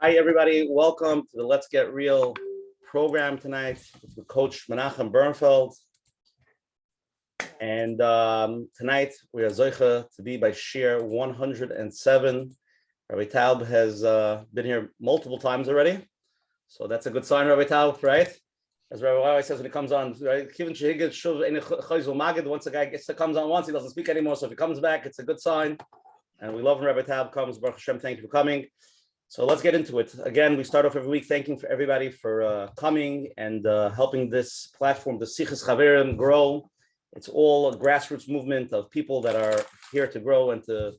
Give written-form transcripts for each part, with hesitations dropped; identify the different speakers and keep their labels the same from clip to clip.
Speaker 1: Hi, everybody. Welcome to the Let's Get Real program tonight with Coach Menachem Bernfeld. And tonight we are Zoicha to be by Shir 107. Rabbi Taub has been here multiple times already. So that's a good sign, Rabbi Taub, right? As Rabbi always says when he comes on, right? Once a guy comes on once, he doesn't speak anymore. So if he comes back, it's a good sign. And we love when Rabbi Taub comes. Baruch Hashem, thank you for coming. So let's get into it. Again, we start off every week thanking for everybody for coming and helping this platform, the Sichas Chaverim, grow. It's all a grassroots movement of people that are here to grow and to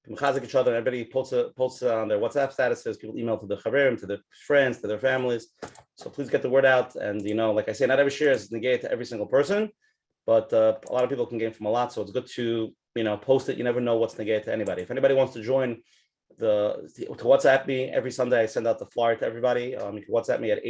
Speaker 1: mechazik each other. Everybody posts on their WhatsApp statuses. People email to the Chaverim, to their friends, to their families. So please get the word out. And, like I say, not every share is negated to every single person, but a lot of people can gain from a lot. So it's good to, post it. You never know what's negated to anybody. If anybody wants to join to WhatsApp me every Sunday, I send out the flyer to everybody. You can WhatsApp me at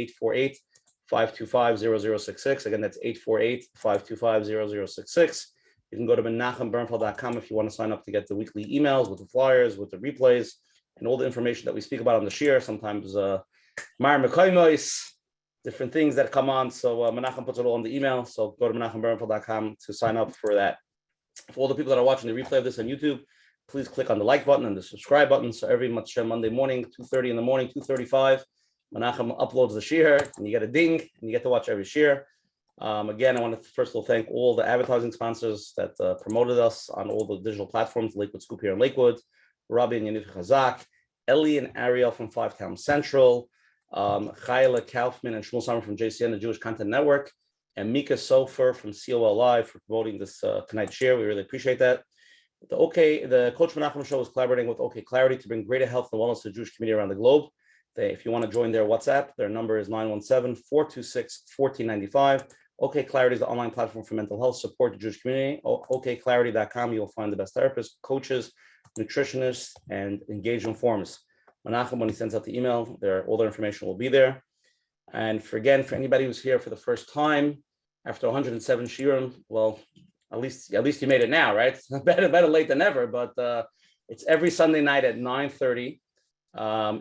Speaker 1: 848-525-0066. Again, that's 848-525-0066. You can go to menachembernfeld.com if you want to sign up to get the weekly emails with the flyers, with the replays, and all the information that we speak about on the shir. Sometimes different things that come on. So Menachem puts it all on the email. So go to menachembernfeld.com to sign up for that. For all the people that are watching the replay of this on YouTube, please click on the like button and the subscribe button. So every Monday morning, 2:30 in the morning, 2:35, Menachem uploads the shir, and you get a ding, and you get to watch every shir. Again, I want to first of all thank all the advertising sponsors that promoted us on all the digital platforms, Lakewood Scoop here in Lakewood, Rabbi and Yaniv Chazak, Ellie and Ariel from Five Town Central, Chayla Kaufman and Shmuel Summer from JCN, the Jewish Content Network, and Mika Sofer from COL Live for promoting this tonight's shir. We really appreciate that. The Coach Menachem Show is collaborating with OK Clarity to bring greater health and wellness to the Jewish community around the globe. If you want to join their WhatsApp, their number is 917-426-1495. OK Clarity is the online platform for mental health support to the Jewish community. OKClarity.com, you'll find the best therapists, coaches, nutritionists, and engagement forums. Menachem, when he sends out the email, all their information will be there. And for anybody who's here for the first time, after 107 shirim, well, at least you made it now, right? better late than never, but it's every Sunday night at 9:30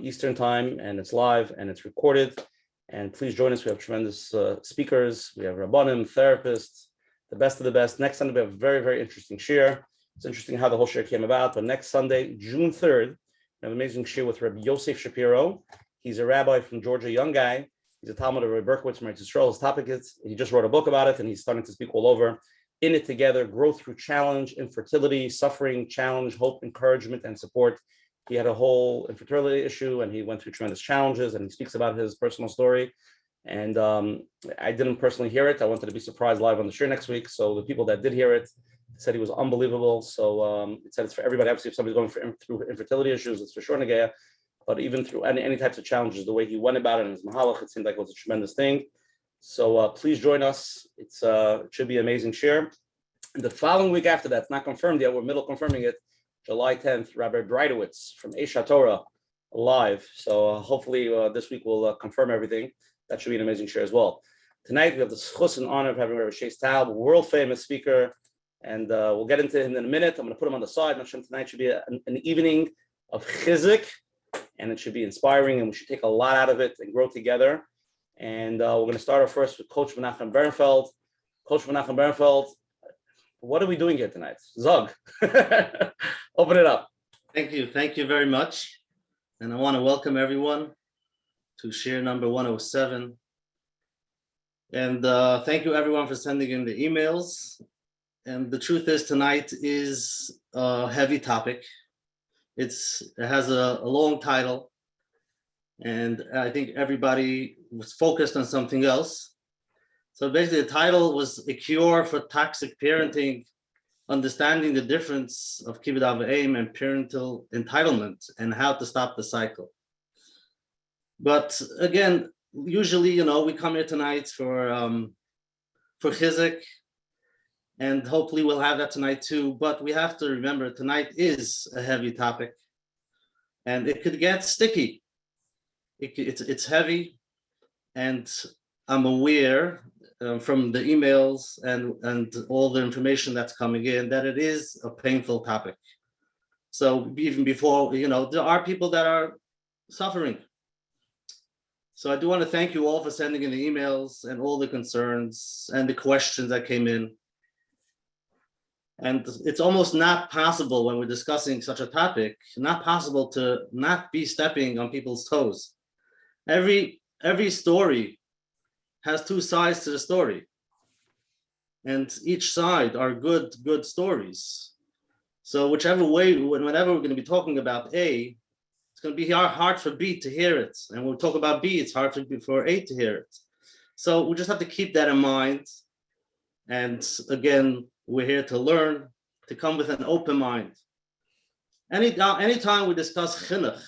Speaker 1: Eastern time, and it's live and it's recorded. And please join us. We have tremendous speakers. We have rabbanim, therapists, the best of the best. Next Sunday, we have a very, very interesting shir. It's interesting how the whole shir came about, but next Sunday, June 3rd, we have an amazing shir with Rabbi Yosef Shapiro. He's a rabbi from Georgia, young guy. He's a Talmud of Rabbi Berkowitz from Eretz Yisrael. His topic is, he just wrote a book about it, and he's starting to speak all over. In it together, grow through challenge, infertility, suffering, challenge, hope, encouragement, and support. He had a whole infertility issue, and he went through tremendous challenges, and he speaks about his personal story. And I didn't personally hear it. I wanted to be surprised live on the shir next week. So the people that did hear it said he was unbelievable. So it said it's for everybody. Obviously, if somebody's going through infertility issues, it's for sure Negeya. But even through any types of challenges, the way he went about it in his mahalach, it seemed like it was a tremendous thing. So please join us. It should be an amazing share. And the following week after that, it's not confirmed yet. We're middle confirming it. July 10th, Rabbi Breitowitz from Esha Torah live. So hopefully this week we'll confirm everything. That should be an amazing share as well. Tonight we have the schus and honor of having Rabbi Shais Taub, world famous speaker, and we'll get into him in a minute. I'm going to put him on the side. Tonight should be an evening of chizik, and it should be inspiring, and we should take a lot out of it and grow together. And we're going to start off first with Coach Menachem Bernfeld. Coach Menachem Bernfeld, what are we doing here tonight? Zog, open it up.
Speaker 2: Thank you very much. And I want to welcome everyone to share number 107. And thank you everyone for sending in the emails. And the truth is tonight is a heavy topic. It has a long title. And I think everybody was focused on something else. So basically the title was A Cure for Toxic Parenting, Understanding the Difference of Kibud and Parental Entitlement and How to Stop the Cycle. But again, usually, we come here tonight for chizik, and hopefully we'll have that tonight too. But we have to remember tonight is a heavy topic and it could get sticky. It's heavy, and I'm aware from the emails and all the information that's coming in that it is a painful topic. So even before, there are people that are suffering So I do want to thank you all for sending in the emails and all the concerns and the questions that came in. And it's almost not possible when we're discussing such a topic, not possible to not be stepping on people's toes. Every story has two sides to the story. And each side are good stories. So whichever way, whenever we're going to be talking about A, it's going to be hard for B to hear it. And when we talk about B, it's hard for A to hear it. So we just have to keep that in mind. And again, we're here to learn, to come with an open mind. Anytime we discuss chinuch,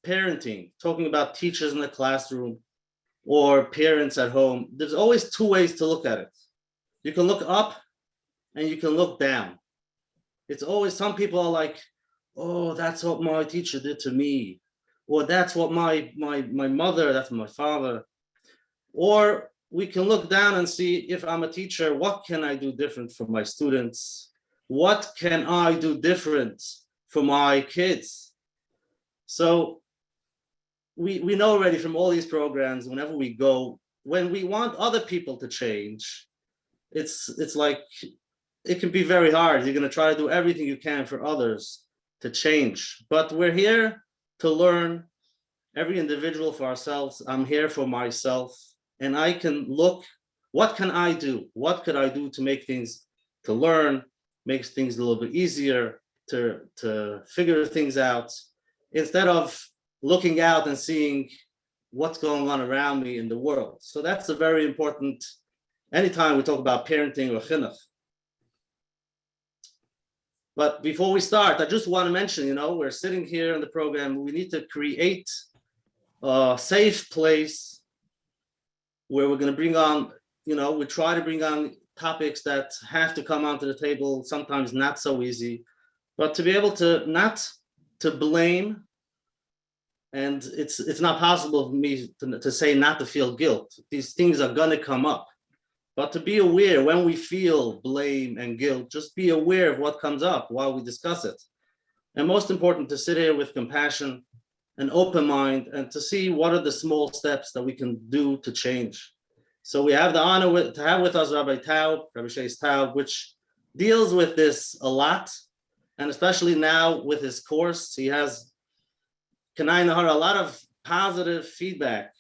Speaker 2: parenting, talking about teachers in the classroom or parents at home, there's always two ways to look at it. You can look up and you can look down. It's always, some people are like, oh, that's what my teacher did to me. Or that's what my mother, that's my father. Or we can look down and see, if I'm a teacher, what can I do different for my students? What can I do different for my kids? So we know already from all these programs, whenever we go, when we want other people to change, it's like, it can be very hard. You're going to try to do everything you can for others to change. But we're here to learn, every individual for ourselves. I'm here for myself. And I can look, what can I do? What could I do to make things, to learn, makes things a little bit easier, to figure things out, instead of looking out and seeing what's going on around me in the world. So that's a very important, anytime we talk about parenting or chinuch. But before we start, I just want to mention, we're sitting here in the program, we need to create a safe place where we're going to bring on, we try to bring on topics that have to come onto the table, sometimes not so easy, but to be able to not to blame. And it's not possible for me to say not to feel guilt. These things are going to come up. But to be aware when we feel blame and guilt, just be aware of what comes up while we discuss it. And most important, to sit here with compassion, an open mind, and to see what are the small steps that we can do to change. So we have the honor to have with us Rabbi Taub, Rabbi Shais Taub, which deals with this a lot, and especially now with his course, he has a lot of positive feedback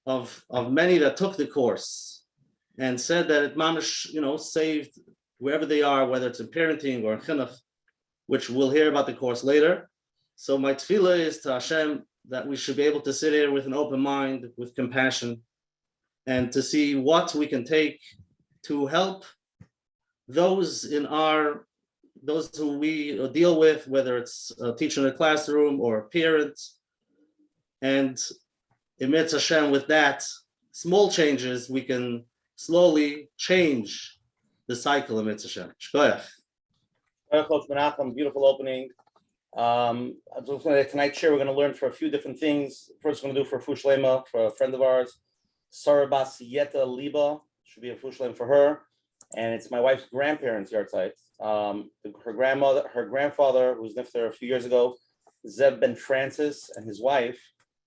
Speaker 2: of many that took the course and said that it mamish, saved wherever they are, whether it's in parenting or in chinuch, which we'll hear about the course later. So my tefillah is to Hashem that we should be able to sit here with an open mind, with compassion, and to see what we can take to help those who we deal with, whether it's a teacher in the classroom or a parent. And Emetz Hashem, with that, small changes, we can slowly change the cycle of Emetz Hashem. Shkoyach.
Speaker 1: Coach Menachem, beautiful opening. Tonight's share, we're going to learn for a few different things. First, we're going to do for Fu Shlema, for a friend of ours, Sarah Bas Yeta Liba, should be a Fu Shlema for her. And it's my wife's grandparents' yard site. Her grandfather, who was nifter a few years ago, Zeb Ben Francis, and his wife,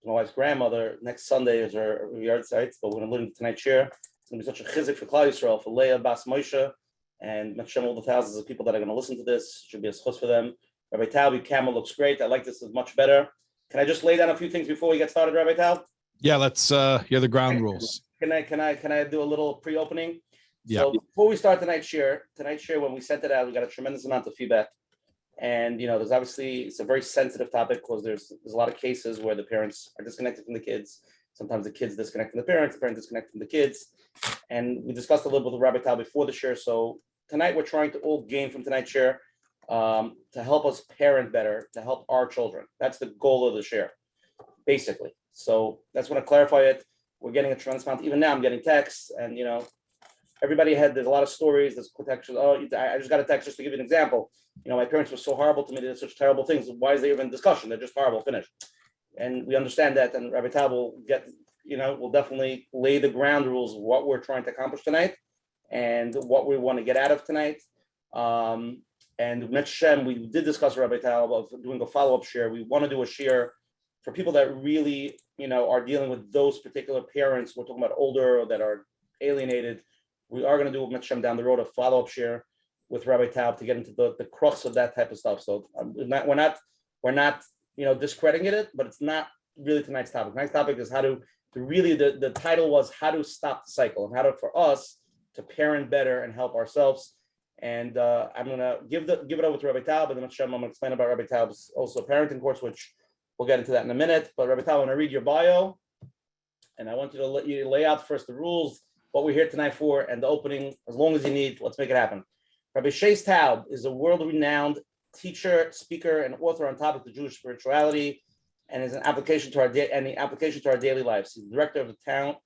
Speaker 1: my wife's grandmother. Next Sunday is her yard site, but we're going to learn tonight's share. It's going to be such a chizik for Klal Yisrael, for Leah Bas Moshe, and Menachem, all the thousands of people that are going to listen to this. Should be a schus for them. Rabbi Taub, your camera looks great. I like this, is much better. Can I just lay down a few things before we get started, Rabbi Taub?
Speaker 3: Yeah, let's hear the ground rules.
Speaker 1: Can I do a little pre-opening?
Speaker 3: Yeah.
Speaker 1: So before we start tonight's share, when we sent it out, we got a tremendous amount of feedback. And there's obviously, it's a very sensitive topic because there's a lot of cases where the parents are disconnected from the kids. Sometimes the kids disconnect from the parents disconnect from the kids. And we discussed a little bit with Rabbi Taub before the share. So tonight we're trying to all gain from tonight's share to help us parent better, to help our children. That's the goal of the share, basically. So that's when I clarify it. We're getting a tremendous amount. Even now I'm getting texts, and everybody there's a lot of stories. There's protection. Oh, I just got a text just to give you an example. My parents were so horrible to me. They did such terrible things. Why is there even discussion? They're just horrible. Finish. And we understand that. And Rabbi Taub will will definitely lay the ground rules of what we're trying to accomplish tonight and what we want to get out of tonight. And Menachem, we did discuss Rabbi Taub of doing a follow-up share. We want to do a share for people that really, are dealing with those particular parents, we're talking about older or that are alienated, we are going to do with Menachem down the road a follow-up share with Rabbi Taub to get into the crux of that type of stuff. So we're not discrediting it, but it's not really tonight's topic. Tonight's topic is how to really, the title was how to stop the cycle and how to, for us to parent better and help ourselves. And I'm gonna give it over to Rabbi Taub, and then I'm gonna explain about Rabbi Taub's also parenting course, which we'll get into that in a minute. But Rabbi Taub, I'm gonna read your bio, and I want you to lay out first the rules, what we're here tonight for, and the opening. As long as you need, let's make it happen. Rabbi Shais Taub is a world-renowned teacher, speaker, and author on topics of Jewish spirituality, and is an application to our daily lives. He's the director of the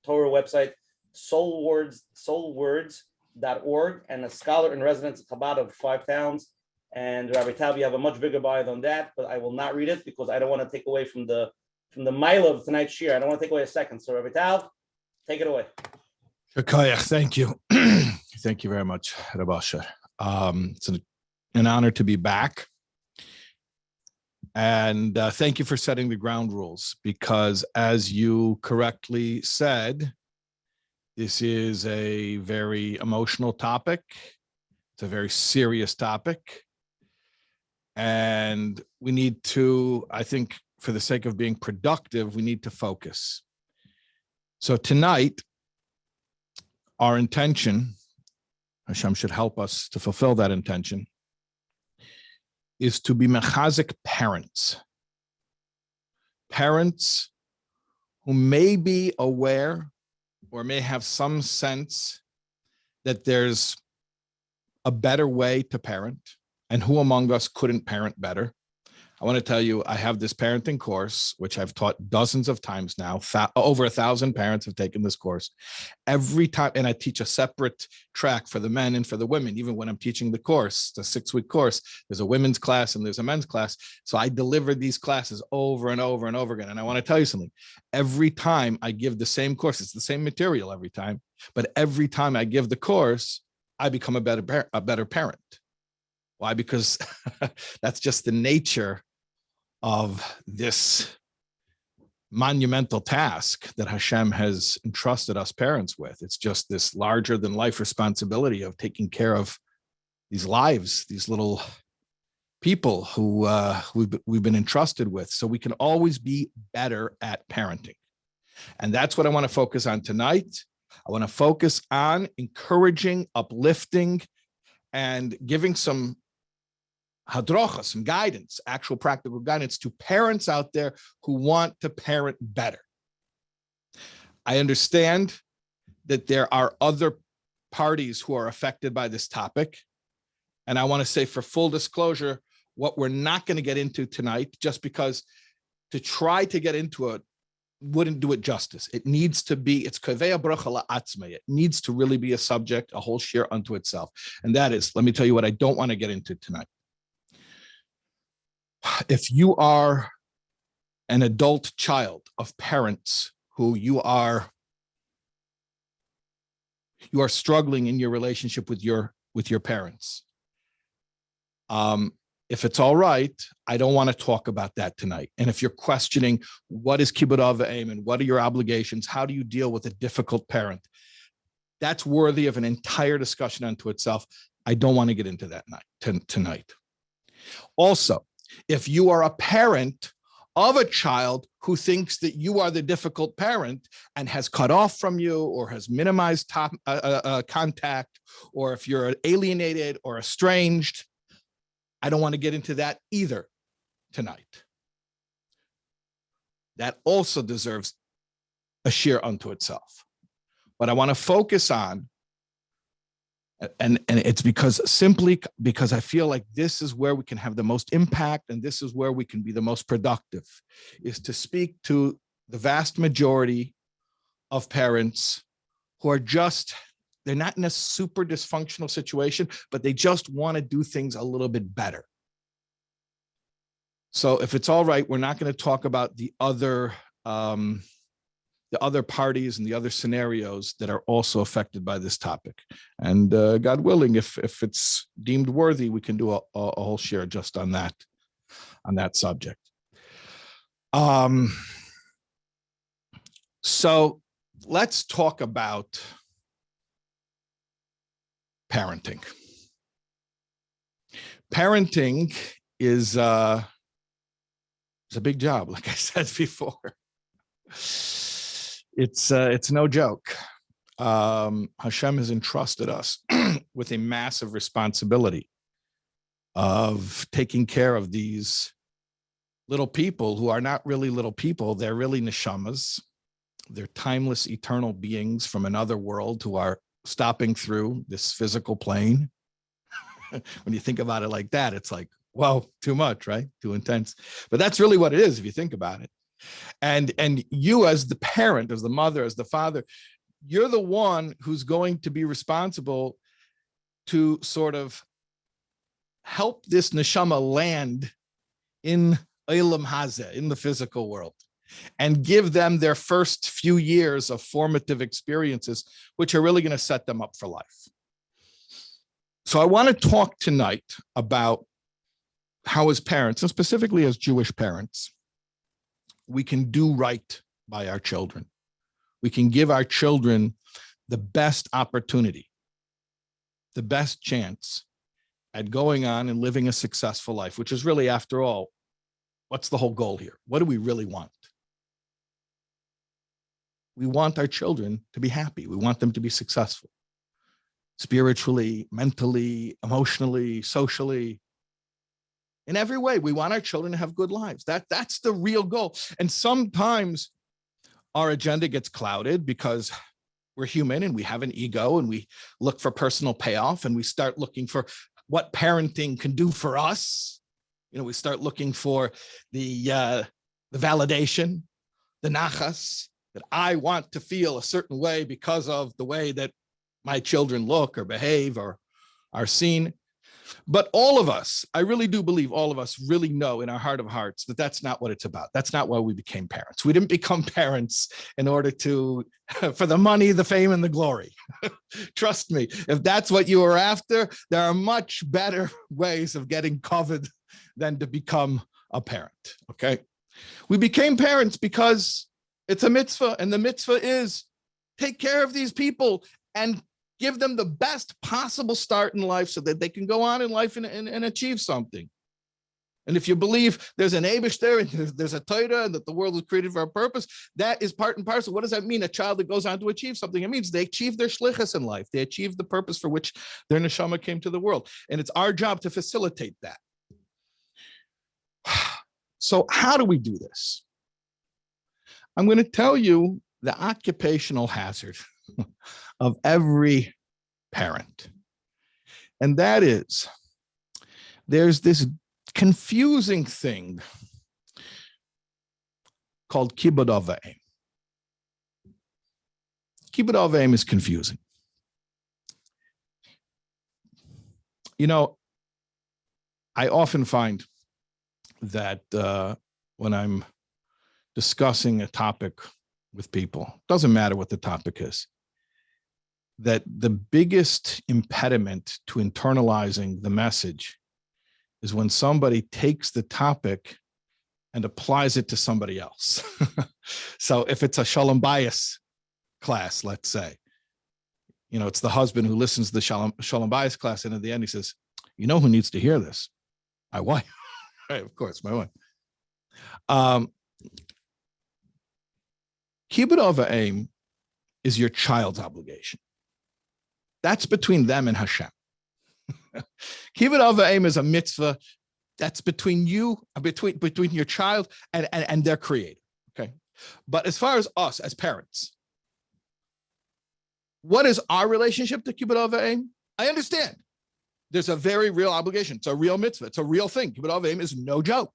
Speaker 1: Torah website, soulwords.org, and a scholar in residence at Chabad of 5 towns. And Rabbi Taub, you have a much bigger bio than that, but I will not read it because I don't want to take away from the mile of tonight's shir. I don't want to take away a second. So Rabbi Taub, take it away.
Speaker 3: Thank you. Thank you very much, Rabbi Asher. It's an honor to be back. And thank you for setting the ground rules, because as you correctly said, this is a very emotional topic. It's a very serious topic. And we need to, I think, for the sake of being productive, we need to focus. So tonight, our intention, Hashem should help us to fulfill that intention, is to be mechazik parents. Parents who may be aware or may have some sense that there's a better way to parent, and who among us couldn't parent better. I want to tell you, I have this parenting course, which I've taught dozens of times now. Over 1,000 parents have taken this course. Every time, and I teach a separate track for the men and for the women. Even when I'm teaching the course, the 6-week course, there's a women's class and there's a men's class. So I deliver these classes over and over and over again. And I want to tell you something. Every time I give the same course, it's the same material every time, but every time I give the course, I become a better parent. Why? Because that's just the nature of this monumental task that Hashem has entrusted us parents with. It's just this larger than life responsibility of taking care of these lives, these little people who we've been entrusted with, so we can always be better at parenting. And that's what I want to focus on tonight. I want to focus on encouraging, uplifting, and giving some hadracha, some guidance, actual practical guidance to parents out there who want to parent better. I understand that there are other parties who are affected by this topic. And I want to say, for full disclosure, what we're not going to get into tonight, just because to try to get into it wouldn't do it justice. It needs to be, it's kaveya bracha la'atzmei. It needs to really be a subject, a whole shir unto itself. And that is, let me tell you what I don't want to get into tonight. If you are an adult child of parents who you are struggling in your relationship with your parents, if it's all right, I don't want to talk about that tonight. And if you're questioning what is kibbud avim and what are your obligations, how do you deal with a difficult parent, that's worthy of an entire discussion unto itself. I don't want to get into that tonight. Also, if you are a parent of a child who thinks that you are the difficult parent and has cut off from you or has minimized contact, or if you're alienated or estranged, I don't want to get into that either tonight. That also deserves a shir unto itself. But I want to focus on, and it's simply because I feel like this is where we can have the most impact, and this is where we can be the most productive, is to speak to the vast majority of parents who are just, they're not in a super dysfunctional situation, but they just want to do things a little bit better. So if it's all right, we're not going to talk about the other parties and the other scenarios that are also affected by this topic. And God willing, if it's deemed worthy, we can do a whole share just on that subject. So let's talk about parenting. Parenting is a big job, like I said before. It's no joke. Hashem has entrusted us with a massive responsibility of taking care of these little people who are not really little people. They're really neshamas. They're timeless, eternal beings from another world who are stopping through this physical plane. When you think about it like that, it's like, whoa, too much, right? Too intense. But that's really what it is if you think about it. And you as the parent, as the mother, as the father, you're the one who's going to be responsible to sort of help this neshama land in Olam Hazeh, in the physical world, and give them their first few years of formative experiences, which are really going to set them up for life. So I want to talk tonight about how as parents, and specifically as Jewish parents, we can do right by our children. We can give our children the best opportunity, the best chance at going on and living a successful life, which is really, after all, what's the whole goal here? What do we really want? We want our children to be happy. We want them to be successful, spiritually, mentally, emotionally, socially. In every way, we want our children to have good lives. That's the real goal. And sometimes our agenda gets clouded because we're human and we have an ego and we look for personal payoff and we start looking for what parenting can do for us. You know, we start looking for the validation, the nachas, that I want to feel a certain way because of the way that my children look or behave or are seen. But all of us, I really do believe all of us really know in our heart of hearts that that's not what it's about. That's not why we became parents. We didn't become parents in order to, for the money, the fame, and the glory. Trust me, if that's what you were after, there are much better ways of getting covered than to become a parent, okay? We became parents because it's a mitzvah, and the mitzvah is take care of these people and give them the best possible start in life so that they can go on in life and achieve something. And if you believe there's an Eibush there and there's a Torah and that the world was created for a purpose, that is part and parcel. What does that mean? A child that goes on to achieve something. It means they achieve their shlichus in life. They achieve the purpose for which their neshama came to the world. And it's our job to facilitate that. So how do we do this? I'm going to tell you the occupational hazard of every parent. And that is, there's this confusing thing called Kibud Avaim. Kibud Avaim is confusing. You know, I often find that when I'm discussing a topic with people, doesn't matter what the topic is, that the biggest impediment to internalizing the message is when somebody takes the topic and applies it to somebody else. So if it's a shalom bias class, let's say, you know, it's the husband who listens to the shalom bias class, and at the end he says, you know who needs to hear this? My wife. Right, of course, my wife. Kibud Avaim is your child's obligation. That's between them and Hashem. Kibud Avaim is a mitzvah that's between you, between your child and their creator. Okay. But as far as us as parents, what is our relationship to Kibud Avaim? I understand. There's a very real obligation. It's a real mitzvah. It's a real thing. Kibud Avaim is no joke.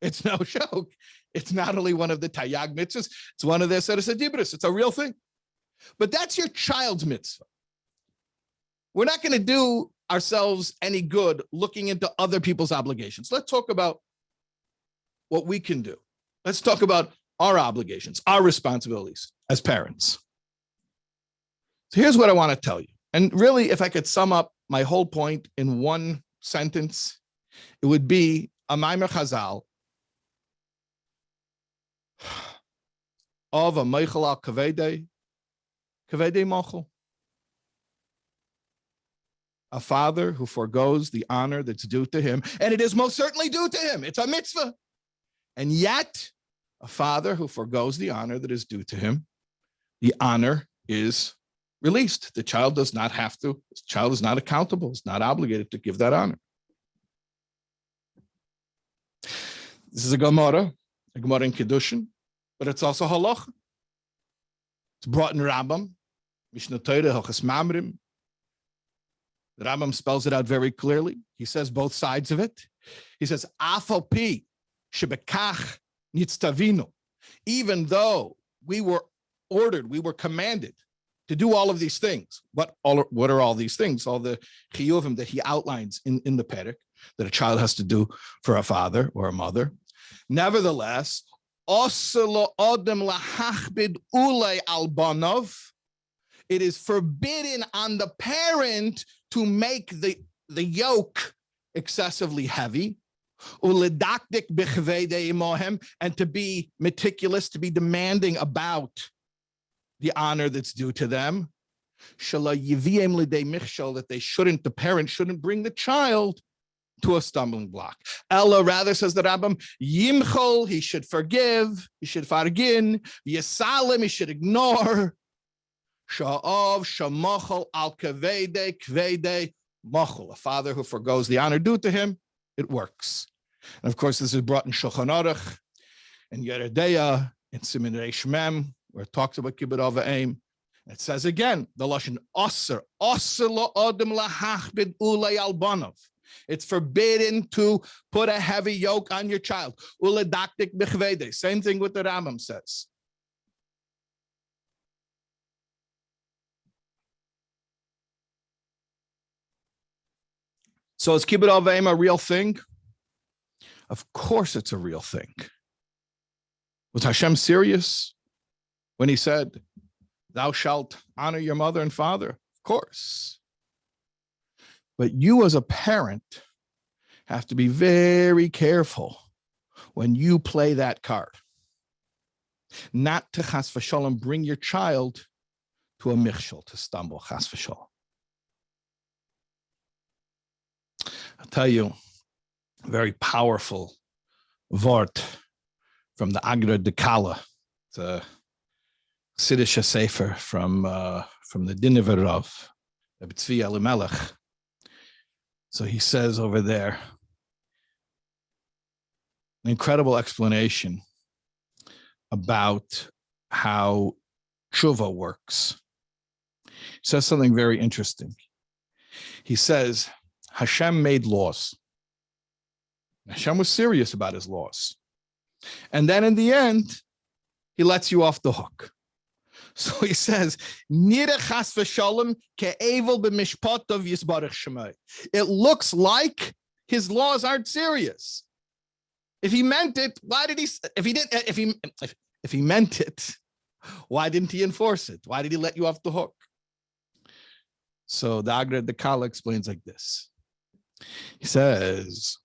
Speaker 3: It's no joke. It's not only one of the Tayyag mitzvahs, it's one of the Seres HaDibros. It's a real thing. But that's your child's mitzvah. We're not going to do ourselves any good looking into other people's obligations. Let's talk about what we can do. Let's talk about our obligations, our responsibilities as parents. So here's what I want to tell you. And really, if I could sum up my whole point in one sentence, it would be a Maimer Chazal of a meichel al kavede mochel. A father who forgoes the honor that's due to him, and it is most certainly due to him. It's a mitzvah. And yet, a father who forgoes the honor that is due to him, the honor is released. The child does not have to, the child is not accountable, is not obligated to give that honor. This is a Gemara in Kiddushin, but it's also halacha. It's brought in Rambam, Mishnah Torah, Hilchos Mamrim. The Rambam spells it out very clearly. He says both sides of it. He says, Afal pi shebekach nitztavinu. Even though we were ordered, we were commanded to do all of these things. What are all these things? All the chiyuvim that he outlines in the perek that a child has to do for a father or a mother. Nevertheless, it is forbidden on the parent to make the yoke excessively heavy, and to be meticulous, to be demanding about the honor that's due to them, that they shouldn't, the parent shouldn't bring the child to a stumbling block. Ella rather, says the Rambam, Yimchol, he should forgive, he should fargin, Yesalim, he should ignore, Sha'ov, Shamachol, Al Kavede, Kvede, Machol, a father who forgoes the honor due to him, it works. And of course, this is brought in Shulchan Aruch, and Yeredeya, in Siman Reish Mem, where it talks about Kibud Ava Aim. It says again, the Lashon Osir, Osir lo Odem lahachbid ulei albanav. It's forbidden to put a heavy yoke on your child. Uledaktik bechvede. Same thing with the Rambam says. So is Kibud Ava Aim a real thing? Of course it's a real thing. Was Hashem serious when he said, thou shalt honor your mother and father? Of course. But you as a parent have to be very careful when you play that card. Not to chas v'shalom bring your child to a michshol, to stumble, chas v'shalom. I'll tell you a very powerful vort from the Agra de Kala. It's a Siddish Sefer from the Dinever Rav, Rabbi Tzvi Elimelech. So he says over there, an incredible explanation about how tshuva works. He says something very interesting. He says, Hashem made laws. Hashem was serious about his laws. And then in the end, he lets you off the hook. So he says, it looks like his laws aren't serious. If he meant it, why did he, if he meant it, why didn't he enforce it? Why did he let you off the hook? So the Agra de Kala explains like this. He says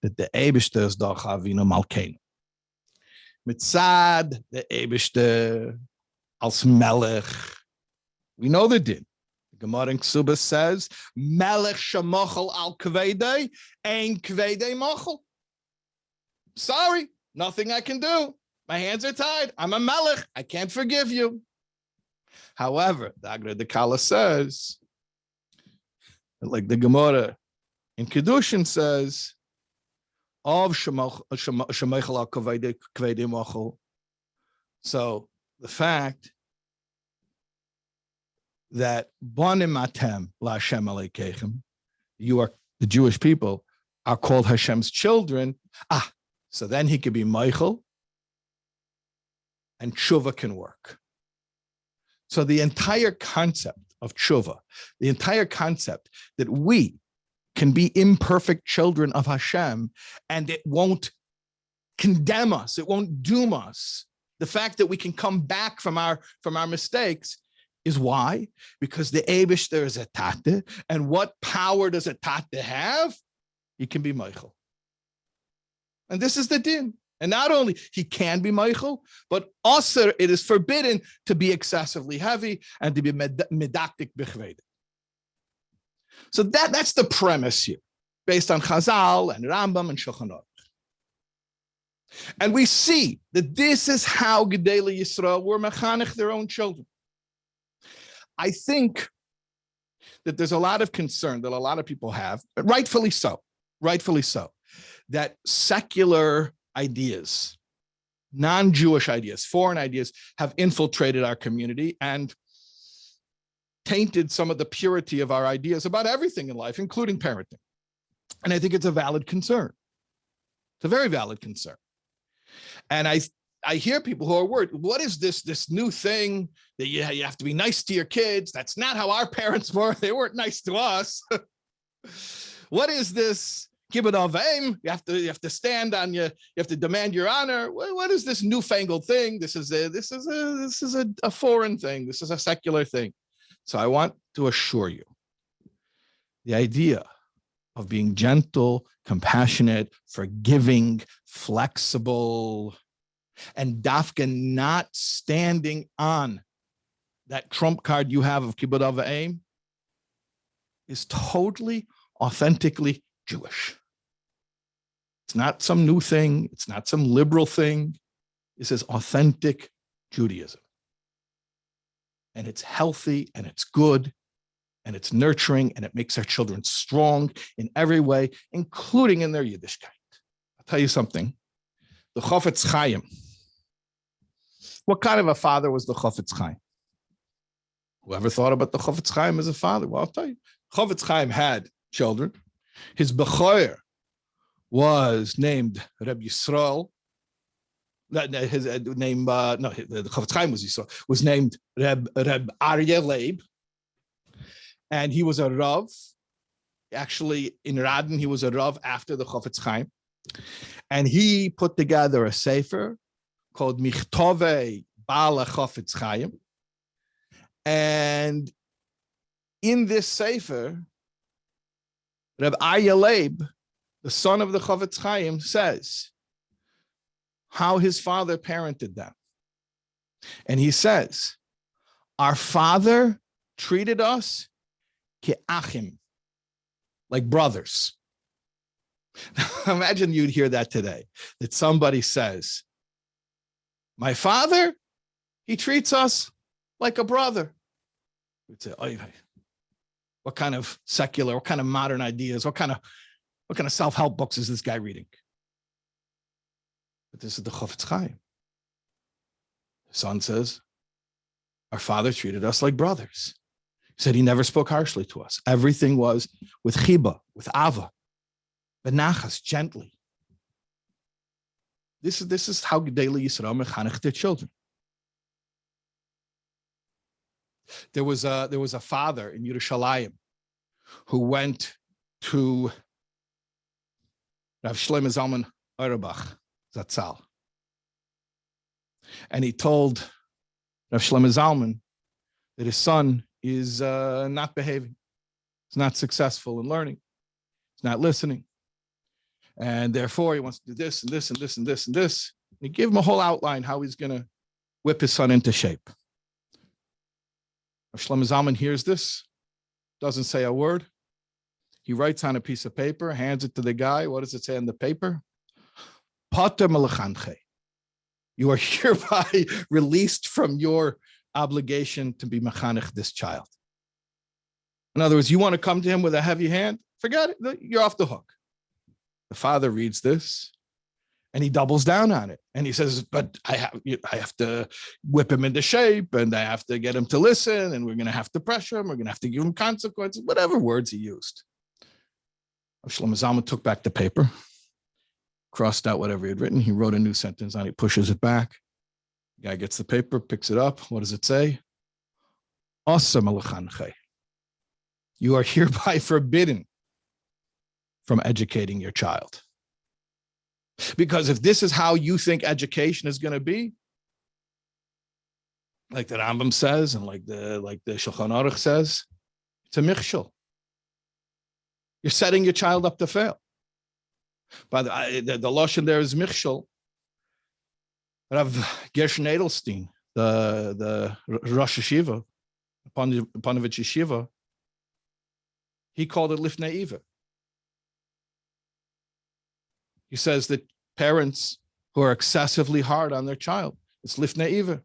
Speaker 3: that the Eibishter is doch Avinu Malkeinu. Mitzad, the Eibishter, als Melech. We know the din. The Gemara in Ksubas says, Melech shemochel al kvedei, ein kvedei mochel. Sorry, nothing I can do. My hands are tied. I'm a Melech. I can't forgive you. However, the Agra de Kala says, like the Gemara in Kiddushin says, of shemeichel al kvedei mochel. So the fact that Bonim Atem LaHashem Alekeichem, you are the Jewish people, are called Hashem's children. So then he could be Michael, and tshuva can work. So the entire concept of tshuva, the entire concept that we can be imperfect children of Hashem, and it won't condemn us, it won't doom us. The fact that we can come back from our mistakes is why? Because the Eibishter is a tate, and what power does a tate have? He can be Michael. And this is the din. And not only he can be Michael, but also it is forbidden to be excessively heavy and to be medactic bichved. So that's the premise here, based on Chazal and Rambam and Shulchan Aruch. And we see that this is how Gedolei Yisrael were mechanech their own children. I think that there's a lot of concern that a lot of people have, rightfully so, that secular ideas, non-Jewish ideas, foreign ideas have infiltrated our community and tainted some of the purity of our ideas about everything in life, including parenting. And I think it's a valid concern. It's a very valid concern. And I hear people who are worried, what is this new thing that you have to be nice to your kids? That's not how our parents were. They weren't nice to us. What is this kibud avim? You have to stand on you have to demand your honor. What is this newfangled thing? This is a foreign thing. This is a secular thing. So I want to assure you, the idea of being gentle, compassionate, forgiving, flexible, and dafka not standing on that trump card you have of kibud avim is totally, authentically Jewish. It's not some new thing. It's not some liberal thing. This is authentic Judaism. And it's healthy and it's good and it's nurturing and it makes our children strong in every way, including in their Yiddishkeit. I'll tell you something. The Chofetz Chaim. What kind of a father was the Chofetz Chaim? Whoever thought about the Chofetz Chaim as a father? Well, I'll tell you. Chofetz Chaim had children. His Bechoyer was named Reb Yisrael. His name, the Chofetz Chaim was Yisrael, was named Reb Aryeh Leib. And he was a Rav. Actually, in Radin, he was a Rav after the Chofetz Chaim. And he put together a sefer called Michtove Bala Chofetz Chaim. And in this sefer, Reb Aryeh Leib, the son of the Chofetz Chaim, says how his father parented them. And he says, our father treated us ke'achim, like brothers. Imagine you'd hear that today, that somebody says, my father, he treats us like a brother. We'd say, oh, what kind of secular, what kind of modern ideas, what kind of self-help books is this guy reading? But this is the Chofetz Chaim. The son says, our father treated us like brothers. He said he never spoke harshly to us. Everything was with chiba, with ava, benachas, gently. This is how Gedolei Yisrael mechanech their children. There was a father in Yerushalayim who went to Rav Shlomo Zalman Auerbach Zatzal, and he told Rav Shlomo Zalman that his son is not behaving, he's not successful in learning, he's not listening, and therefore he wants to do this and this and this and this and this. And he gave him a whole outline how he's going to whip his son into shape. Rav Shlomo Zalman hears this, doesn't say a word. He writes on a piece of paper, hands it to the guy. What does it say on the paper? Pater melechanche. You are hereby released from your obligation to be mechanech this child. In other words, you want to come to him with a heavy hand? Forget it. You're off the hook. The father reads this and he doubles down on it. And he says, but I have to whip him into shape and I have to get him to listen and we're going to have to pressure him. We're going to have to give him consequences, whatever words he used. Shlomo Zalman took back the paper, crossed out whatever he had written. He wrote a new sentence on it, pushes it back. The guy gets the paper, picks it up. What does it say? Asa melechanche. You are hereby forbidden from educating your child. Because if this is how you think education is going to be, like the Rambam says, and like the Shulchan Aruch says, it's a michshel. You're setting your child up to fail. But the lashon there is michshel. Rav Gershon Edelstein, the Rosh Yeshiva, Panovich Yeshiva, he called it Lifnei Iva. He says that parents who are excessively hard on their child, it's Lifnei Iva.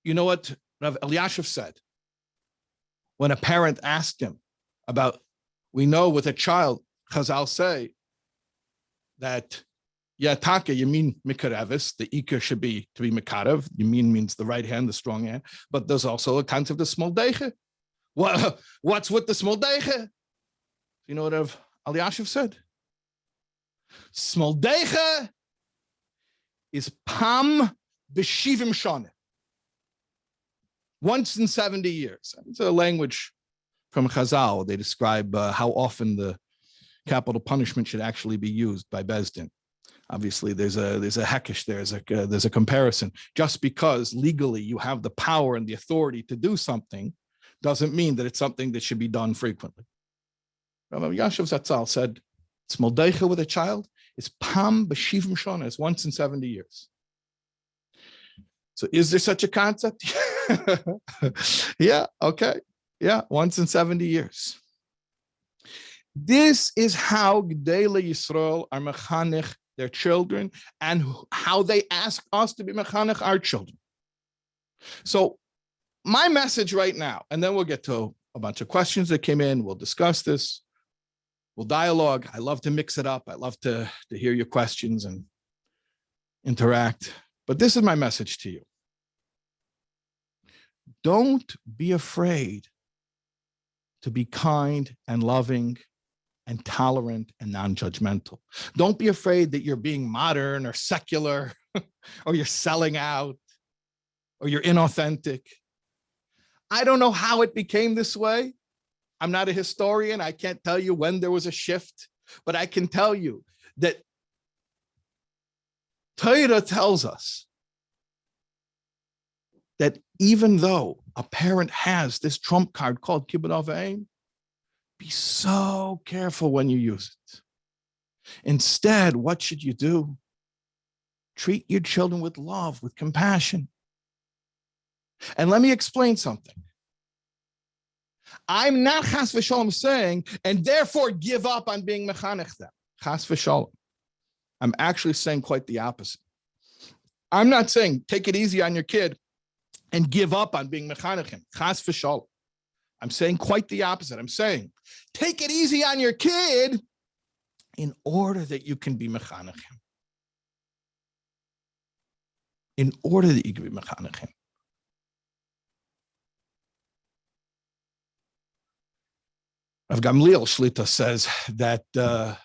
Speaker 3: You know what Rav Eliashiv said? When a parent asked him about, we know with a child, Chazal say that Yataka, you mean Mikarevis, the Ika should be to be Mikarev. Yamin means the right hand, the strong hand, but there's also a concept of small deiche. What's with the small deiche? You know what Rav Eliashiv said? Small deiche is Pam b'shivim shana. Once in 70 years. It's a language from Chazal. They describe how often the capital punishment should actually be used by Beis Din. Obviously, there's a hekesh, there's a comparison. Just because legally you have the power and the authority to do something doesn't mean that it's something that should be done frequently. Rabbi Yashav Zatzal said, "Smoldecha with a child is pam b'shivim shana. It's once in 70 years." So, is there such a concept? Yeah. Okay. Yeah. Once in 70 years. This is how Gdei Yisrael are mechanech their children, and how they ask us to be mechanech our children. So my message right now, and then we'll get to a bunch of questions that came in. We'll discuss this. We'll dialogue. I love to mix it up. I love to hear your questions and interact. But this is my message to you. Don't be afraid to be kind and loving and tolerant and non-judgmental. Don't be afraid that you're being modern or secular or you're selling out or you're inauthentic. I don't know how it became this way. I'm not a historian. I can't tell you when there was a shift, but I can tell you that Torah tells us that even though a parent has this trump card called Kibud Avayim, be so careful when you use it. Instead, what should you do? Treat your children with love, with compassion. And let me explain something. I'm not chas v'shalom saying, and therefore give up on being mechanech them. Chas v'shalom. I'm actually saying quite the opposite. I'm not saying take it easy on your kid and give up on being mechanech him. Chas v'shalom. I'm saying quite the opposite. I'm saying take it easy on your kid in order that you can be mechanech him. In order that you can be mechanech him. Rav Gamliel Shlita says that the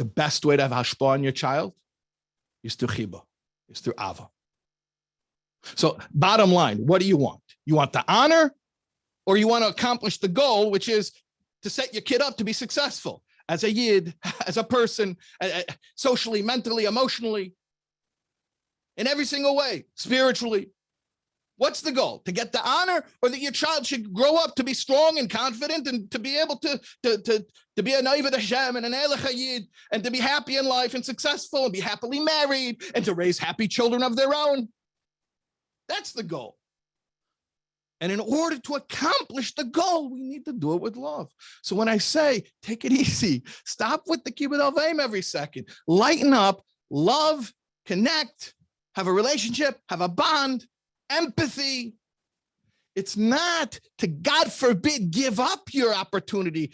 Speaker 3: best way to have hashpah on your child is through chiba, is through ava. So bottom line, what do you want? You want the honor, or you want to accomplish the goal, which is to set your kid up to be successful as a yid, as a person, socially, mentally, emotionally, in every single way, spiritually. What's the goal? To get the honor, or that your child should grow up to be strong and confident and to be able to be a Naivad Hashem and an Elech Yid and to be happy in life and successful and be happily married and to raise happy children of their own? That's the goal. And in order to accomplish the goal, we need to do it with love. So when I say, take it easy, stop with the Kibud Avayim every second, lighten up, love, connect, have a relationship, have a bond, empathy. It's not to, God forbid, give up your opportunity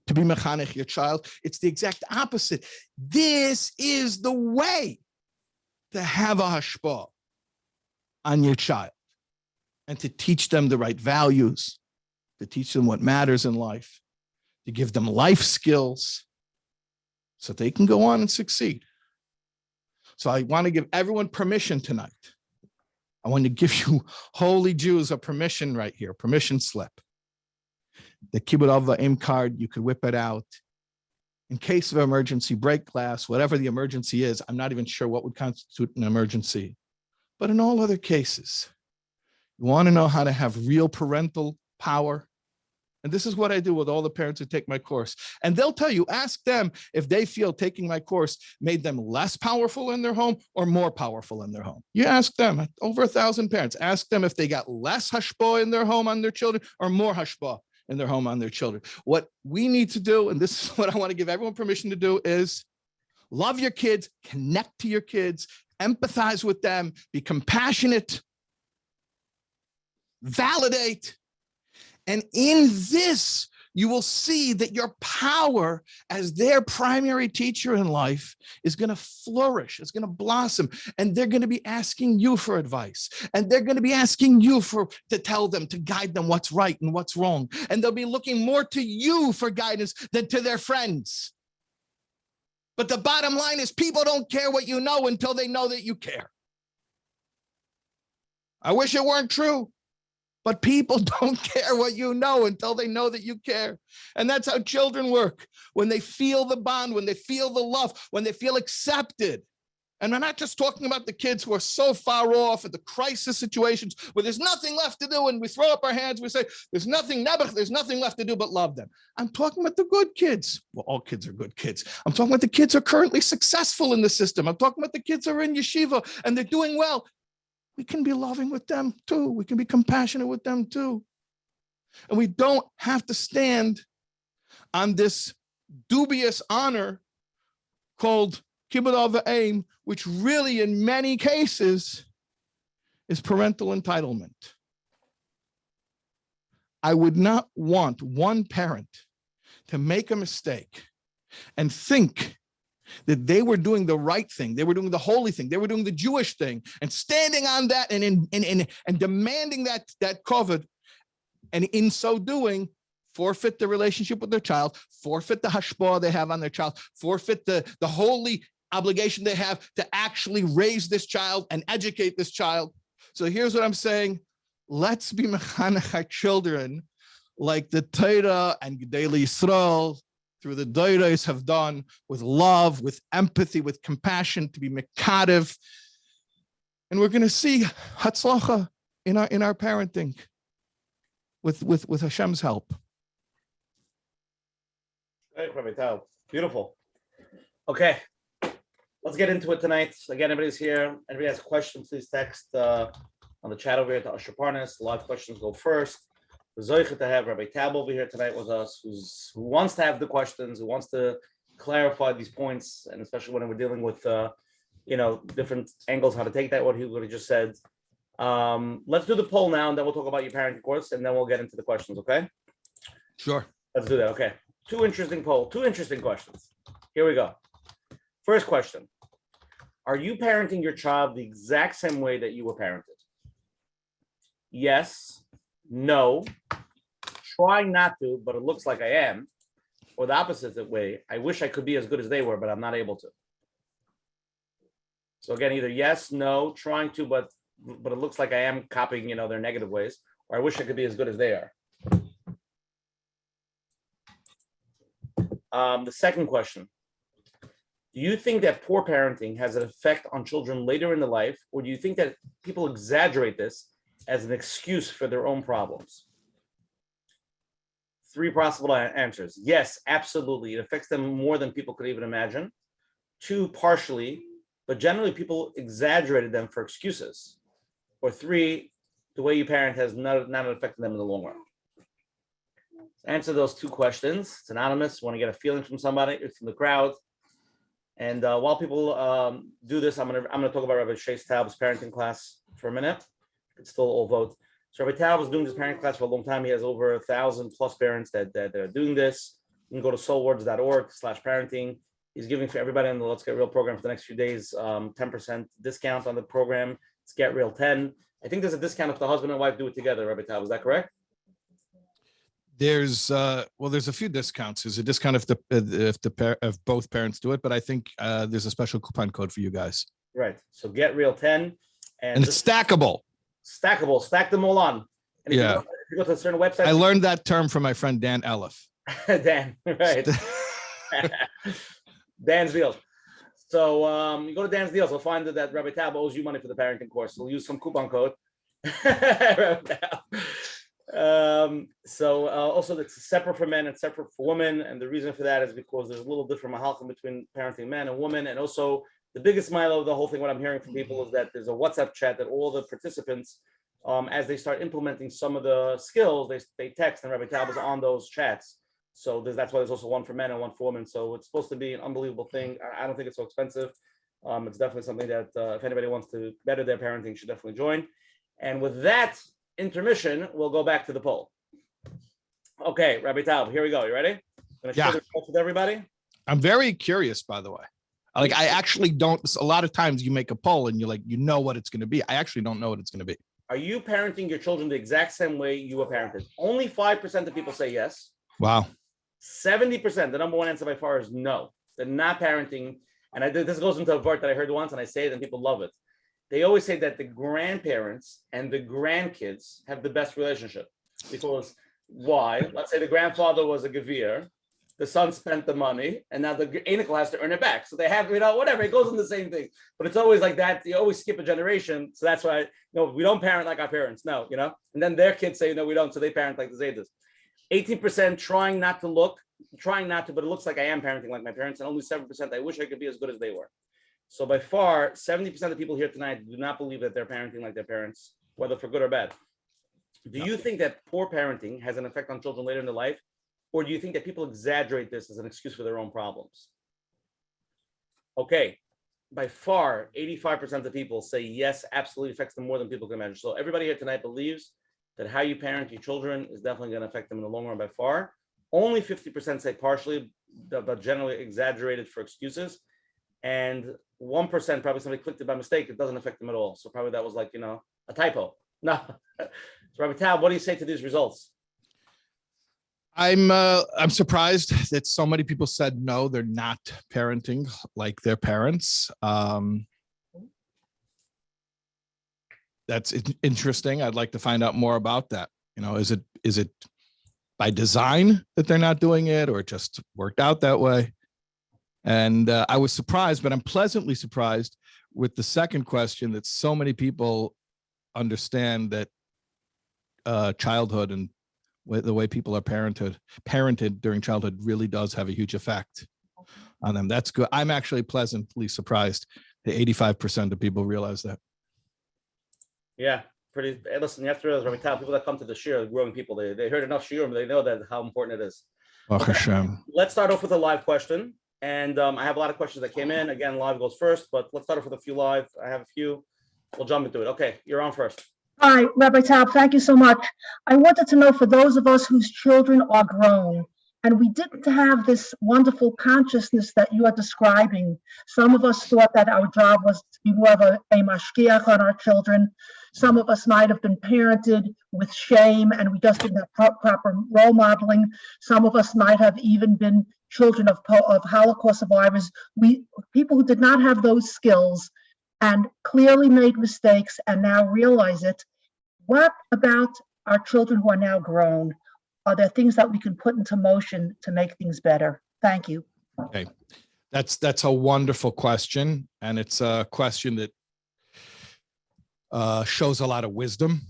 Speaker 3: to be mechanech your child. It's the exact opposite. This is the way to have a hashpah on your child and to teach them the right values, to teach them what matters in life, to give them life skills so they can go on and succeed. So I want to give everyone permission tonight. I want to give you holy Jews a permission right here, permission slip. The Kibud Avayim card, you could whip it out. In case of emergency, break glass, whatever the emergency is, I'm not even sure what would constitute an emergency. But in all other cases, you want to know how to have real parental power, And this is what I do with all the parents who take my course. And they'll tell you, ask them if they feel taking my course made them less powerful in their home or more powerful in their home. You ask them, over 1,000 parents, ask them if they got less hashpah in their home on their children or more hashpah in their home on their children. What we need to do, and this is what I want to give everyone permission to do, is love your kids, connect to your kids, empathize with them, be compassionate, validate. And in this, you will see that your power as their primary teacher in life is going to flourish. It's going to blossom. And they're going to be asking you for advice. And they're going to be asking you to tell them, to guide them what's right and what's wrong. And they'll be looking more to you for guidance than to their friends. But the bottom line is people don't care what you know until they know that you care. I wish it weren't true. But people don't care what you know until they know that you care. And that's how children work. When they feel the bond, when they feel the love, when they feel accepted. And we're not just talking about the kids who are so far off at the crisis situations where there's nothing left to do and we throw up our hands, we say, there's nothing left to do but love them. I'm talking about the good kids. Well, all kids are good kids. I'm talking about the kids who are currently successful in the system. I'm talking about the kids who are in yeshiva and they're doing well. We can be loving with them too. We can be compassionate with them too. And we don't have to stand on this dubious honor called Kibud aim, which really in many cases is parental entitlement. I would not want one parent to make a mistake and think that they were doing the right thing, they were doing the holy thing, they were doing the Jewish thing, and standing on that and demanding that kavod, and in so doing, forfeit the relationship with their child, forfeit the hashpah they have on their child, forfeit the holy obligation they have to actually raise this child and educate this child. So here's what I'm saying. Let's be mechanech our children like the Torah and Gedei Yisrael through the Doiros have done, with love, with empathy, with compassion, to be mekadev. And we're going to see hatzlacha in our parenting with Hashem's help.
Speaker 1: Great, Rabbi Taub. Beautiful. Okay, let's get into it tonight. Again, everybody's here. Anybody has a question, please text on the chat over here to Usher Parnas. Live questions go first. We're zoichet to have Rabbi Taub over here tonight with us, who wants to have the questions, who wants to clarify these points, and especially when we're dealing with different angles, how to take that, what he just said. Let's do the poll now, and then we'll talk about your parenting course, and then we'll get into the questions, okay?
Speaker 3: Sure.
Speaker 1: Let's do that, okay. Two interesting questions. Here we go. First question. Are you parenting your child the exact same way that you were parented? Yes. No, trying not to, but it looks like I am, or the opposite way. I wish I could be as good as they were, but I'm not able to. So again, either yes, no, trying to, but it looks like I am copying, their negative ways, or I wish I could be as good as they are. The second question. Do you think that poor parenting has an effect on children later in the life, or do you think that people exaggerate this as an excuse for their own problems? Three possible answers. Yes, absolutely. It affects them more than people could even imagine. Two, partially, but generally people exaggerated them for excuses. Or three, the way you parent has not affected them in the long run. Answer those two questions. It's anonymous. Want to get a feeling from somebody, it's from the crowd. And while people do this, I'm gonna talk about Rabbi Shais Taub's parenting class for a minute. It's still all vote. So Rabbi Taub was doing this parenting class for a long time. He has over 1,000 plus parents that are doing this. You can go to soulwords.org/parenting. He's giving for everybody in the Let's Get Real program for the next few days 10% discount on the program. It's Get Real 10. I think there's a discount if the husband and wife do it together, Rabbi Taub. Is that correct?
Speaker 3: There's a few discounts. There's a discount if both parents do it, but I think there's a special coupon code for you guys.
Speaker 1: Right. So Get Real 10,
Speaker 3: and it's stackable.
Speaker 1: Stackable. Stack them all on. And if you go to a certain website.
Speaker 3: I learned that term from my friend Dan Elif.
Speaker 1: Dan, right? Dan's Deals. So you go to Dan's Deals. You'll find that Rabbi Taub owes you money for the parenting course. So we'll use some coupon code. Also it's separate for men and separate for women, and the reason for that is because there's a little different mahalchim between parenting men and women, and also the biggest mile of the whole thing, what I'm hearing from people, is that there's a WhatsApp chat that all the participants, as they start implementing some of the skills, they text, and Rabbi Taub is on those chats. So that's why there's also one for men and one for women. So it's supposed to be an unbelievable thing. I don't think it's so expensive. It's definitely something that if anybody wants to better their parenting, should definitely join. And with that intermission, we'll go back to the poll. Okay, Rabbi Taub, here we go. You ready? Gonna share the results with everybody.
Speaker 3: I'm very curious, by the way. Like, I actually don't. A lot of times you make a poll and you're like, you know what it's going to be. I actually don't know what it's going to be.
Speaker 1: Are you parenting your children the exact same way you were parented? Only 5% of people say yes.
Speaker 3: Wow.
Speaker 1: 70%, the number one answer by far is no. They're not parenting. And this goes into a word that I heard once, and I say it, and people love it. They always say that the grandparents and the grandkids have the best relationship. Because why? Let's say the grandfather was a gevir, the son spent the money, and now the anical has to earn it back. So they have, whatever, it goes in the same thing. But it's always like that. You always skip a generation. So that's why, we don't parent like our parents. No, and then their kids say, no, we don't. So they parent like the Zetas. 18% trying not to, but it looks like I am parenting like my parents. And only 7% I wish I could be as good as they were. So by far, 70% of people here tonight do not believe that they're parenting like their parents, whether for good or bad. Do you think that poor parenting has an effect on children later in their life? Or do you think that people exaggerate this as an excuse for their own problems? Okay, by far, 85% of people say yes, absolutely affects them more than people can imagine. So everybody here tonight believes that how you parent your children is definitely going to affect them in the long run by far. Only 50% say partially, but generally exaggerated for excuses. And 1%, probably somebody clicked it by mistake, it doesn't affect them at all. So probably that was like, a typo. No. So Rabbi Taub, what do you say to these results?
Speaker 3: I'm surprised that so many people said no, they're not parenting like their parents. That's interesting. I'd like to find out more about that. Is it by design that they're not doing it, or it just worked out that way? And I was surprised, but I'm pleasantly surprised with the second question, that so many people understand that childhood and the way people are parented during childhood really does have a huge effect on them. That's good. I'm actually pleasantly surprised that 85% of people realize that.
Speaker 1: Yeah, pretty. Listen, you have to realize, Rabbi Taub, people that come to the shir, growing people, they heard enough shir, but they know that how important it is. Okay. Let's start off with a live question. And I have a lot of questions that came in. Again, live goes first, but let's start off with a few live. I have a few. We'll jump into it. Okay, you're on first.
Speaker 4: Hi, Rabbi Taub, thank you so much. I wanted to know, for those of us whose children are grown, and we didn't have this wonderful consciousness that you are describing. Some of us thought that our job was to be more of a mashgiach on our children. Some of us might have been parented with shame, and we just didn't have proper role modeling. Some of us might have even been children of Holocaust survivors. People who did not have those skills and clearly made mistakes and now realize it. What about our children who are now grown? Are there things that we can put into motion to make things better? Thank you.
Speaker 3: Okay, that's a wonderful question, and it's a question that shows a lot of wisdom,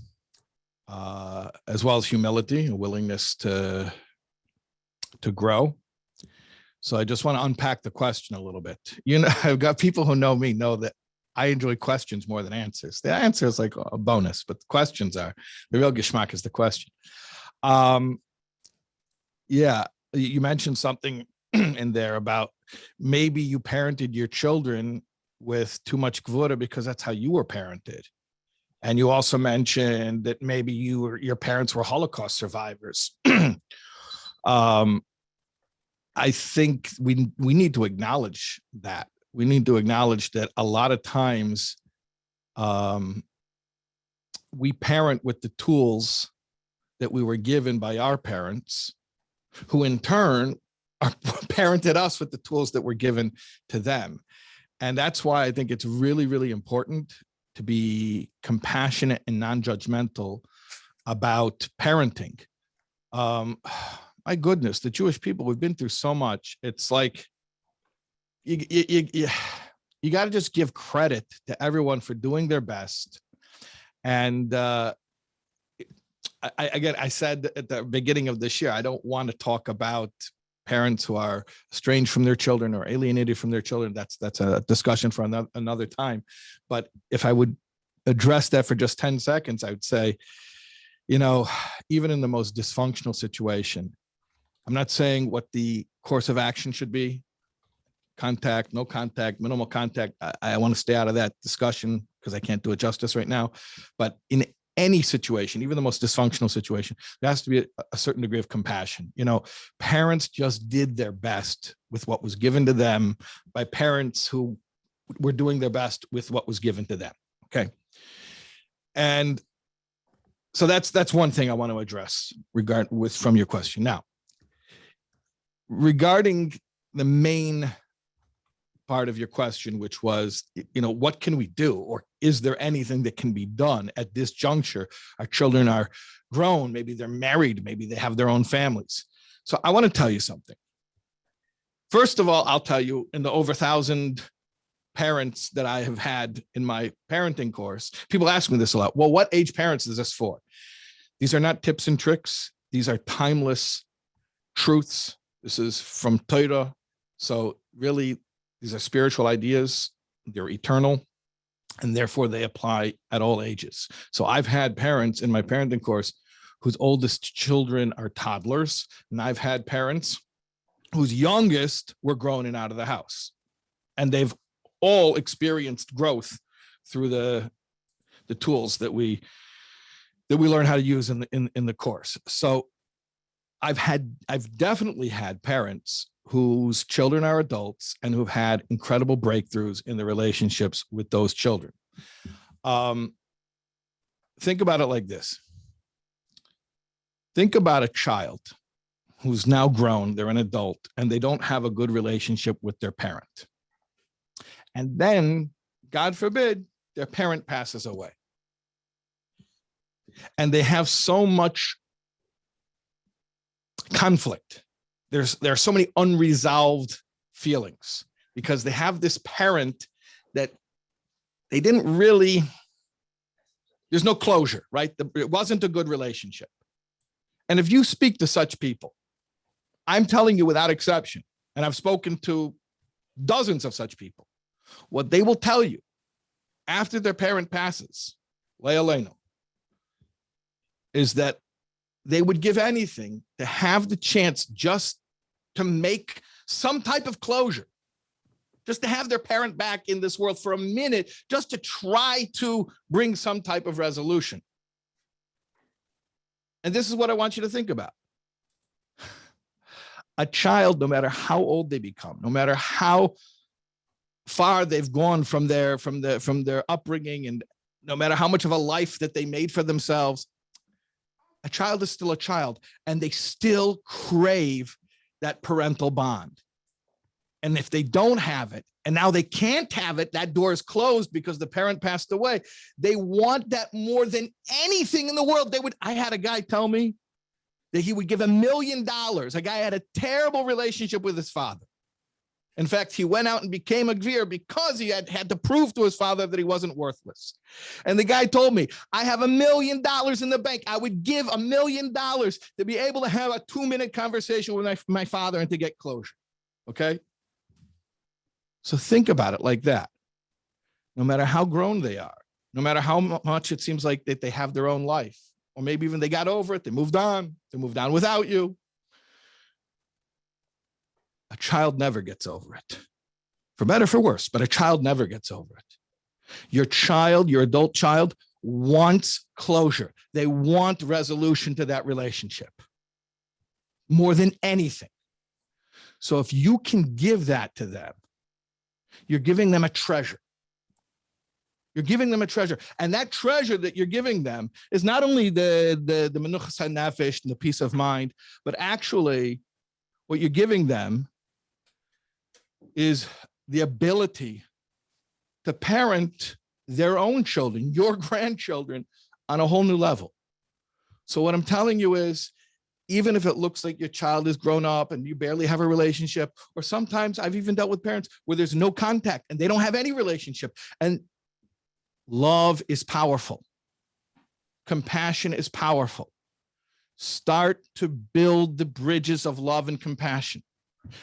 Speaker 3: as well as humility, a willingness to grow. So I just want to unpack the question a little bit. I've got people who know me know that I enjoy questions more than answers. The answer is like a bonus, but the questions are, the real geschmack is the question. Yeah, you mentioned something in there about maybe you parented your children with too much kibud because that's how you were parented. And you also mentioned that maybe your parents were Holocaust survivors. I think we need to acknowledge that. We need to acknowledge that a lot of times we parent with the tools that we were given by our parents, who in turn parented us with the tools that were given to them. And that's why I think it's really, really important to be compassionate and non-judgmental about parenting. My goodness, the Jewish people, we've been through so much. It's like, you got to just give credit to everyone for doing their best. And I said at the beginning of this year, I don't want to talk about parents who are estranged from their children or alienated from their children. That's a discussion for another time. But if I would address that for just 10 seconds, I would say, even in the most dysfunctional situation, I'm not saying what the course of action should be. Contact, no contact, minimal contact. I want to stay out of that discussion because I can't do it justice right now. But in any situation, even the most dysfunctional situation, there has to be a certain degree of compassion. Parents just did their best with what was given to them by parents who were doing their best with what was given to them. Okay. And so that's one thing I want to address from your question. Now, regarding the main part of your question, which was, what can we do? Or is there anything that can be done at this juncture? Our children are grown, maybe they're married, maybe they have their own families. So I want to tell you something. First of all, I'll tell you, in the over 1,000 parents that I have had in my parenting course, people ask me this a lot. Well, what age parents is this for? These are not tips and tricks. These are timeless truths. This is from Torah. So really, these are spiritual ideas. They're eternal, and therefore they apply at all ages. So I've had parents in my parenting course whose oldest children are toddlers, and I've had parents whose youngest were grown and out of the house. And they've all experienced growth through the tools that we learn how to use in the course. So I've definitely had parents whose children are adults and who've had incredible breakthroughs in the relationships with those children. Think about it like this. Think about a child who's now grown, they're an adult, and they don't have a good relationship with their parent. And then, God forbid, their parent passes away. And they have so much conflict. There are so many unresolved feelings because they have this parent that they didn't really, there's no closure, right? It wasn't a good relationship. And if you speak to such people, I'm telling you without exception, and I've spoken to dozens of such people, what they will tell you after their parent passes, Le'aleinu, is that they would give anything to have the chance just to make some type of closure, just to have their parent back in this world for a minute, just to try to bring some type of resolution. And this is what I want you to think about. A child, no matter how old they become, no matter how far they've gone from their upbringing, and no matter how much of a life that they made for themselves, a child is still a child, and they still crave that parental bond. And if they don't have it, and now they can't have it, that door is closed because the parent passed away, they want that more than anything in the world. I had a guy tell me that he would give $1 million. A guy had a terrible relationship with his father. In fact, he went out and became a gvir because he had to prove to his father that he wasn't worthless. And the guy told me, I have $1 million in the bank. I would give $1 million to be able to have a 2-minute conversation with my father and to get closure. Okay? So think about it like that. No matter how grown they are, no matter how much it seems like that they have their own life, or maybe even they got over it, they moved on without you. A child never gets over it, for better or for worse, but a child never gets over it. Your child, your adult child, wants closure. They want resolution to that relationship more than anything. So if you can give that to them, you're giving them a treasure. You're giving them a treasure. And that treasure that you're giving them is not only the menuchas hanefesh and the peace of mind, but actually what you're giving them is the ability to parent their own children, your grandchildren, on a whole new level. So what I'm telling you is, even if it looks like your child is grown up and you barely have a relationship, or sometimes I've even dealt with parents where there's no contact and they don't have any relationship, and love is powerful. Compassion is powerful. Start to build the bridges of love and compassion,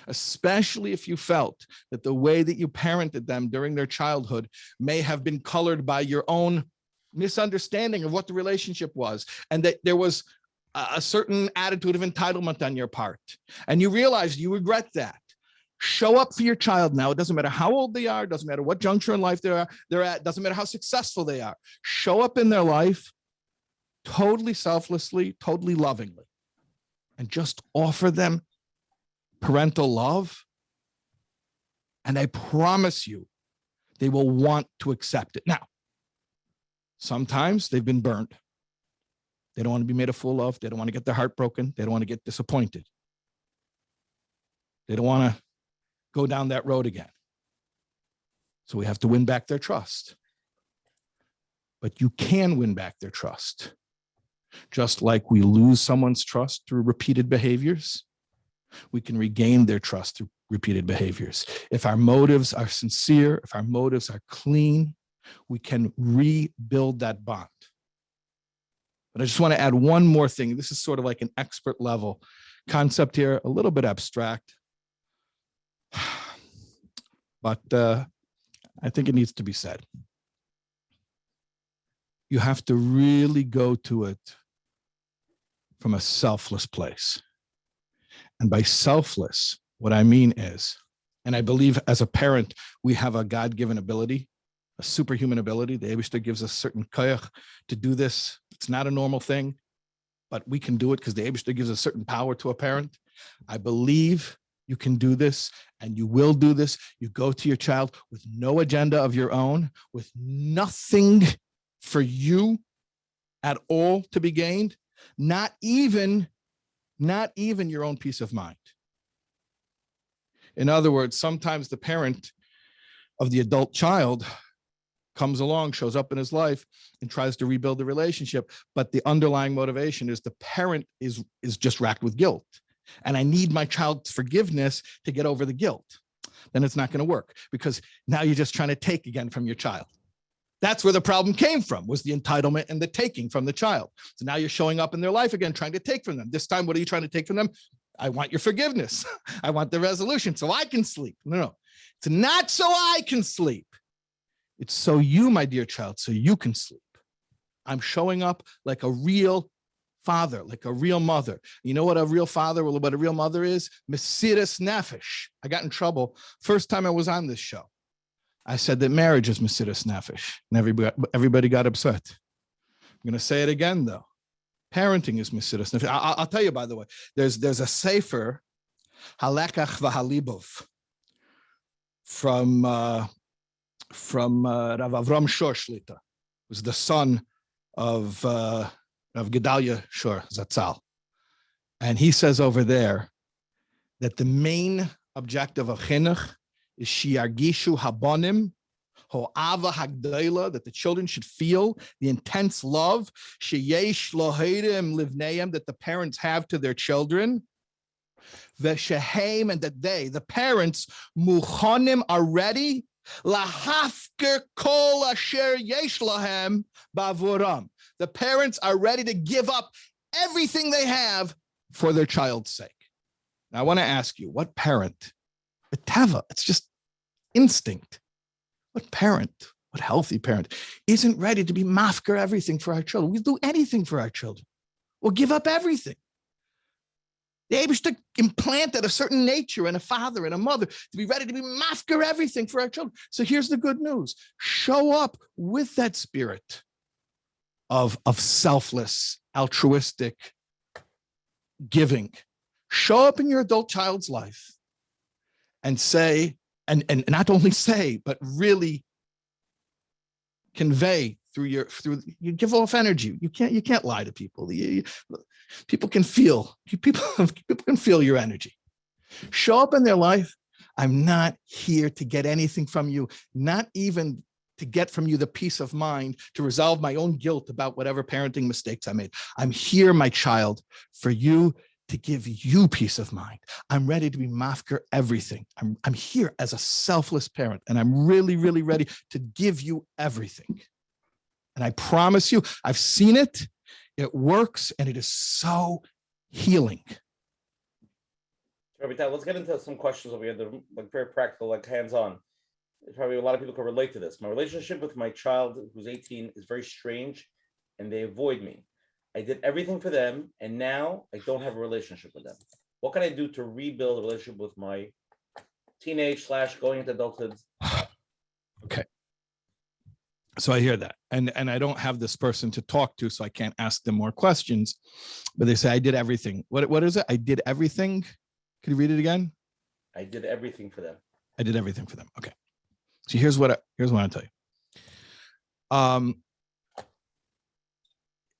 Speaker 3: especially if you felt that the way that you parented them during their childhood may have been colored by your own misunderstanding of what the relationship was, and that there was a certain attitude of entitlement on your part, and you realize you regret that. Show up for your child now. It doesn't matter how old they are, doesn't matter what juncture in life they're at, doesn't matter how successful they are. Show up in their life totally selflessly, totally lovingly, and just offer them parental love. And I promise you, they will want to accept it. Now, sometimes they've been burned. They don't want to be made a fool of. They don't want to get their heart broken. They don't want to get disappointed. They don't want to go down that road again. So we have to win back their trust. But you can win back their trust. Just like we lose someone's trust through repeated behaviors, we can regain their trust through repeated behaviors. If our motives are sincere, if our motives are clean, we can rebuild that bond. But I just want to add one more thing. This is sort of like an expert level concept here, a little bit abstract, but I think it needs to be said. You have to really go to it from a selfless place. And by selfless, what I mean is, and I believe as a parent, we have a God-given ability, a superhuman ability. The Eibishter gives us certain koyach to do this. It's not a normal thing, but we can do it because the Eibishter gives a certain power to a parent. I believe you can do this, and you will do this. You go to your child with no agenda of your own, with nothing for you at all to be gained, not even your own peace of mind. In other words, sometimes the parent of the adult child comes along, shows up in his life, and tries to rebuild the relationship, but the underlying motivation is the parent is just racked with guilt, and I need my child's forgiveness to get over the guilt. Then it's not going to work, because now you're just trying to take again from your child. That's where the problem came from, was the entitlement and the taking from the child. So now you're showing up in their life again, trying to take from them. This time, what are you trying to take from them? I want your forgiveness. I want the resolution so I can sleep. No. It's not so I can sleep. It's so you, my dear child, so you can sleep. I'm showing up like a real father, like a real mother. You know what a real father or what a real mother is? Mesiras nefesh. I got in trouble first time I was on this show. I said that marriage is Mesiras nefesh, and everybody got upset. I'm going to say it again, though. Parenting is Mesiras nefesh. I'll tell you, by the way, there's a sefer, Halekach v'Halibov, from Rav Avram Shor Shlita, who's the son of Gedalia Shor Zatzal. And he says over there that the main objective of chinuch is shiargishu habonim ho'ava hagdela, that the children should feel the intense love sheyesh lohedim livneim, that the parents have to their children, veshehem, and that they, the parents, muchonim, are ready lahafker kol asher yesh lahem bavuram. The parents are ready to give up everything they have for their child's sake. Now, I want to ask you, what parent, a teva, it's just instinct, what parent, what healthy parent isn't ready to be mafker everything for our children? We'll do anything for our children. We'll give up everything. The Eibishter implanted a certain nature in a father and a mother to be ready to be mafker everything for our children. So here's the good news. Show up with that spirit of selfless, altruistic giving. Show up in your adult child's life and say, and not only say, but really convey through you give off energy. You can't lie to people. People can feel, people can feel your energy. Show up in their life. I'm not here to get anything from you, not even to get from you the peace of mind to resolve my own guilt about whatever parenting mistakes I made. I'm here, my child, for you to give you peace of mind. I'm ready to be mafker everything. I'm here as a selfless parent, and I'm really, really ready to give you everything. And I promise you, I've seen it. It works, and it is so healing.
Speaker 1: Rabbi Taub, let's get into some questions over here. They're like very practical, like hands-on. Probably a lot of people can relate to this. My relationship with my child, who's 18, is very strange, and they avoid me. I did everything for them, and now I don't have a relationship with them. What can I do to rebuild a relationship with my teenage / going into adulthood?
Speaker 3: Okay. So I hear that. And I don't have this person to talk to, so I can't ask them more questions. But they say, I did everything. What is it? I did everything. Can you read it again?
Speaker 1: I did everything for them.
Speaker 3: I did everything for them. Okay. So here's what I'll tell you.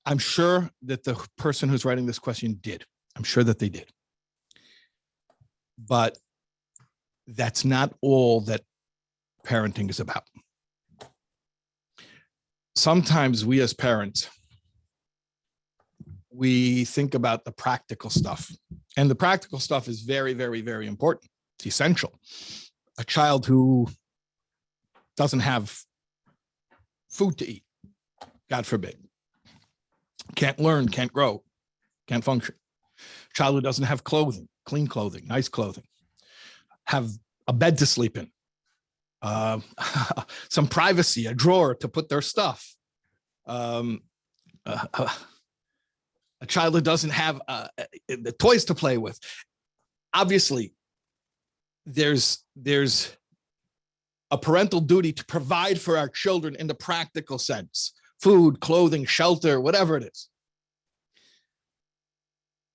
Speaker 3: I'm sure that the person who's writing this question did. I'm sure that they did. But that's not all that parenting is about. Sometimes we as parents, we think about the practical stuff. And the practical stuff is very, very, very important. It's essential. A child who doesn't have food to eat, God forbid, can't learn, can't grow, can't function. A child who doesn't have clothing, clean clothing, nice clothing, have a bed to sleep in, some privacy, a drawer to put their stuff. A child who doesn't have the toys to play with. Obviously, there's a parental duty to provide for our children in the practical sense: food, clothing, shelter, whatever it is.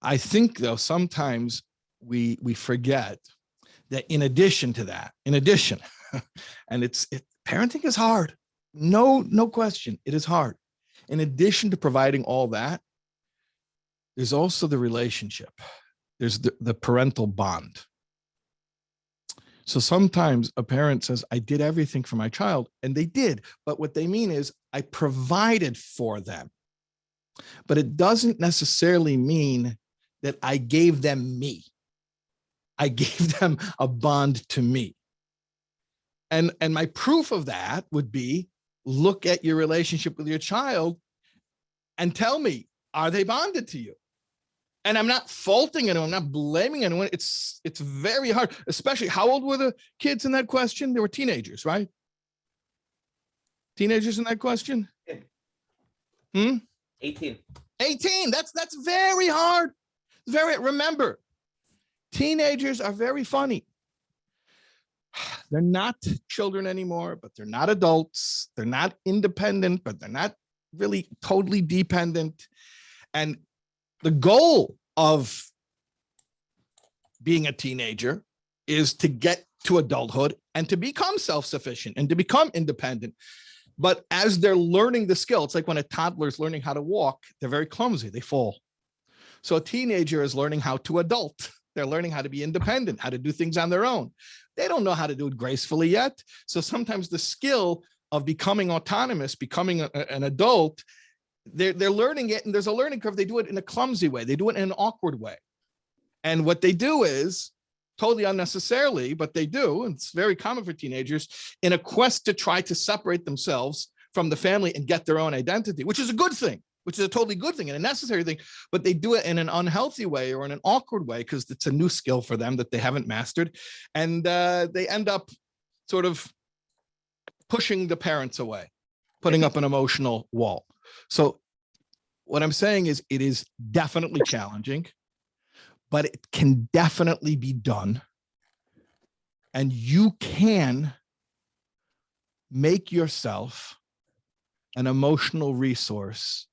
Speaker 3: I think, though, sometimes we forget that in addition to that, and parenting is hard. No question, it is hard. In addition to providing all that, there's also the relationship. There's the parental bond. So sometimes a parent says, I did everything for my child, and they did. But what they mean is I provided for them. But it doesn't necessarily mean that I gave them me. I gave them a bond to me. And my proof of that would be, look at your relationship with your child and tell me, are they bonded to you? And I'm not faulting anyone, I'm not blaming anyone. It's very hard, especially, how old were the kids in that question? They were teenagers, right? Teenagers in that question?
Speaker 1: 18.
Speaker 3: 18, that's very hard. Remember, teenagers are very funny. They're not children anymore, but they're not adults. They're not independent, but they're not really totally dependent. And the goal of being a teenager is to get to adulthood and to become self-sufficient and to become independent. But as they're learning the skill, it's like when a toddler is learning how to walk, they're very clumsy, they fall. So a teenager is learning how to adult. They're learning how to be independent, how to do things on their own. They don't know how to do it gracefully yet. So sometimes the skill of becoming autonomous, becoming an adult, they're learning it, and there's a learning curve. They do it in a clumsy way. They do it in an awkward way. And what they do is, totally unnecessarily, but they do, and it's very common for teenagers, in a quest to try to separate themselves from the family and get their own identity, which is a good thing, which is a totally good thing and a necessary thing, but they do it in an unhealthy way or in an awkward way because it's a new skill for them that they haven't mastered. And they end up sort of pushing the parents away, putting up an emotional wall. So what I'm saying is, it is definitely challenging, but it can definitely be done. And you can make yourself an emotional resource,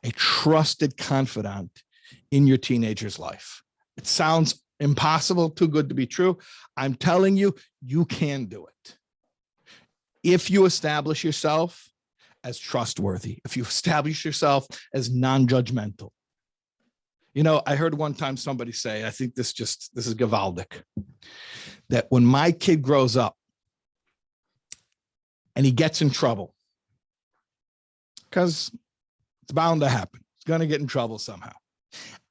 Speaker 3: a trusted confidant in your teenager's life. It sounds impossible, too good to be true. I'm telling you, you can do it. If you establish yourself as trustworthy, if you establish yourself as non-judgmental. You know, I heard one time somebody say, I think this is Gavaldic, that when my kid grows up and he gets in trouble, because it's bound to happen, he's going to get in trouble somehow.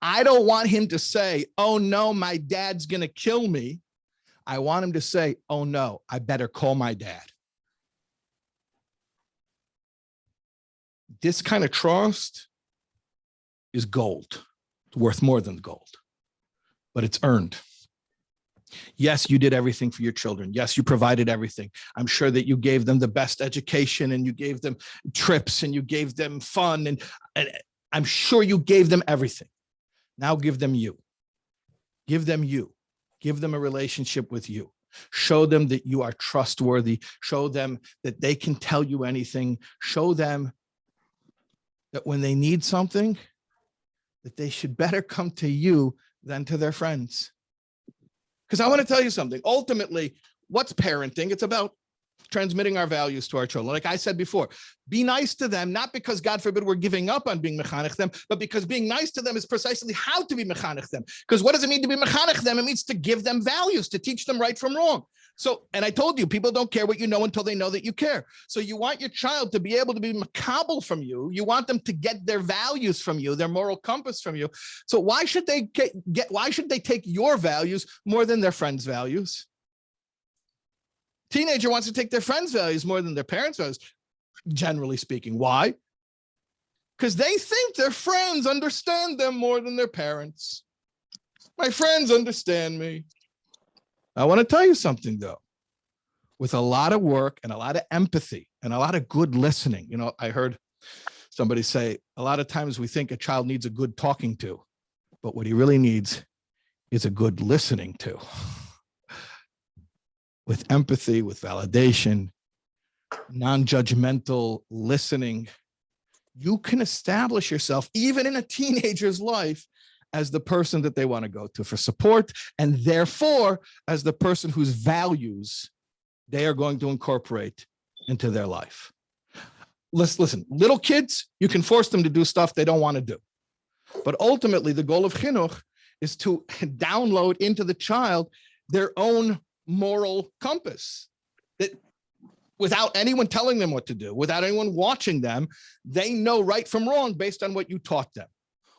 Speaker 3: I don't want him to say, oh no, my dad's going to kill me. I want him to say, oh no, I better call my dad. This kind of trust is gold. It's worth more than gold, but it's earned. Yes, you did everything for your children. Yes, you provided everything. I'm sure that you gave them the best education and you gave them trips and you gave them fun. And I'm sure you gave them everything. Now give them you. Give them you. Give them a relationship with you. Show them that you are trustworthy. Show them that they can tell you anything. Show them that when they need something, that they should better come to you than to their friends. Because I want to tell you something. Ultimately, what's parenting? It's about transmitting our values to our children. Like I said before, be nice to them, not because, God forbid, we're giving up on being mechanech them, but because being nice to them is precisely how to be mechanech them. Because what does it mean to be mechanech them? It means to give them values, to teach them right from wrong. So, and I told you, people don't care what you know until they know that you care. So you want your child to be able to be makabel from you. You want them to get their values from you, their moral compass from you. So why should they why should they take your values more than their friends' values? Teenager wants to take their friends' values more than their parents' values, generally speaking. Why? Because they think their friends understand them more than their parents. My friends understand me. I want to tell you something, though. With a lot of work and a lot of empathy and a lot of good listening, you know, I heard somebody say, a lot of times we think a child needs a good talking to, but what he really needs is a good listening to. With empathy, with validation, non-judgmental listening, you can establish yourself, even in a teenager's life, as the person that they want to go to for support, and therefore as the person whose values they are going to incorporate into their life. Listen, little kids, you can force them to do stuff they don't want to do. But ultimately, the goal of chinuch is to download into the child their own moral compass, that without anyone telling them what to do, without anyone watching them, they know right from wrong based on what you taught them.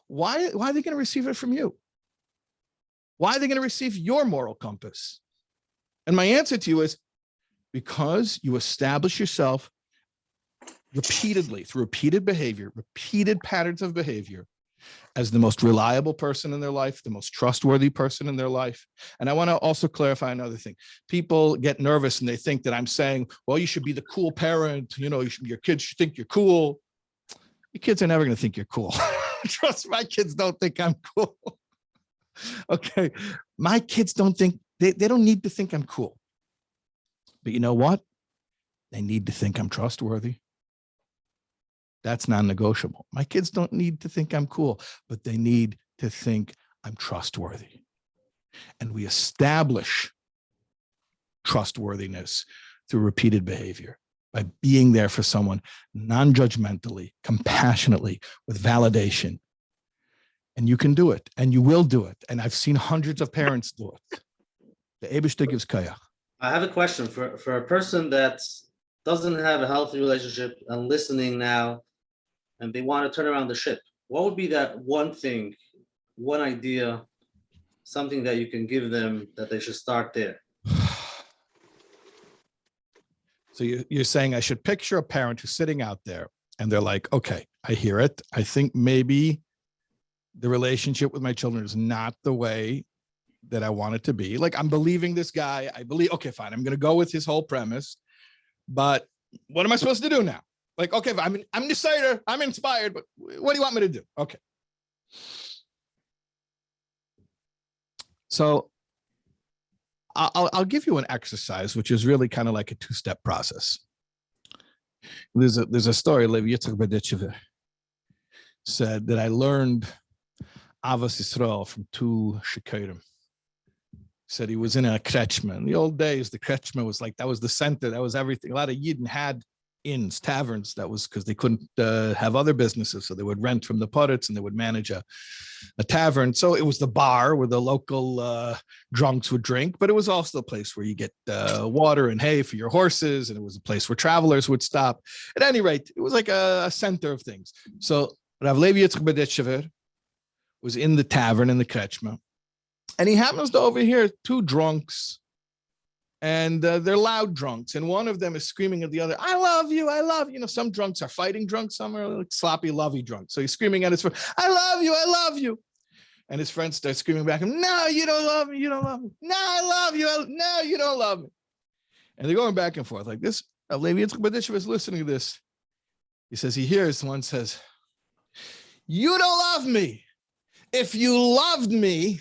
Speaker 3: Why are they going to receive it from you? Why are they going to receive your moral compass? And my answer to you is because you establish yourself repeatedly through repeated behavior, repeated patterns of behavior, as the most reliable person in their life, the most trustworthy person in their life. And I want to also clarify another thing. People get nervous and they think that I'm saying, well, you should be the cool parent. You know, your kids should think you're cool. Your kids are never going to think you're cool. Trust me, my kids don't think I'm cool. Okay. My kids don't think, they don't need to think I'm cool. But you know what? They need to think I'm trustworthy. That's non-negotiable. My kids don't need to think I'm cool, but they need to think I'm trustworthy. And we establish trustworthiness through repeated behavior by being there for someone non-judgmentally, compassionately, with validation. And you can do it, and you will do it. And I've seen hundreds of parents do it. The Eibishter gives kayach.
Speaker 2: I have a question for a person that doesn't have a healthy relationship and listening now, and they want to turn around the ship. What would be that one thing, one idea, something that you can give them that they should start there?
Speaker 3: So you're saying I should picture a parent who's sitting out there and they're like, okay, I hear it. I think maybe the relationship with my children is not the way that I want it to be. Like, I'm believing this guy. I believe, okay, fine. I'm going to go with his whole premise, but what am I supposed to do now? Like, okay, I'm decided, I'm inspired, but what do you want me to do? Okay. So I'll give you an exercise, which is really kind of like a two-step process. There's a story, Rabbi Yitzchak Berditchever said that I learned Avos Yisrael from two shikarim. Said he was in a kretschma. In the old days, the kretschma was like, that was the center, that was everything. A lot of Yidden had inns, taverns. That was because they couldn't have other businesses, so they would rent from the poritz and they would manage a tavern. So it was the bar where the local drunks would drink, but it was also a place where you get water and hay for your horses, and it was a place where travelers would stop. At any rate, it was like a center of things. So Rav Levi Yitzchak Berditchever was in the tavern in the kretschma, and he happens to overhear two drunks and they're loud drunks, and one of them is screaming at the other, I love you, I love you. You know, some drunks are fighting drunks, some are like sloppy, lovey drunks. So he's screaming at his friend, I love you, I love you. And his friend starts screaming back at him, no, you don't love me, you don't love me. No, I love you, no, you don't love me. And they're going back and forth like this. Levi Yitzchak was listening to this. He says, he hears one says, you don't love me. If you loved me,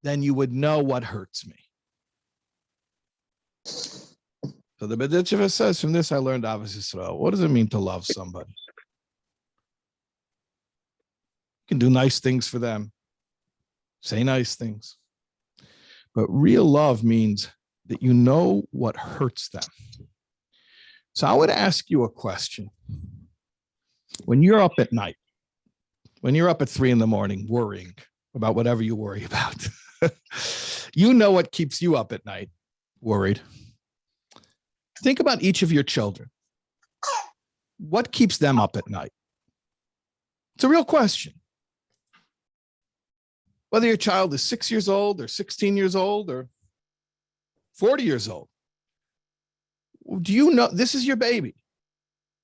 Speaker 3: then you would know what hurts me. So the Berditchever says, from this I learned obviously, what does it mean to love somebody? You can do nice things for them, say nice things. But real love means that you know what hurts them. So I would ask you a question. When you're up at night, when you're up at 3 a.m. worrying about whatever you worry about, you know what keeps you up at night, worried. Think about each of your children. What keeps them up at night? It's a real question. Whether your child is 6 years old or 16 years old or 40 years old, do you know this is your baby?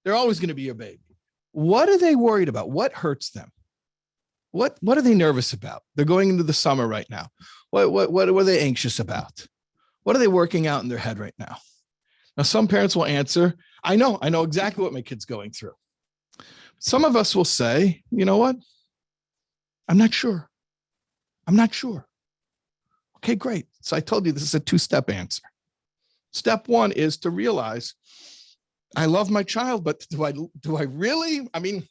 Speaker 3: They're always going to be your baby. What are they worried about? What hurts them? What are they nervous about? They're going into the summer right now. What are they anxious about? What are they working out in their head right now? Now, some parents will answer, I know exactly what my kid's going through. Some of us will say, you know what? I'm not sure. Okay, great. So I told you this is a 2-step answer. Step 1 is to realize I love my child, but do I really? I mean,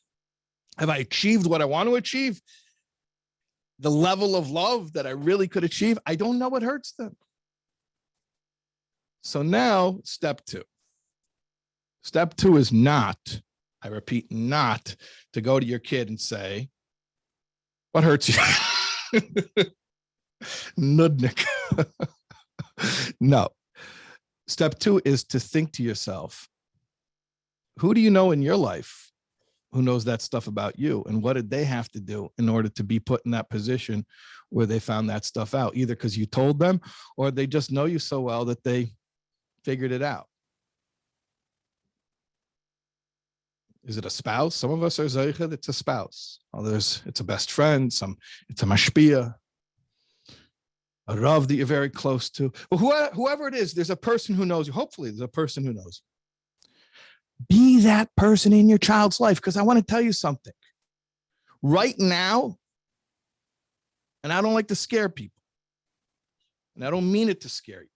Speaker 3: have I achieved what I want to achieve? The level of love that I really could achieve? I don't know what hurts them. So now, step 2. Step 2 is not, I repeat, not to go to your kid and say, what hurts you? Nudnik. No. Step 2 is to think to yourself, who do you know in your life who knows that stuff about you? And what did they have to do in order to be put in that position where they found that stuff out? Either because you told them or they just know you so well that they figured it out. Is it a spouse? Some of us are zeicha, it's a spouse. Others, it's a best friend. Some, it's a mashpia, a rav that you're very close to. But whoever it is, there's a person who knows you. Hopefully, there's a person who knows you. Be that person in your child's life, because I want to tell you something. Right now, and I don't like to scare people, and I don't mean it to scare you.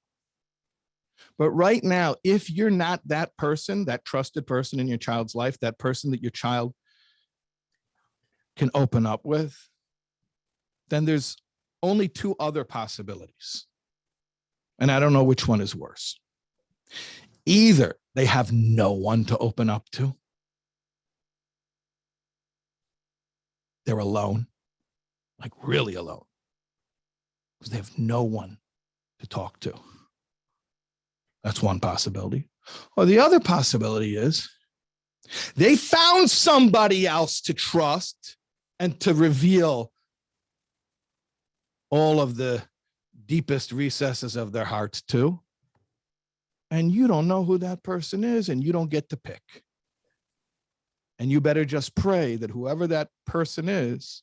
Speaker 3: But right now, if you're not that person, that trusted person in your child's life, that person that your child can open up with, then there's only 2 other possibilities. And I don't know which one is worse. Either they have no one to open up to. They're alone, like really alone, because they have no one to talk to. That's one possibility. Or the other possibility is they found somebody else to trust and to reveal all of the deepest recesses of their hearts to. And you don't know who that person is, and you don't get to pick. And you better just pray that whoever that person is,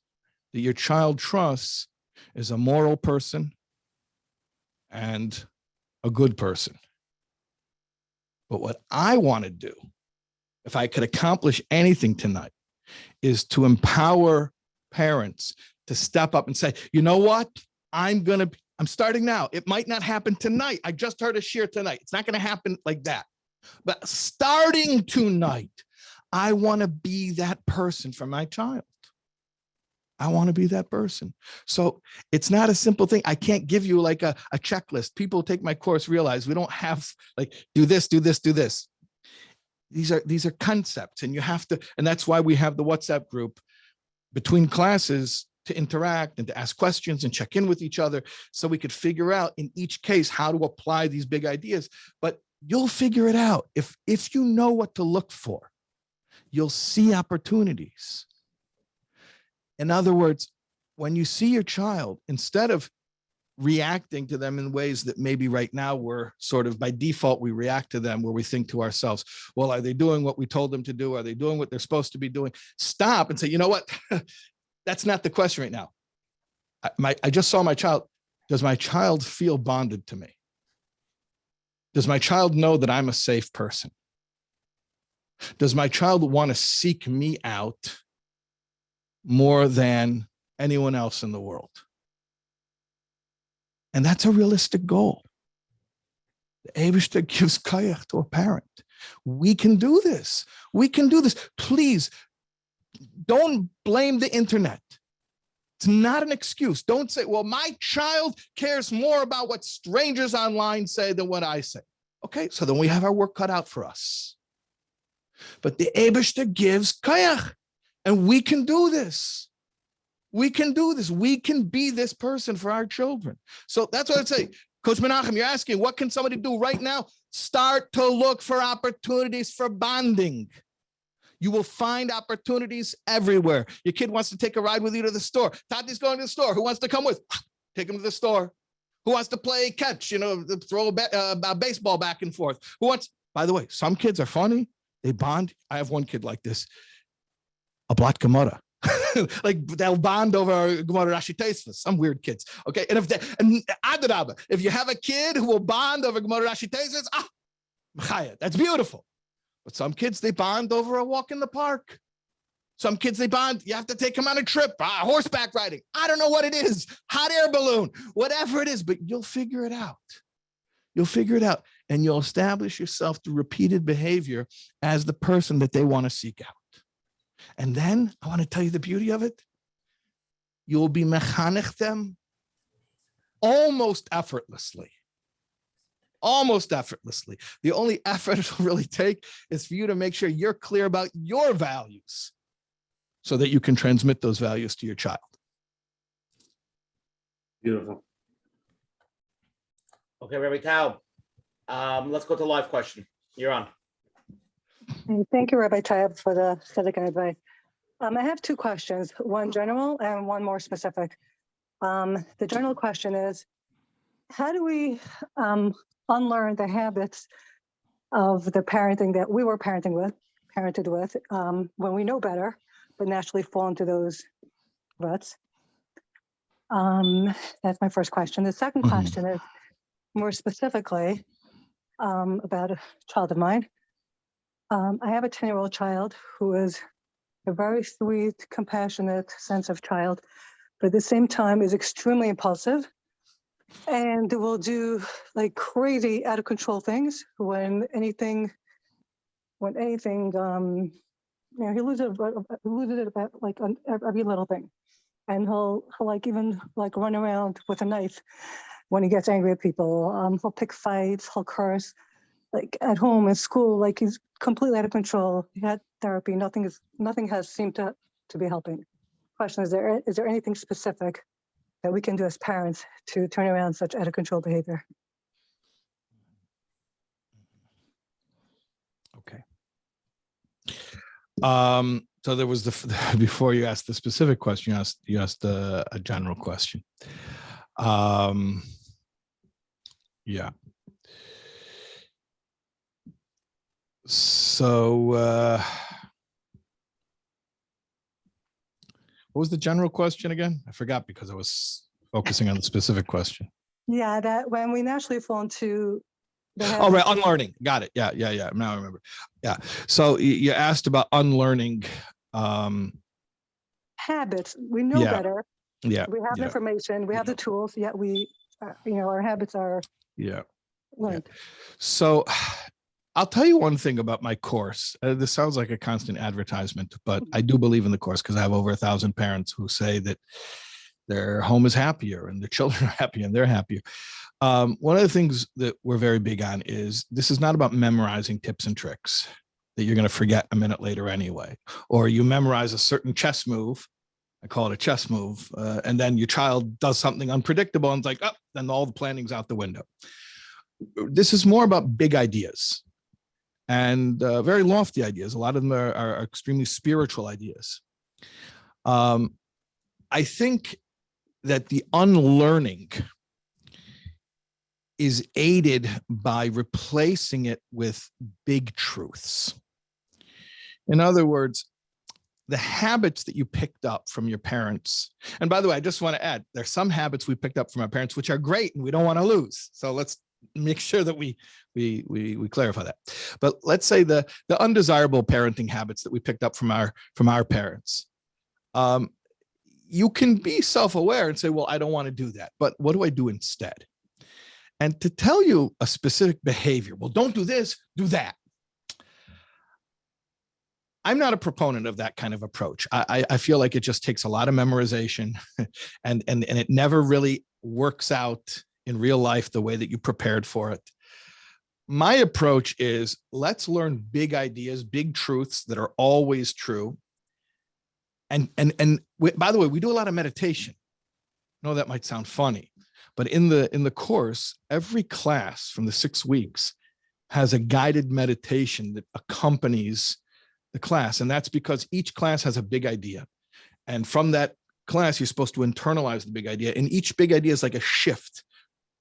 Speaker 3: that your child trusts, is a moral person and a good person. But what I want to do, if I could accomplish anything tonight, is to empower parents to step up and say, you know what? I'm starting now. It might not happen tonight. I just heard a share tonight. It's not going to happen like that. But starting tonight, I want to be that person for my child. I want to be that person. So it's not a simple thing. I can't give you like a checklist. People who take my course realize we don't have like, do this, do this, do this. These are concepts, and you have to, and that's why we have the WhatsApp group between classes to interact and to ask questions and check in with each other, so we could figure out in each case how to apply these big ideas. But you'll figure it out. If you know what to look for, you'll see opportunities. In other words, when you see your child, instead of reacting to them in ways that maybe right now we're sort of by default, we react to them where we think to ourselves, well, are they doing what we told them to do? Are they doing what they're supposed to be doing? Stop and say, you know what? That's not the question right now. I just saw my child. Does my child feel bonded to me? Does my child know that I'm a safe person? Does my child want to seek me out more than anyone else in the world? And that's a realistic goal. The Eibishter gives koyach to a parent. We can do this. We can do this. Please don't blame the internet. It's not an excuse. Don't say, well, my child cares more about what strangers online say than what I say. Okay, so then we have our work cut out for us. But the Eibishter gives koyach, and we can do this. We can do this. We can be this person for our children. So that's what I'd say. Coach Menachem, you're asking, what can somebody do right now? Start to look for opportunities for bonding. You will find opportunities everywhere. Your kid wants to take a ride with you to the store. Tati's going to the store. Who wants to come with? Take him to the store. Who wants to play catch, throw a baseball back and forth? Who wants, by the way, some kids are funny. They bond. I have one kid like this, a Blat Gemara. Like they'll bond over Gemara Rashi Tosfos, some weird kids. Okay. And if you have a kid who will bond over Gemara Rashi Tosfos, that's beautiful. But some kids, they bond over a walk in the park. Some kids, they bond, you have to take them on a trip, horseback riding. I don't know what it is, hot air balloon, whatever it is, but you'll figure it out. You'll figure it out, and you'll establish yourself through repeated behavior as the person that they want to seek out. And then I want to tell you the beauty of it. You'll be mechanech them almost effortlessly. Almost effortlessly. The only effort it'll really take is for you to make sure you're clear about your values so that you can transmit those values to your child.
Speaker 2: Beautiful.
Speaker 1: Okay, Rabbi Taub. Let's go to live question. You're on.
Speaker 5: Thank you, Rabbi Taub, for the tzedek advice. I have two questions, one general and one more specific. The general question is, how do we unlearn the habits of the parenting that we were parented with, when we know better, but naturally fall into those ruts? That's my first question. The second question is more specifically about a child of mine. I have a 10-year-old child who is a very sweet, compassionate, sensitive child, but at the same time is extremely impulsive and will do like crazy, out of control things when anything, he loses it about like on every little thing, and he'll like even like run around with a knife when he gets angry at people. He'll pick fights, he'll curse. Like at home, in school, like he's completely out of control. He had therapy. Nothing has seemed to be helping. Question: is there anything specific that we can do as parents to turn around such out of control behavior?
Speaker 3: Okay. So there was before you asked the specific question, you asked a general question. Yeah. So what was the general question again? I forgot because I was focusing on the specific question.
Speaker 5: Yeah, that when we naturally fall into
Speaker 3: oh, right, unlearning. Got it. Yeah. Now I remember. Yeah. So you asked about unlearning
Speaker 5: habits. We know better.
Speaker 3: Yeah.
Speaker 5: We have information. We have the tools. Yet we, our habits are learned.
Speaker 3: Yeah. So I'll tell you one thing about my course. This sounds like a constant advertisement, but I do believe in the course because I have over 1,000 parents who say that their home is happier and their children are happy and they're happier. One of the things that we're very big on is this is not about memorizing tips and tricks that you're going to forget a minute later anyway, or you memorize a certain chess move. I call it a chess move. And then your child does something unpredictable and it's like, oh, then all the planning's out the window. This is more about big ideas and very lofty ideas. A lot of them are extremely spiritual ideas. I think that the unlearning is aided by replacing it with big truths. In other words, the habits that you picked up from your parents, and by the way, I just want to add, there's some habits we picked up from our parents which are great and we don't want to lose. So let's make sure that we clarify that. But let's say the undesirable parenting habits that we picked up from our parents. You can be self-aware and say, well, I don't want to do that, but what do I do instead? And to tell you a specific behavior, well, don't do this, do that. I'm not a proponent of that kind of approach. I feel like it just takes a lot of memorization and it never really works out in real life the way that you prepared for it. My approach is, let's learn big ideas, big truths that are always true. And by the way, we do a lot of meditation. I know that might sound funny, but in the course, every class from the 6 weeks has a guided meditation that accompanies the class. And that's because each class has a big idea. And from that class, you're supposed to internalize the big idea. And each big idea is like a shift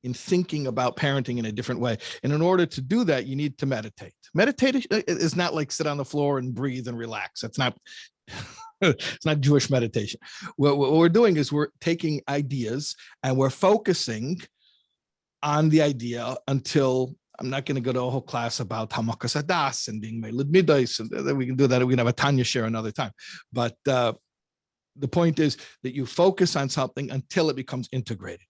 Speaker 3: in thinking about parenting in a different way. And in order to do that, you need to meditate. Meditate is not like sit on the floor and breathe and relax. That's not, it's not Jewish meditation. What we're doing is we're taking ideas and we're focusing on the idea until, I'm not going to go to a whole class about hamakas hadas and being meilad midos, and then we can do that. We can have a Tanya share another time. But the point is that you focus on something until it becomes integrated.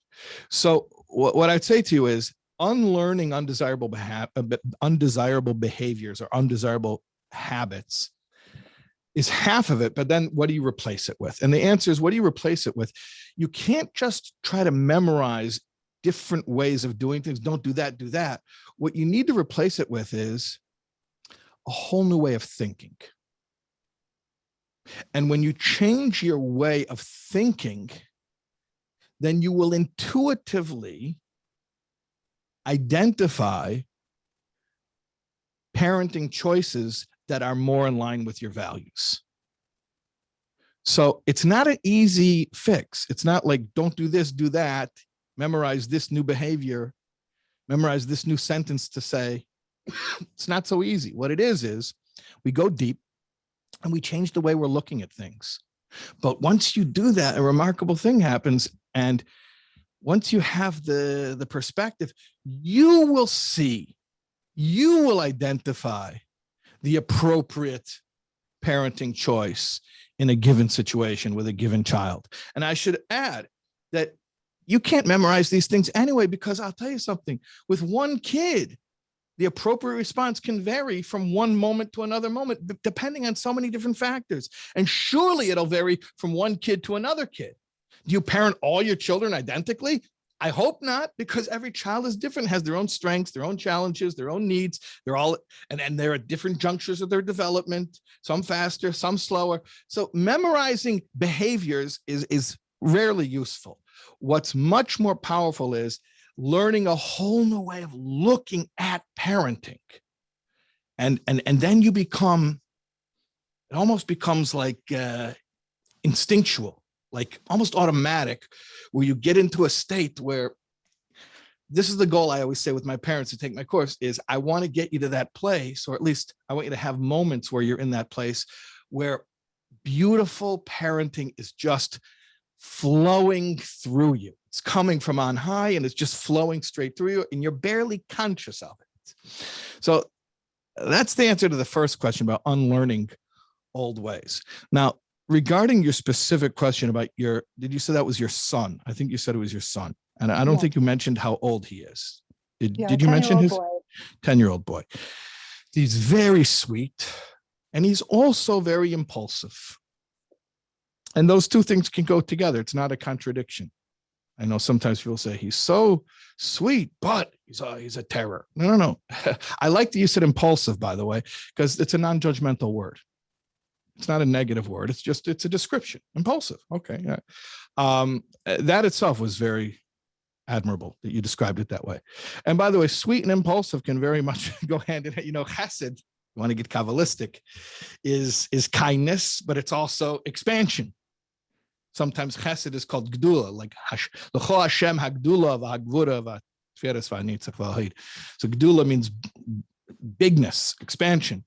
Speaker 3: So what I'd say to you is, unlearning undesirable behaviors or undesirable habits is half of it, but then what do you replace it with? And the answer is, what do you replace it with? You can't just try to memorize different ways of doing things. Don't do that, do that. What you need to replace it with is a whole new way of thinking. And when you change your way of thinking, then you will intuitively identify parenting choices that are more in line with your values. So it's not an easy fix. It's not like, don't do this, do that, memorize this new behavior, memorize this new sentence to say. It's not so easy. What it is we go deep and we change the way we're looking at things. But once you do that, a remarkable thing happens. And once you have the perspective, you will see, you will identify the appropriate parenting choice in a given situation with a given child. And I should add that you can't memorize these things anyway, because I'll tell you something, with one kid, the appropriate response can vary from one moment to another moment, depending on so many different factors. And surely it'll vary from one kid to another kid. Do you parent all your children identically? I hope not, because every child is different, has their own strengths, their own challenges, their own needs. They're all, and they're at different junctures of their development, some faster, some slower. So memorizing behaviors is rarely useful. What's much more powerful is learning a whole new way of looking at parenting. And then you become, it almost becomes like instinctual, like almost automatic, where you get into a state where, this is the goal I always say with my parents to take my course, is I want to get you to that place, or at least I want you to have moments where you're in that place where beautiful parenting is just flowing through you. It's coming from on high and it's just flowing straight through you and you're barely conscious of it. So that's the answer to the first question about unlearning old ways. Now, regarding your specific question about did you say that was your son? I think you said it was your son. And I don't think you mentioned how old he is. Did you mention his 10-year-old boy? He's very sweet and he's also very impulsive. And those two things can go together. It's not a contradiction. I know sometimes people say he's so sweet, but he's a terror. No. I like to use it impulsive, by the way, because it's a non-judgmental word. It's not a negative word. It's a description. Impulsive. Okay. Yeah. That itself was very admirable that you described it that way. And by the way, sweet and impulsive can very much go hand in hand. Chesed, you want to get Kabbalistic, is kindness, but it's also expansion. Sometimes chesed is called gdula, like l'cho Hashem hagdula v'hagvura So gedula means bigness, expansion,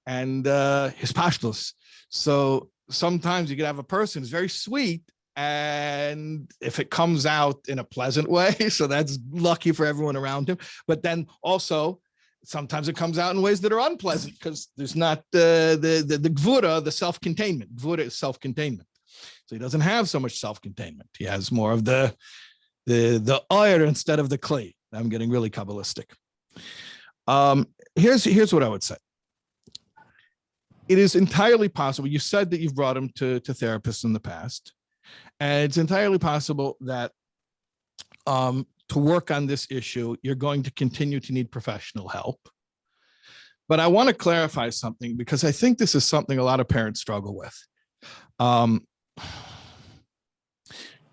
Speaker 3: and hispashtos. So sometimes you could have a person who's very sweet, and if it comes out in a pleasant way, so that's lucky for everyone around him. But then also, sometimes it comes out in ways that are unpleasant because there's not the gvura, the self-containment. Gvura is self-containment. So he doesn't have so much self-containment. He has more of the oil instead of the clay. I'm getting really Kabbalistic. Here's what I would say. It is entirely possible. You said that you've brought him to therapists in the past, and it's entirely possible that to work on this issue, you're going to continue to need professional help. But I want to clarify something because I think this is something a lot of parents struggle with.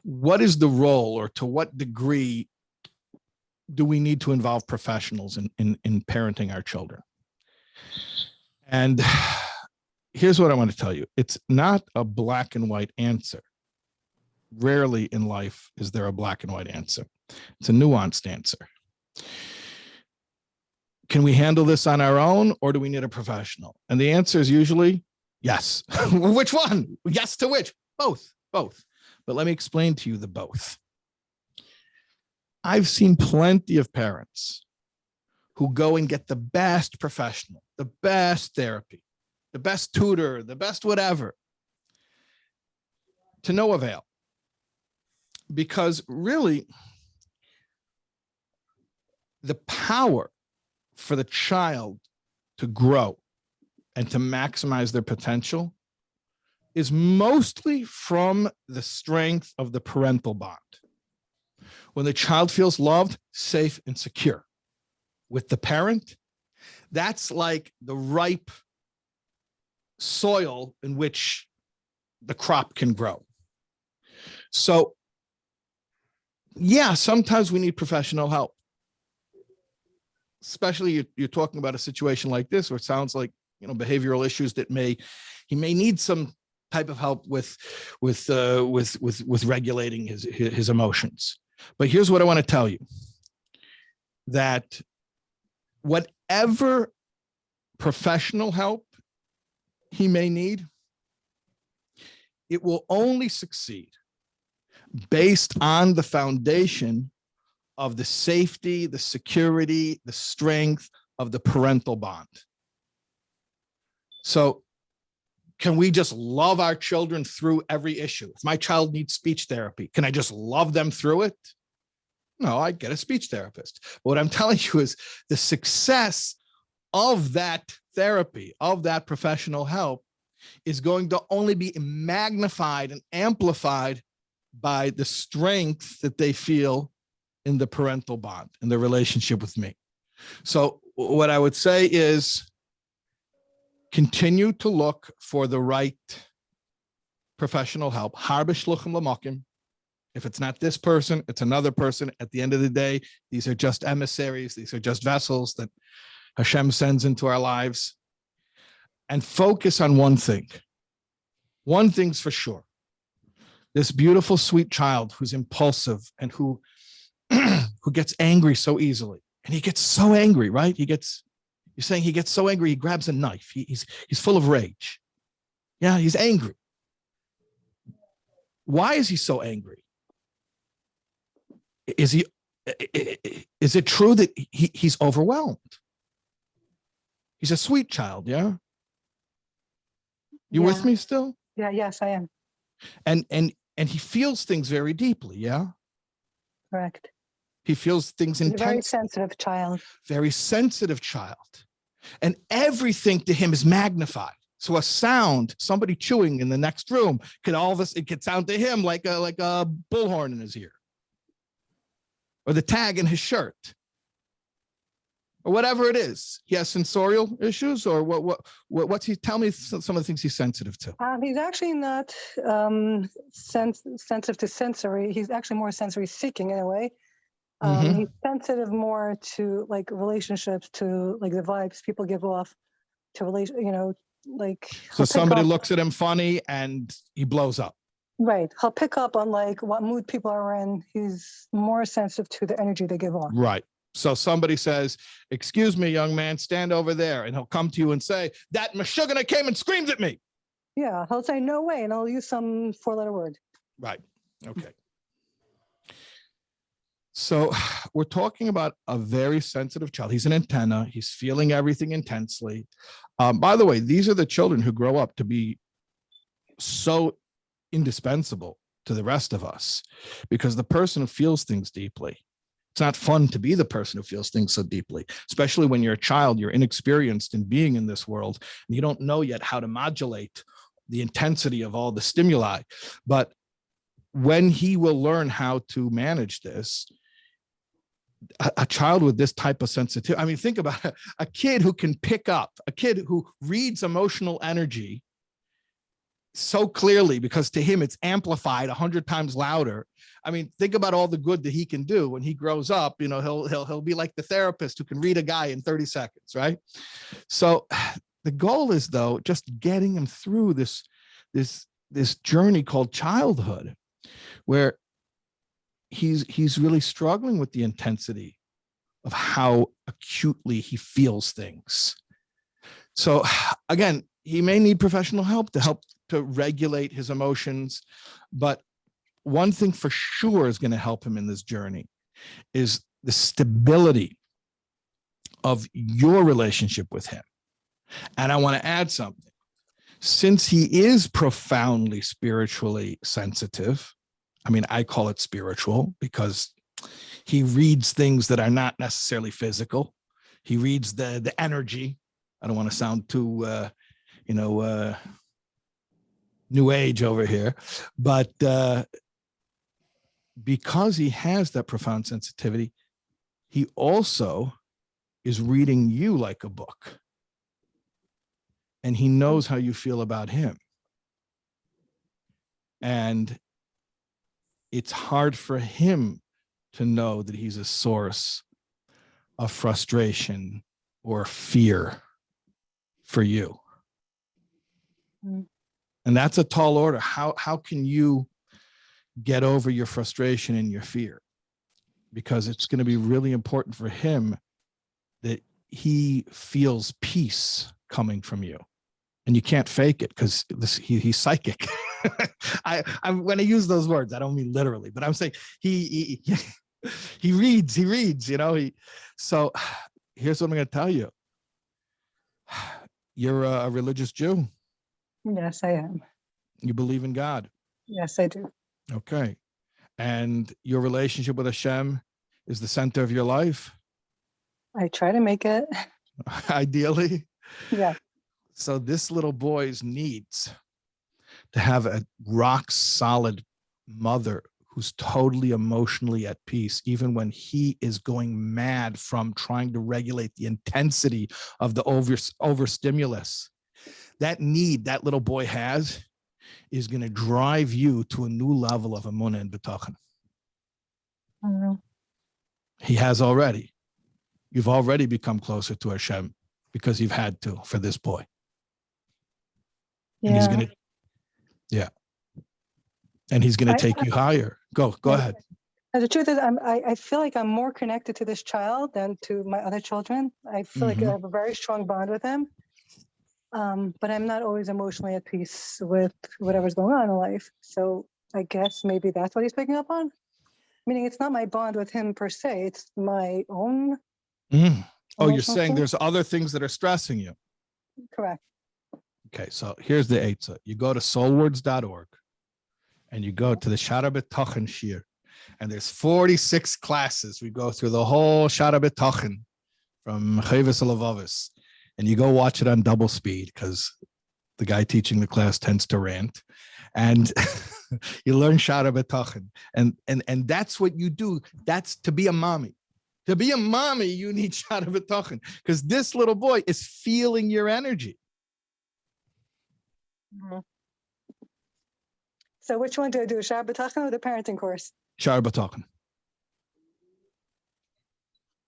Speaker 3: What is the role, or to what degree do we need to involve professionals in parenting our children? And here's what I want to tell you. It's not a black and white answer. Rarely in life is there a black and white answer. It's a nuanced answer. Can we handle this on our own, or do we need a professional? And the answer is usually yes. Which one? Yes to which? Both. But let me explain to you the both. I've seen plenty of parents who go and get the best professional, the best therapy, the best tutor, the best whatever, to no avail. Because really, the power for the child to grow and to maximize their potential is mostly from the strength of the parental bond. When the child feels loved, safe, and secure with the parent, that's like the ripe soil in which the crop can grow. So, yeah, sometimes we need professional help. Especially you're talking about a situation like this where it sounds like, behavioral issues that he may need some type of help with regulating his emotions. But here's what I want to tell you, that whatever professional help he may need, it will only succeed based on the foundation of the safety, the security, the strength of the parental bond. So can we just love our children through every issue? If my child needs speech therapy, can I just love them through it? No, I'd get a speech therapist. But what I'm telling you is the success of that therapy, of that professional help, is going to only be magnified and amplified by the strength that they feel in the parental bond, in the relationship with me. So what I would say is continue to look for the right professional help. If it's not this person, it's another person. At the end of the day, these are just emissaries. These are just vessels that Hashem sends into our lives. And focus on one thing. One thing's for sure. This beautiful, sweet child who's impulsive and who gets angry so easily. And he gets so angry, right? You're saying he gets so angry, he grabs a knife. He's full of rage. Yeah, he's angry. Why is he so angry? Is it true that he's overwhelmed? He's a sweet child, yeah? You with me still?
Speaker 5: Yeah, yes, I am.
Speaker 3: And he feels things very deeply, yeah?
Speaker 5: Correct.
Speaker 3: He feels things
Speaker 5: He's a very
Speaker 3: intensely.
Speaker 5: sensitive child.
Speaker 3: Very sensitive child. And everything to him is magnified. So a sound, somebody chewing in the next room, it could sound to him like a bullhorn in his ear. Or the tag in his shirt. Or whatever it is. He has sensorial issues, or what's he? Tell me some of the things he's sensitive to.
Speaker 5: He's actually not sensitive to sensory. He's actually more sensory seeking in a way. He's sensitive more to like relationships, to like the vibes people give off to relation, like.
Speaker 3: So somebody looks at him funny and he blows up.
Speaker 5: Right. He'll pick up on like what mood people are in. He's more sensitive to the energy they give off.
Speaker 3: Right. So somebody says, excuse me, young man, stand over there. And he'll come to you and say, that Meshuggah came and screamed at me.
Speaker 5: Yeah. He'll say, no way. And I'll use some 4-letter word.
Speaker 3: Right. Okay. So we're talking about a very sensitive child. He's an antenna. He's feeling everything intensely. By the way, these are the children who grow up to be so indispensable to the rest of us, because the person who feels things deeply, it's not fun to be the person who feels things so deeply, especially when you're a child, you're inexperienced in being in this world, and you don't know yet how to modulate the intensity of all the stimuli. But when he will learn how to manage this, a child with this type of sensitivity, I mean, think about it, a kid who can pick up, a kid who reads emotional energy so clearly, because to him it's amplified 100 times louder. I mean, think about all the good that he can do when he grows up. You know, he'll be like the therapist who can read a guy in 30 seconds, right? So the goal is, though, just getting him through this journey called childhood, where he's really struggling with the intensity of how acutely he feels things. So again, he may need professional help to regulate his emotions, but one thing for sure is going to help him in this journey is the stability of your relationship with him. And I want to add something. Since he is profoundly spiritually sensitive, I mean, I call it spiritual because he reads things that are not necessarily physical. He reads the energy. I don't want to sound too, new age over here, but because he has that profound sensitivity, he also is reading you like a book, and he knows how you feel about him. And it's hard for him to know that he's a source of frustration or fear for you. Mm. And that's a tall order. How can you get over your frustration and your fear? Because it's going to be really important for him that he feels peace coming from you. And you can't fake it because he's psychic. When I use those words, I don't mean literally, but I'm saying he reads, you know. So here's what I'm going to tell you. You're a religious Jew.
Speaker 5: Yes, I am.
Speaker 3: You believe in God.
Speaker 5: Yes, I do.
Speaker 3: Okay. And your relationship with Hashem is the center of your life?
Speaker 5: I try to make it.
Speaker 3: Ideally?
Speaker 5: Yeah.
Speaker 3: So this little boy's needs to have a rock solid mother who's totally emotionally at peace, even when he is going mad from trying to regulate the intensity of the overstimulus. That need that little boy has is going to drive you to a new level of emunah and bitachon. Mm-hmm. He has already. You've already become closer to Hashem because you've had to for this boy.
Speaker 5: Yeah.
Speaker 3: And he's going to, yeah. And he's going to take you higher. Go ahead.
Speaker 5: The truth is, I feel like I'm more connected to this child than to my other children. I feel like I have a very strong bond with him. But I'm not always emotionally at peace with whatever's going on in life. So I guess maybe that's what he's picking up on. Meaning it's not my bond with him per se. It's my own.
Speaker 3: Mm. Oh, you're saying there's other things that are stressing you.
Speaker 5: Correct.
Speaker 3: Okay, so here's the eitzah. You go to soulwords.org and you go to the Shara B'Tochen Shir. And there's 46 classes. We go through the whole Shara B'Tochen from Chavis Lavavis. And you go watch it on double speed because the guy teaching the class tends to rant. And you learn Shara B'Tochen. And that's what you do. That's to be a mommy. To be a mommy, you need Shara B'Tochen because this little boy is feeling your energy.
Speaker 5: Mm-hmm. So which one do I do, Shara B'Tochen or the parenting course?
Speaker 3: Shara B'Tochen.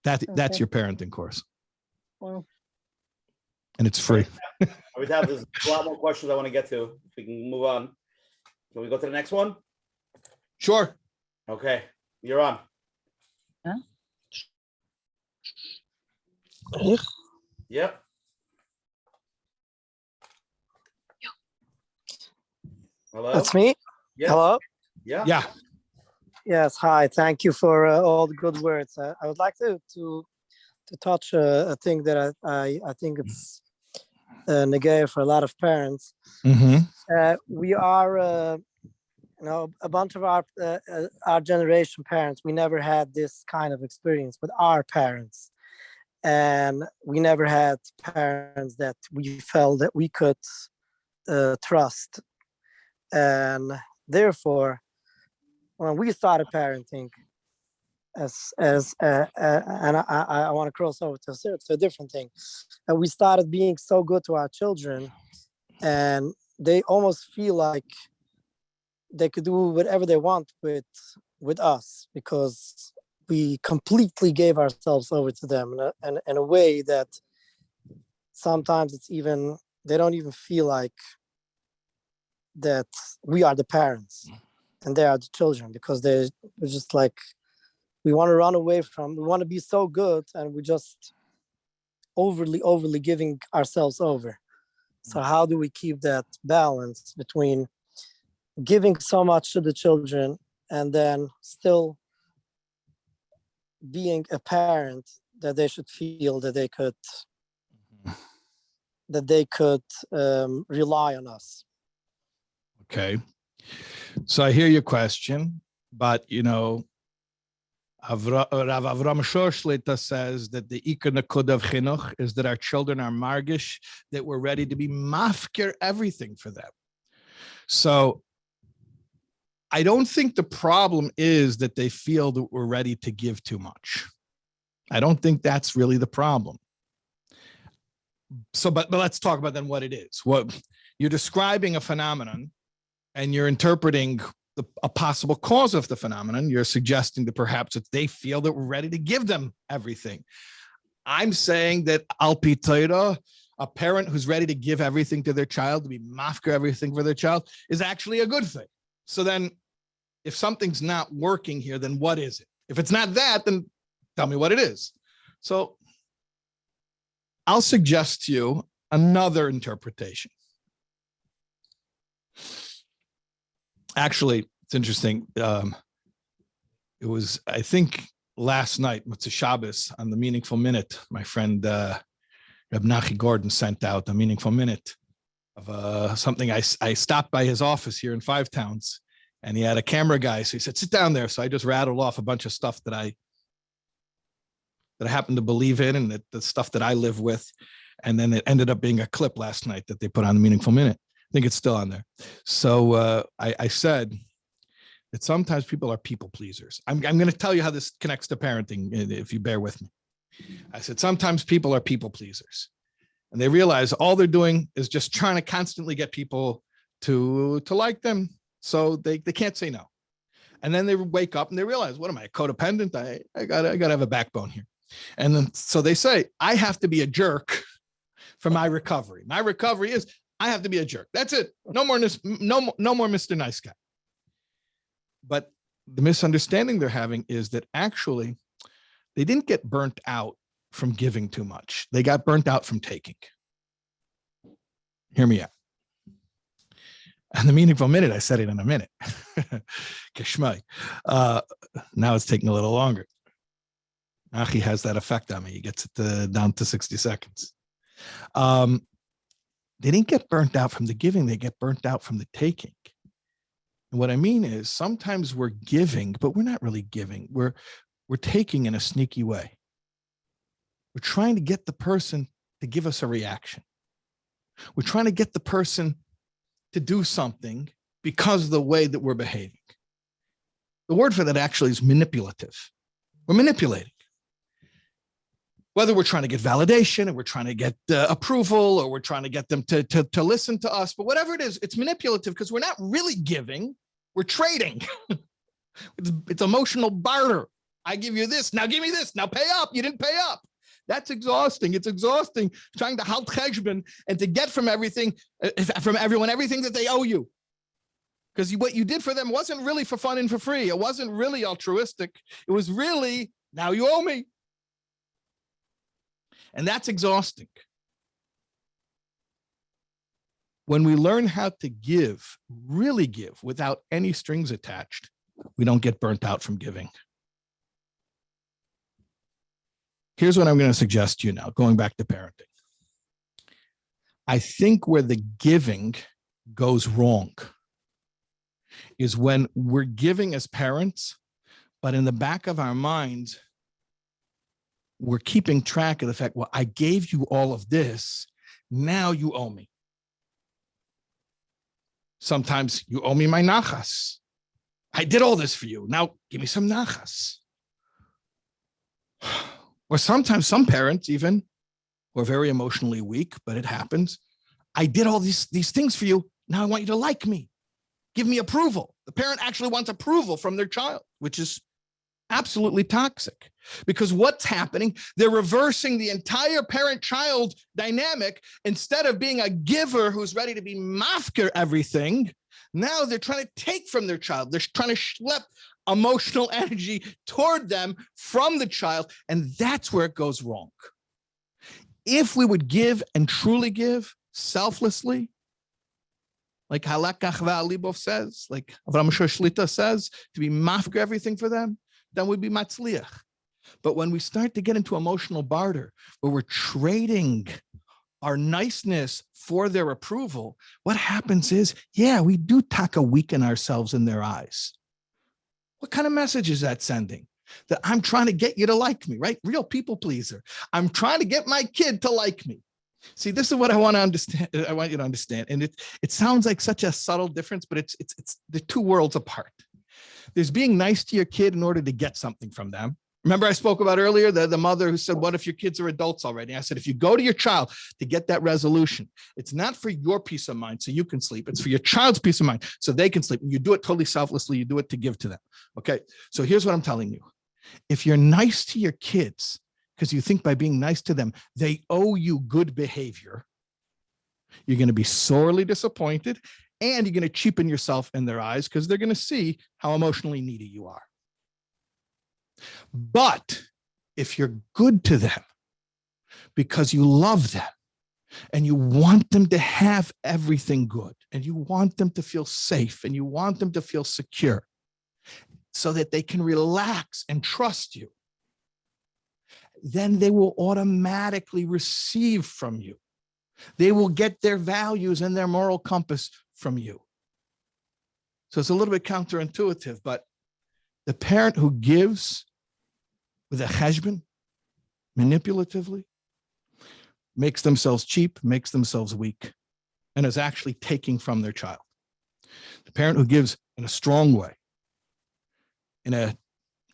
Speaker 3: That's your parenting course.
Speaker 5: Well,
Speaker 3: and it's free.
Speaker 1: There's a lot more questions I want to get to. If we can move on. Can we go to the next one?
Speaker 3: Sure.
Speaker 1: Okay, you're on. Yep. Hello.
Speaker 6: That's me.
Speaker 1: Yes.
Speaker 6: Hello.
Speaker 1: Yeah.
Speaker 3: Yeah.
Speaker 6: Yes. Hi. Thank you for all the good words. I would like to touch a thing that I think it's negay for a lot of parents.
Speaker 3: Mm-hmm.
Speaker 6: We are, a bunch of our generation parents. We never had this kind of experience with our parents, and we never had parents that we felt that we could trust, and therefore, when we started parenting, and I want to cross over to a different thing, and we started being so good to our children, and they almost feel like they could do whatever they want with us, because we completely gave ourselves over to them in a way that sometimes it's even, they don't even feel like that we are the parents and they are the children, because they're just like, we want to run away from, we want to be so good, and we're just overly giving ourselves over. So how do we keep that balance between giving so much to the children and then still being a parent that they should feel that they could rely on us?
Speaker 3: Okay. So I hear your question, but Rav Avram Shoshlita says that the Ikar Nakud of Chinuch is that our children are margish, that we're ready to be mafkir everything for them. So I don't think the problem is that they feel that we're ready to give too much. I don't think that's really the problem. So, but let's talk about then what it is. What you're describing a phenomenon, and you're interpreting a possible cause of the phenomenon. You're suggesting that perhaps that they feel that we're ready to give them everything. I'm saying that al pi Torah, a parent who's ready to give everything to their child, to be mafker everything for their child, is actually a good thing. So then if something's not working here, then what is it? If it's not that, then tell me what it is. So I'll suggest to you another interpretation. Actually, it's interesting. It was, I think, last night, Motzei Shabbos, on the Meaningful Minute, my friend Reb Nachi Gordon sent out a Meaningful Minute of something. I stopped by his office here in Five Towns, and he had a camera guy. So he said, sit down there. So I just rattled off a bunch of stuff that I happen to believe in, and the stuff that I live with. And then it ended up being a clip last night that they put on the Meaningful Minute. I think it's still on there. So I said that sometimes people are people pleasers. I'm going to tell you how this connects to parenting, if you bear with me. I said, sometimes people are people pleasers, and they realize all they're doing is just trying to constantly get people to like them. So they can't say no. And then they wake up and they realize, what am I, codependent? I gotta have a backbone here. And then, so they say, I have to be a jerk for my recovery. My recovery is I have to be a jerk. That's it. No more Mr. Nice Guy. But the misunderstanding they're having is that actually they didn't get burnt out from giving too much. They got burnt out from taking. Hear me out. And the Meaningful Minute, I said it in a minute. Kishmai. Now it's taking a little longer. Achi has that effect on me. He gets it down to 60 seconds. They didn't get burnt out from the giving. They get burnt out from the taking. And what I mean is sometimes we're giving, but we're not really giving. We're taking in a sneaky way. We're trying to get the person to give us a reaction. We're trying to get the person to do something because of the way that we're behaving. The word for that actually is manipulative. We're manipulating. Whether we're trying to get validation, and we're trying to get approval, or we're trying to get them to listen to us, but whatever it is, it's manipulative because we're not really giving, we're trading. It's emotional barter. I give you this, now give me this, now pay up, you didn't pay up. That's exhausting. It's exhausting trying to halt cheshbon and to get from everything, from everyone, everything that they owe you. Because what you did for them wasn't really for fun and for free. It wasn't really altruistic. It was really, now you owe me. And that's exhausting. When we learn how to give, really give, without any strings attached, we don't get burnt out from giving. Here's what I'm going to suggest to you now, going back to parenting. I think where the giving goes wrong is when we're giving as parents, but in the back of our minds, we're keeping track of the fact, well, I gave you all of this, now you owe me. Sometimes you owe me my nachas. I did all this for you, now give me some nachas. Or sometimes some parents even who are very emotionally weak, but it happens. I did all these things for you, now I want you to like me. Give me approval. The parent actually wants approval from their child, which is absolutely toxic. Because what's happening? They're reversing the entire parent-child dynamic. Instead of being a giver who's ready to be mafker everything, now they're trying to take from their child. They're trying to schlep emotional energy toward them from the child, and that's where it goes wrong. If we would give and truly give selflessly, like Halak Achva Alibov says, like Avram Shlita says, to be mafker everything for them, then we'd be matzliach. But when we start to get into emotional barter, where we're trading our niceness for their approval, what happens is, yeah, we do taka weaken ourselves in their eyes. What kind of message is that sending? That I'm trying to get you to like me, right? Real people pleaser. I'm trying to get my kid to like me. See, this is what I want to understand. I want you to understand. And it sounds like such a subtle difference, but it's the two worlds apart. There's being nice to your kid in order to get something from them. Remember I spoke about earlier, the mother who said, what if your kids are adults already? I said, if you go to your child to get that resolution, it's not for your peace of mind so you can sleep. It's for your child's peace of mind so they can sleep. And you do it totally selflessly. You do it to give to them. Okay. So here's what I'm telling you. If you're nice to your kids, because you think by being nice to them, they owe you good behavior, you're going to be sorely disappointed and you're going to cheapen yourself in their eyes because they're going to see how emotionally needy you are. But if you're good to them because you love them and you want them to have everything good and you want them to feel safe and you want them to feel secure so that they can relax and trust you, then they will automatically receive from you. They will get their values and their moral compass from you. So it's a little bit counterintuitive, but the parent who gives with a cheshbon, manipulatively, makes themselves cheap, makes themselves weak, and is actually taking from their child. The parent who gives in a strong way, in a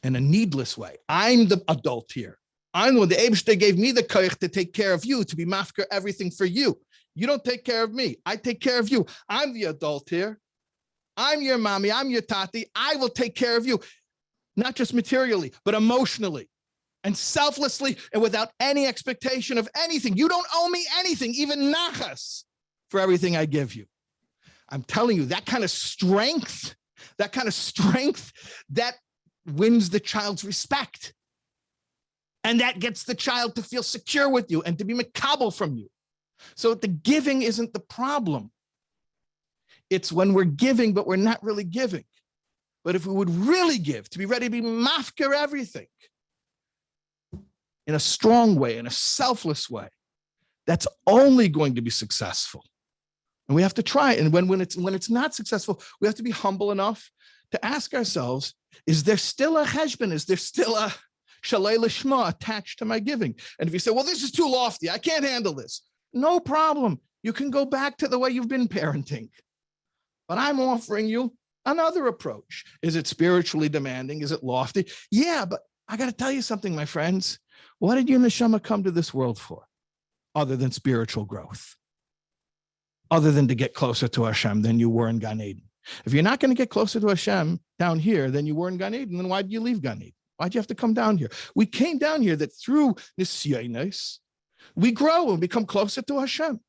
Speaker 3: needless way. I'm the adult here. I'm the one, the Eibishter gave me the koich to take care of you, to be mafker everything for you. You don't take care of me. I take care of you. I'm the adult here. I'm your mommy. I'm your tati. I will take care of you, not just materially, but emotionally and selflessly and without any expectation of anything. You don't owe me anything, even nachas, for everything I give you. I'm telling you, that kind of strength, that wins the child's respect. And that gets the child to feel secure with you and to be makabel from you. So the giving isn't the problem. It's when we're giving, but we're not really giving. But if we would really give, to be ready to be mafker everything in a strong way, in a selfless way, that's only going to be successful. And we have to try it. And when it's not successful, we have to be humble enough to ask ourselves, is there still a cheshbon? Is there still a shalei lishma attached to my giving? And if you say, well, this is too lofty, I can't handle this. No problem. You can go back to the way you've been parenting. But I'm offering you another approach. Is it spiritually demanding? Is it lofty? Yeah, but I got to tell you something, my friends. What did your neshama come to this world for? Other than spiritual growth. Other than to get closer to Hashem than you were in Gan Eden. If you're not going to get closer to Hashem down here than you were in Gan Eden, then why did you leave Gan Eden? Why'd you have to come down here? We came down here that through nisyonos, we grow and become closer to Hashem.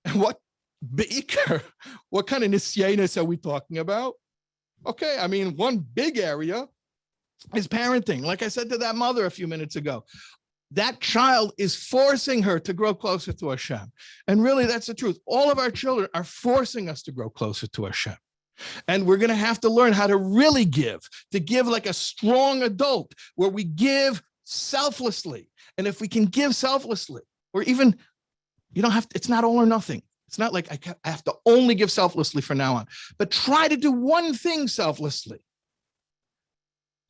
Speaker 3: And what Be'ikar, what kind of nisyanis are we talking about? Okay, I mean, one big area is parenting. Like I said to that mother a few minutes ago, that child is forcing her to grow closer to Hashem. And really, that's the truth. All of our children are forcing us to grow closer to Hashem. And we're going to have to learn how to really give, to give like a strong adult, where we give selflessly. And if we can give selflessly, or even, you don't have to, it's not all or nothing. It's not like I have to only give selflessly from now on, but try to do one thing selflessly.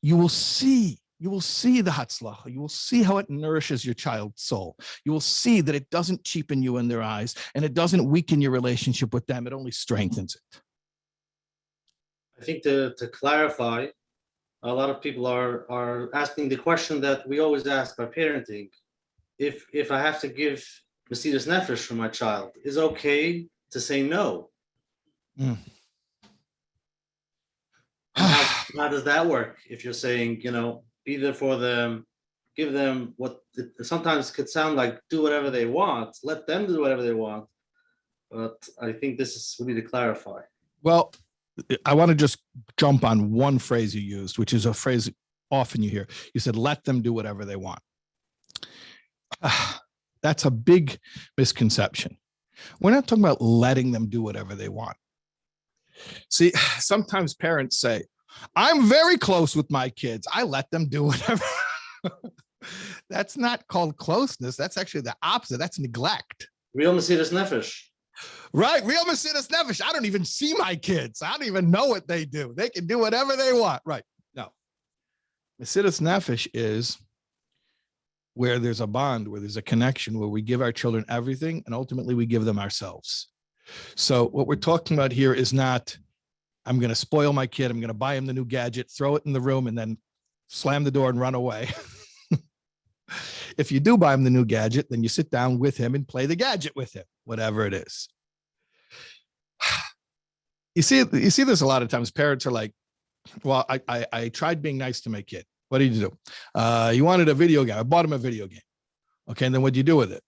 Speaker 3: You will see the hatzlacha. You will see how it nourishes your child's soul. You will see that it doesn't cheapen you in their eyes, and it doesn't weaken your relationship with them. It only strengthens it.
Speaker 2: I think to clarify, a lot of people are asking the question that we always ask by parenting. If I have to give Mesiras Nefesh for my child, is it okay to say no?
Speaker 3: Mm.
Speaker 2: How does that work? If you're saying, be there for them, give them what sometimes could sound like do whatever they want, let them do whatever they want. But I think this is we need to clarify.
Speaker 3: Well, I want to just jump on one phrase you used, which is a phrase often you hear. You said, let them do whatever they want. That's a big misconception. We're not talking about letting them do whatever they want. See, sometimes parents say, I'm very close with my kids. I let them do whatever. That's not called closeness. That's actually the opposite. That's neglect.
Speaker 2: Real Mesiras Nefesh.
Speaker 3: Right. Real Mesiras Nefesh. I don't even see my kids. I don't even know what they do. They can do whatever they want. Right. No. Mesiras Nefesh is where there's a bond, where there's a connection, where we give our children everything, and ultimately we give them ourselves. So what we're talking about here is not, I'm going to spoil my kid, I'm going to buy him the new gadget, throw it in the room, and then slam the door and run away. If you do buy him the new gadget, then you sit down with him and play the gadget with him, whatever it is. You see this a lot of times. Parents are like, well, I tried being nice to my kid. What did you do? He wanted a video game. I bought him a video game. Okay, and then what did you do with it?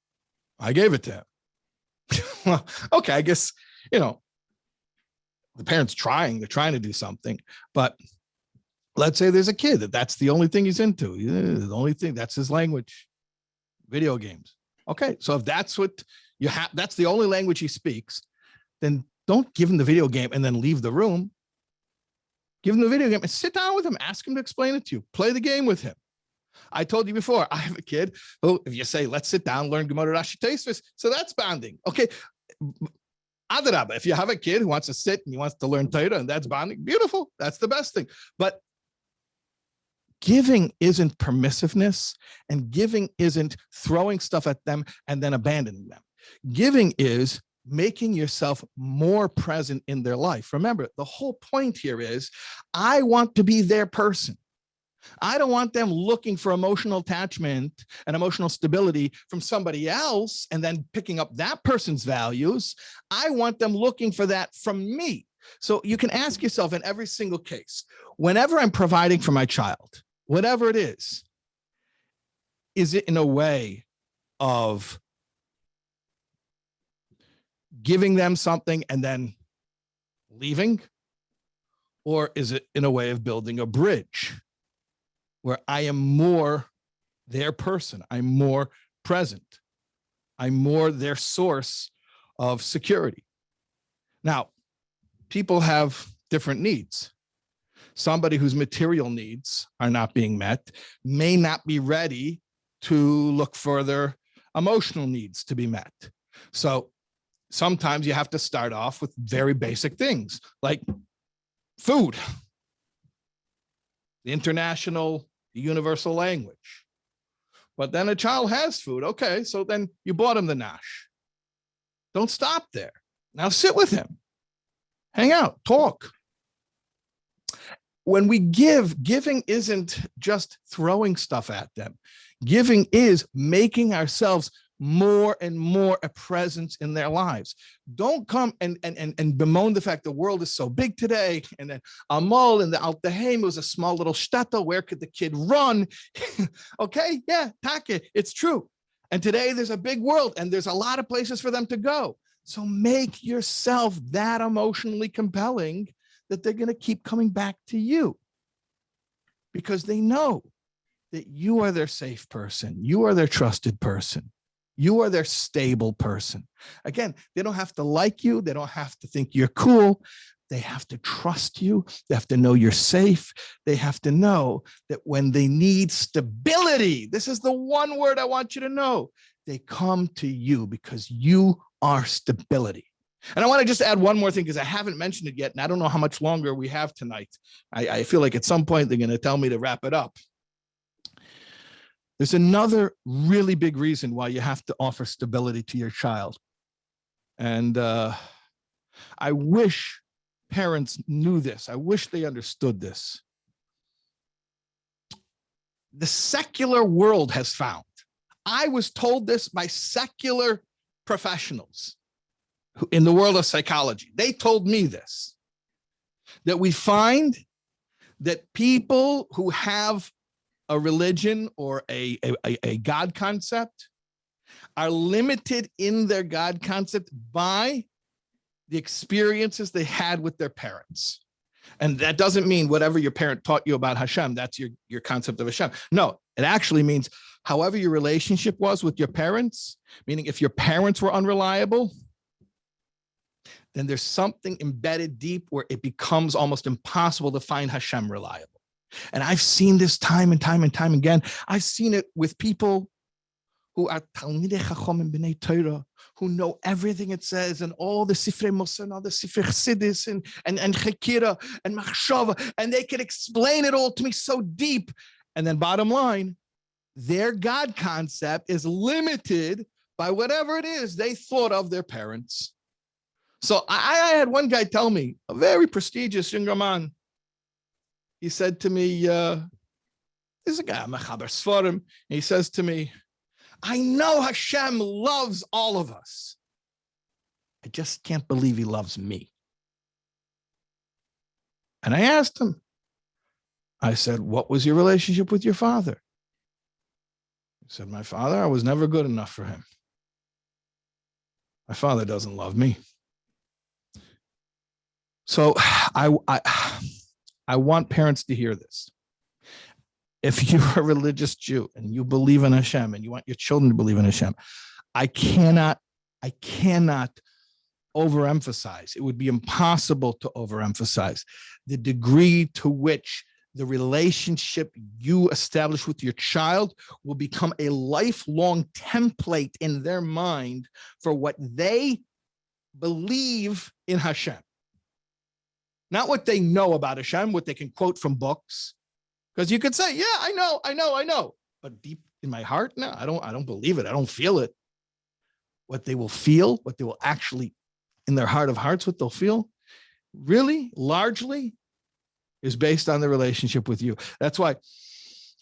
Speaker 3: I gave it to him. Well, okay, I guess, the parent's they're trying to do something, but let's say there's a kid that's the only thing he's into. The only thing, that's his language, video games. Okay, so if that's what you have, that's the only language he speaks, then don't give him the video game and then leave the room. Give him the video game and sit down with him. Ask him to explain it to you. Play the game with him. I told you before, I have a kid who, if you say, let's sit down, learn Gemara Rashi Tosfos, so that's bonding. Okay. Adarabba, if you have a kid who wants to sit and he wants to learn Torah and that's bonding, beautiful. That's the best thing. But giving isn't permissiveness, and giving isn't throwing stuff at them and then abandoning them. Giving is making yourself more present in their life. Remember, the whole point here is, I want to be their person. I don't want them looking for emotional attachment and emotional stability from somebody else and then picking up that person's values. I want them looking for that from me. So you can ask yourself in every single case, whenever I'm providing for my child, whatever it is it in a way of giving them something and then leaving? Or is it in a way of building a bridge where I am more their person, I'm more present, I'm more their source of security? Now, people have different needs. Somebody whose material needs are not being met may not be ready to look for their emotional needs to be met. So sometimes you have to start off with very basic things like food, the universal language. But then a child has food. Okay, so then you bought him the nash. Don't stop there. Now sit with him, hang out, talk. When we giving isn't just throwing stuff at them. Giving is making ourselves more and more a presence in their lives. Don't come and bemoan the fact the world is so big today. And then Amal and the Altaheim was a small little shtetl. Where could the kid run? Okay, yeah, Take, it's true. And today there's a big world and there's a lot of places for them to go. So make yourself that emotionally compelling that they're going to keep coming back to you, because they know that you are their safe person. You are their trusted person. You are their stable person. Again, they don't have to like you. They don't have to think you're cool. They have to trust you. They have to know you're safe. They have to know that when they need stability, this is the one word I want you to know, they come to you because you are stability. And I want to just add one more thing, because I haven't mentioned it yet, and I don't know how much longer we have tonight. I feel like at some point they're going to tell me to wrap it up. There's another really big reason why you have to offer stability to your child. And I wish parents knew this. I wish they understood this. The secular world has found, I was told this by secular professionals in the world of psychology. They told me this, that we find that people who have a religion or a God concept are limited in their God concept by the experiences they had with their parents. And that doesn't mean whatever your parent taught you about Hashem, that's your concept of Hashem. No, it actually means however your relationship was with your parents, meaning if your parents were unreliable, then there's something embedded deep where it becomes almost impossible to find Hashem reliable. And I've seen this time and time and time again. I've seen it with people who are Talmidei Chacham and B'nai Torah, who know everything it says, and all the Sifrei Mussar and all the Sifrei Chassidus and Chekira and Machshava, and they can explain it all to me so deep. And then bottom line, their God concept is limited by whatever it is they thought of their parents. So I had one guy tell me, a very prestigious younger man, he said to me, this is a guy, Mechaber Sforim, and he says to me, I know Hashem loves all of us. I just can't believe he loves me. And I asked him, I said, what was your relationship with your father? He said, my father, I was never good enough for him. My father doesn't love me. So I want parents to hear this. If you're a religious Jew and you believe in Hashem and you want your children to believe in Hashem, I cannot overemphasize. It would be impossible to overemphasize the degree to which the relationship you establish with your child will become a lifelong template in their mind for what they believe in Hashem. Not what they know about Hashem, what they can quote from books. Because you could say, yeah, I know. But deep in my heart, no, I don't believe it. I don't feel it. What they will feel, what they will actually, in their heart of hearts, what they'll feel, really, largely, is based on the relationship with you. That's why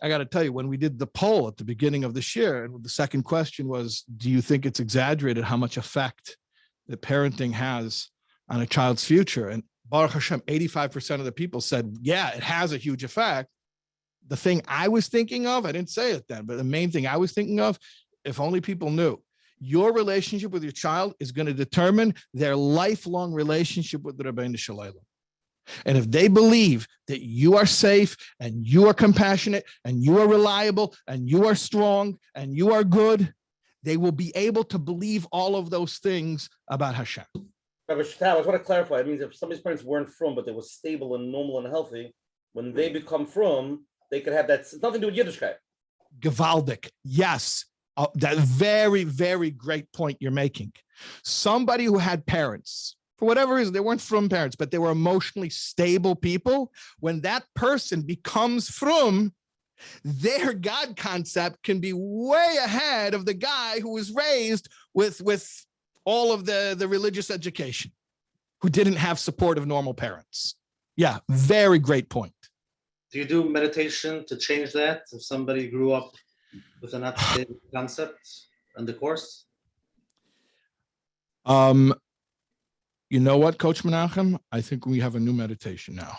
Speaker 3: I got to tell you, when we did the poll at the beginning of this year, and the second question was, do you think it's exaggerated how much effect that parenting has on a child's future? And Baruch Hashem, 85% of the people said, yeah, it has a huge effect. The thing I was thinking of, I didn't say it then, but the main thing I was thinking of, if only people knew, your relationship with your child is going to determine their lifelong relationship with the Rabbeinu Shalom. And if they believe that you are safe and you are compassionate and you are reliable and you are strong and you are good, they will be able to believe all of those things about Hashem.
Speaker 1: Rabbi Shais Taub, I just want to clarify. It means if somebody's parents weren't from, but they were stable and normal and healthy, when they become from, they could have that. It's nothing to do with Yiddishkeit.
Speaker 3: Gewaldic. Yes. That very, very great point you're making. Somebody who had parents, for whatever reason, they weren't from parents, but they were emotionally stable people. When that person becomes from, their God concept can be way ahead of the guy who was raised with all of the religious education, who didn't have support of normal parents. Yeah, very great point.
Speaker 2: Do you do meditation to change that? If somebody grew up with an updated concept and the course?
Speaker 3: You know what, Coach Menachem? I think we have a new meditation now.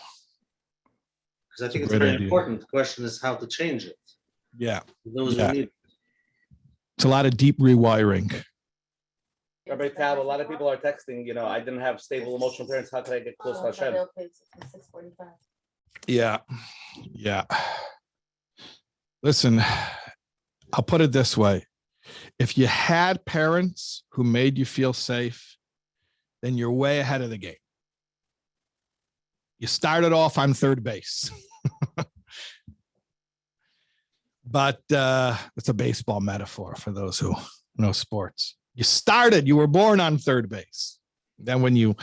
Speaker 2: Because I think it's very important. The question is how to change it.
Speaker 3: Yeah.
Speaker 2: Those who need it.
Speaker 3: It's a lot of deep rewiring.
Speaker 1: Rabbi Taub, a lot of people are texting, I didn't have stable emotional parents. How could I get close to Hashem?
Speaker 3: Yeah. Yeah. Listen, I'll put it this way. If you had parents who made you feel safe, then you're way ahead of the game. You started off on third base. But it's a baseball metaphor for those who know sports. You were born on third base. Then when you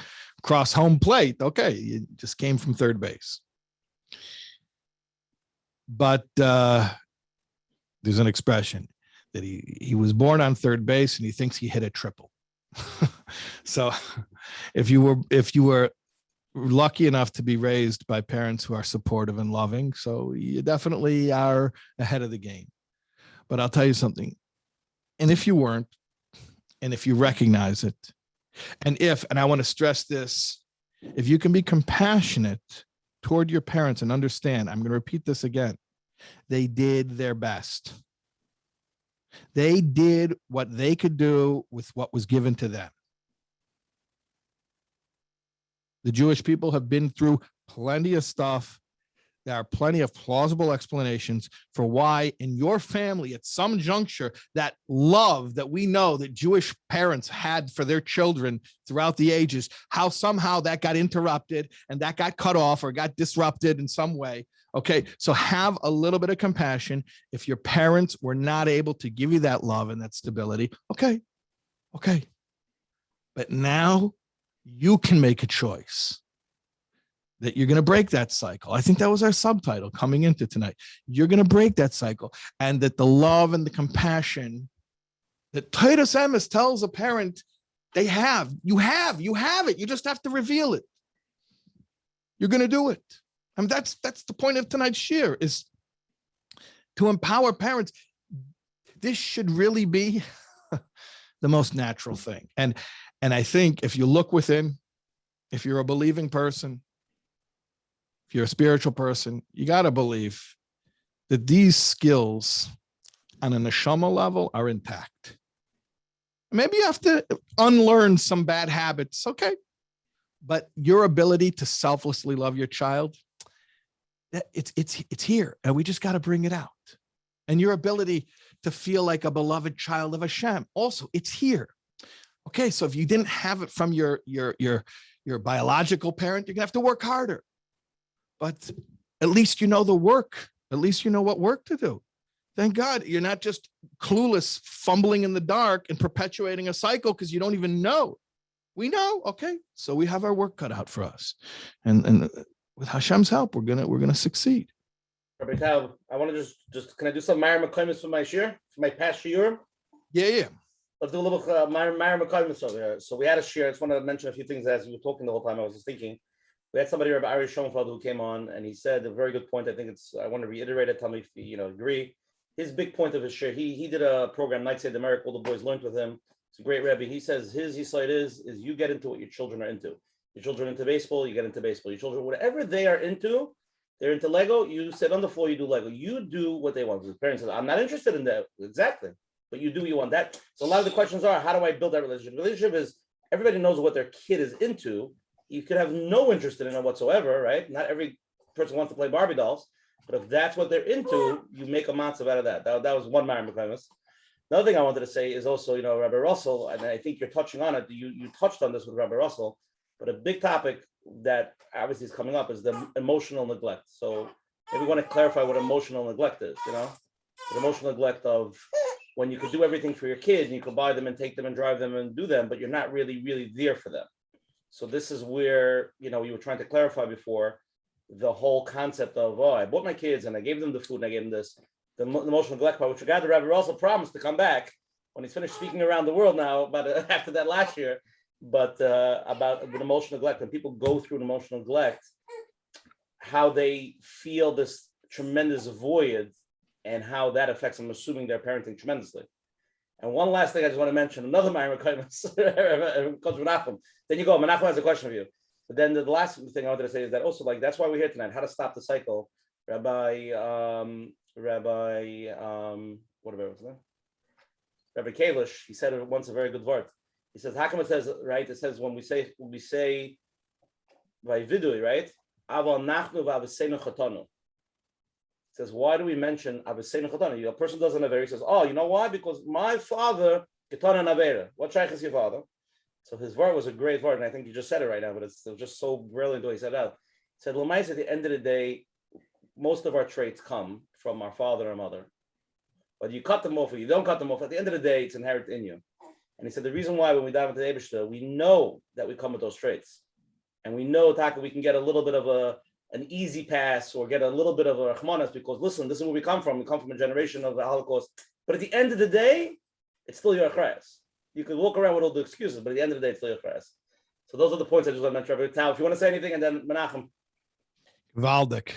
Speaker 3: cross home plate, okay, you just came from third base. But there's an expression that he was born on third base and he thinks he hit a triple. So if you were lucky enough to be raised by parents who are supportive and loving, so you definitely are ahead of the game. But I'll tell you something. And if you weren't, and if you recognize it, and I want to stress this, if you can be compassionate toward your parents and understand, I'm going to repeat this again, they did their best. They did what they could do with what was given to them. The Jewish people have been through plenty of stuff. There are plenty of plausible explanations for why in your family at some juncture, that love that we know that Jewish parents had for their children throughout the ages, how somehow that got interrupted and that got cut off or got disrupted in some way. Okay, so have a little bit of compassion. If your parents were not able to give you that love and that stability, okay. But now you can make a choice that you're going to break that cycle. I think that was our subtitle coming into tonight. You're going to break that cycle, and that the love and the compassion that Titus Emes tells a parent you have it. You just have to reveal it. You're going to do it. I mean, that's the point of tonight's shir, is to empower parents. This should really be the most natural thing. And I think if you look within, if you're a believing person, if you're a spiritual person, you got to believe that these skills on a neshama level are intact. Maybe you have to unlearn some bad habits, okay? But your ability to selflessly love your child, it's here, and we just got to bring it out. And your ability to feel like a beloved child of Hashem, also, it's here. Okay, so if you didn't have it from your biological parent, you're gonna have to work harder. But at least you know the work. At least you know what work to do. Thank God you're not just clueless, fumbling in the dark and perpetuating a cycle because you don't even know. We know, okay, so we have our work cut out for us, and with Hashem's help, we're gonna succeed.
Speaker 1: Rabbi Taub, I want to just can I do some Myra McCoymus for my shir, for my past shir?
Speaker 3: Yeah.
Speaker 1: Let's do a little Myra McCoymus over here. So we had a shir. I just want to mention a few things as we were talking the whole time. I was just thinking. We had somebody, Rabbi Ari Schoenfeld, who came on, and he said a very good point. I want to reiterate it. Tell me if you agree. His big point of his share, he did a program, Night Side America. All the boys learned with him. It's a great Rebbe. He says his side is you get into what your children are into. Your children are into baseball, you get into baseball. Your children, whatever they are into, they're into Lego. You sit on the floor, you do Lego. You do what they want. The parents say, I'm not interested in that. Exactly. But you do what you want that. So a lot of the questions are, how do I build that relationship? The relationship is everybody knows what their kid is into. You could have no interest in it whatsoever, right? Not every person wants to play Barbie dolls, but if that's what they're into, you make a matzav out of that. That was one Myron McComas. Another thing I wanted to say is also, Rabbi Russell, and I think you're touching on it. You touched on this with Rabbi Russell, but a big topic that obviously is coming up is the emotional neglect. So maybe we want to clarify what emotional neglect is. The emotional neglect of when you could do everything for your kid and you could buy them and take them and drive them and do them, but you're not really there for them. So this is where, you were trying to clarify before the whole concept of, I bought my kids and I gave them the food and I gave them this, the emotional neglect part, which the Rabbi Russell promised to come back when he's finished speaking around the world now, about after that last year, but about emotional neglect. When people go through an emotional neglect, how they feel this tremendous void and how that affects, I'm assuming, their parenting tremendously. And one last thing I just want to mention, another Myra Coach Menachem. Then you go, Menachem has a question for you. But then the last thing I wanted to say is that also, that's why we're here tonight, how to stop the cycle. Rabbi Kalish, he said it once a very good word. He says, how come it says, right? It says when we say by vidui, right? Aval nachnu v'avseinu chatanu. It says, why do we mention avseinu chatanu? A person doesn't have. He says, oh, you know why? Because my father ketana navera. What shaykh is your father? So his word was a great word, and I think you just said it right now, but it's just so brilliant the way he said it out. He said, Lamais, at the end of the day, most of our traits come from our father and mother. Whether you cut them off or you don't cut them off, at the end of the day, it's inherent in you. And he said the reason why when we dive into the Eibishter, we know that we come with those traits. And we know that we can get a little bit of an easy pass or get a little bit of a rachmanas because, listen, this is where we come from. We come from a generation of the Holocaust. But at the end of the day, it's still your achrayas. You could walk around with all the excuses, but at the end of the day, it's still your achrayas. So those are the points I just want to mention. Now, if you want to say anything, and then Menachem.
Speaker 3: Gewaldig.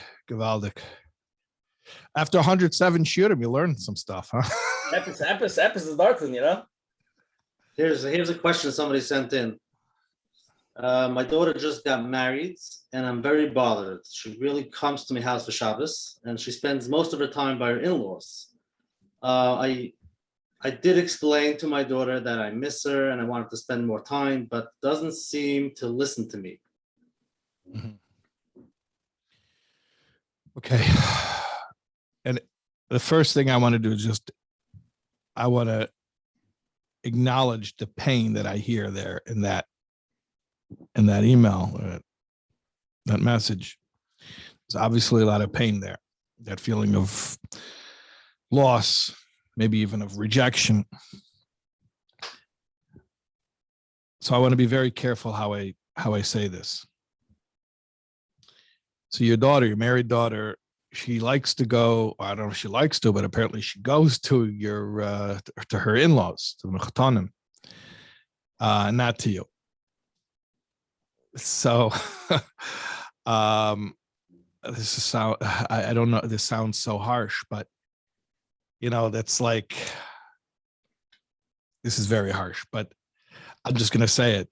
Speaker 3: After 107 shurim, you learn some stuff, huh?
Speaker 1: Epis is darting, you know?
Speaker 2: Here's a question somebody sent in. My daughter just got married, and I'm very bothered. She really comes to my house for Shabbos, and she spends most of her time by her in-laws. I did explain to my daughter that I miss her and I wanted to spend more time, but doesn't seem to listen to me.
Speaker 3: Mm-hmm. Okay. And the first thing I want to do is I want to acknowledge the pain that I hear there in that email, that message. There's obviously a lot of pain there, that feeling of loss, maybe even of rejection. So I want to be very careful how I say this. So your married daughter, she likes to go, I don't know if she likes to, but apparently she goes to to her in-laws, to the Mechatanim, not to you. So I don't know, this sounds so harsh, but that's like, this is very harsh, but I'm just going to say it.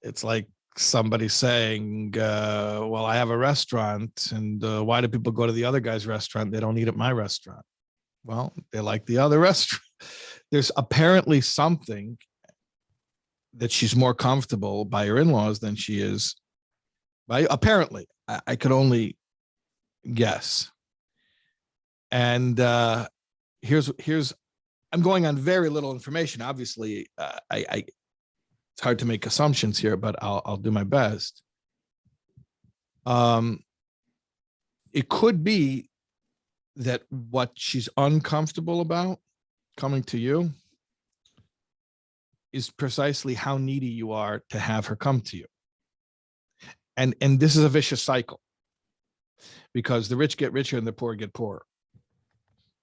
Speaker 3: It's like somebody saying, well, I have a restaurant, and why do people go to the other guy's restaurant? They don't eat at my restaurant. Well, they like the other restaurant. There's apparently something that she's more comfortable by her in-laws than she is by, apparently. I could only guess. And here's I'm going on very little information. Obviously, it's hard to make assumptions here, but I'll do my best. It could be that what she's uncomfortable about coming to you is precisely how needy you are to have her come to you. And this is a vicious cycle, because the rich get richer and the poor get poorer.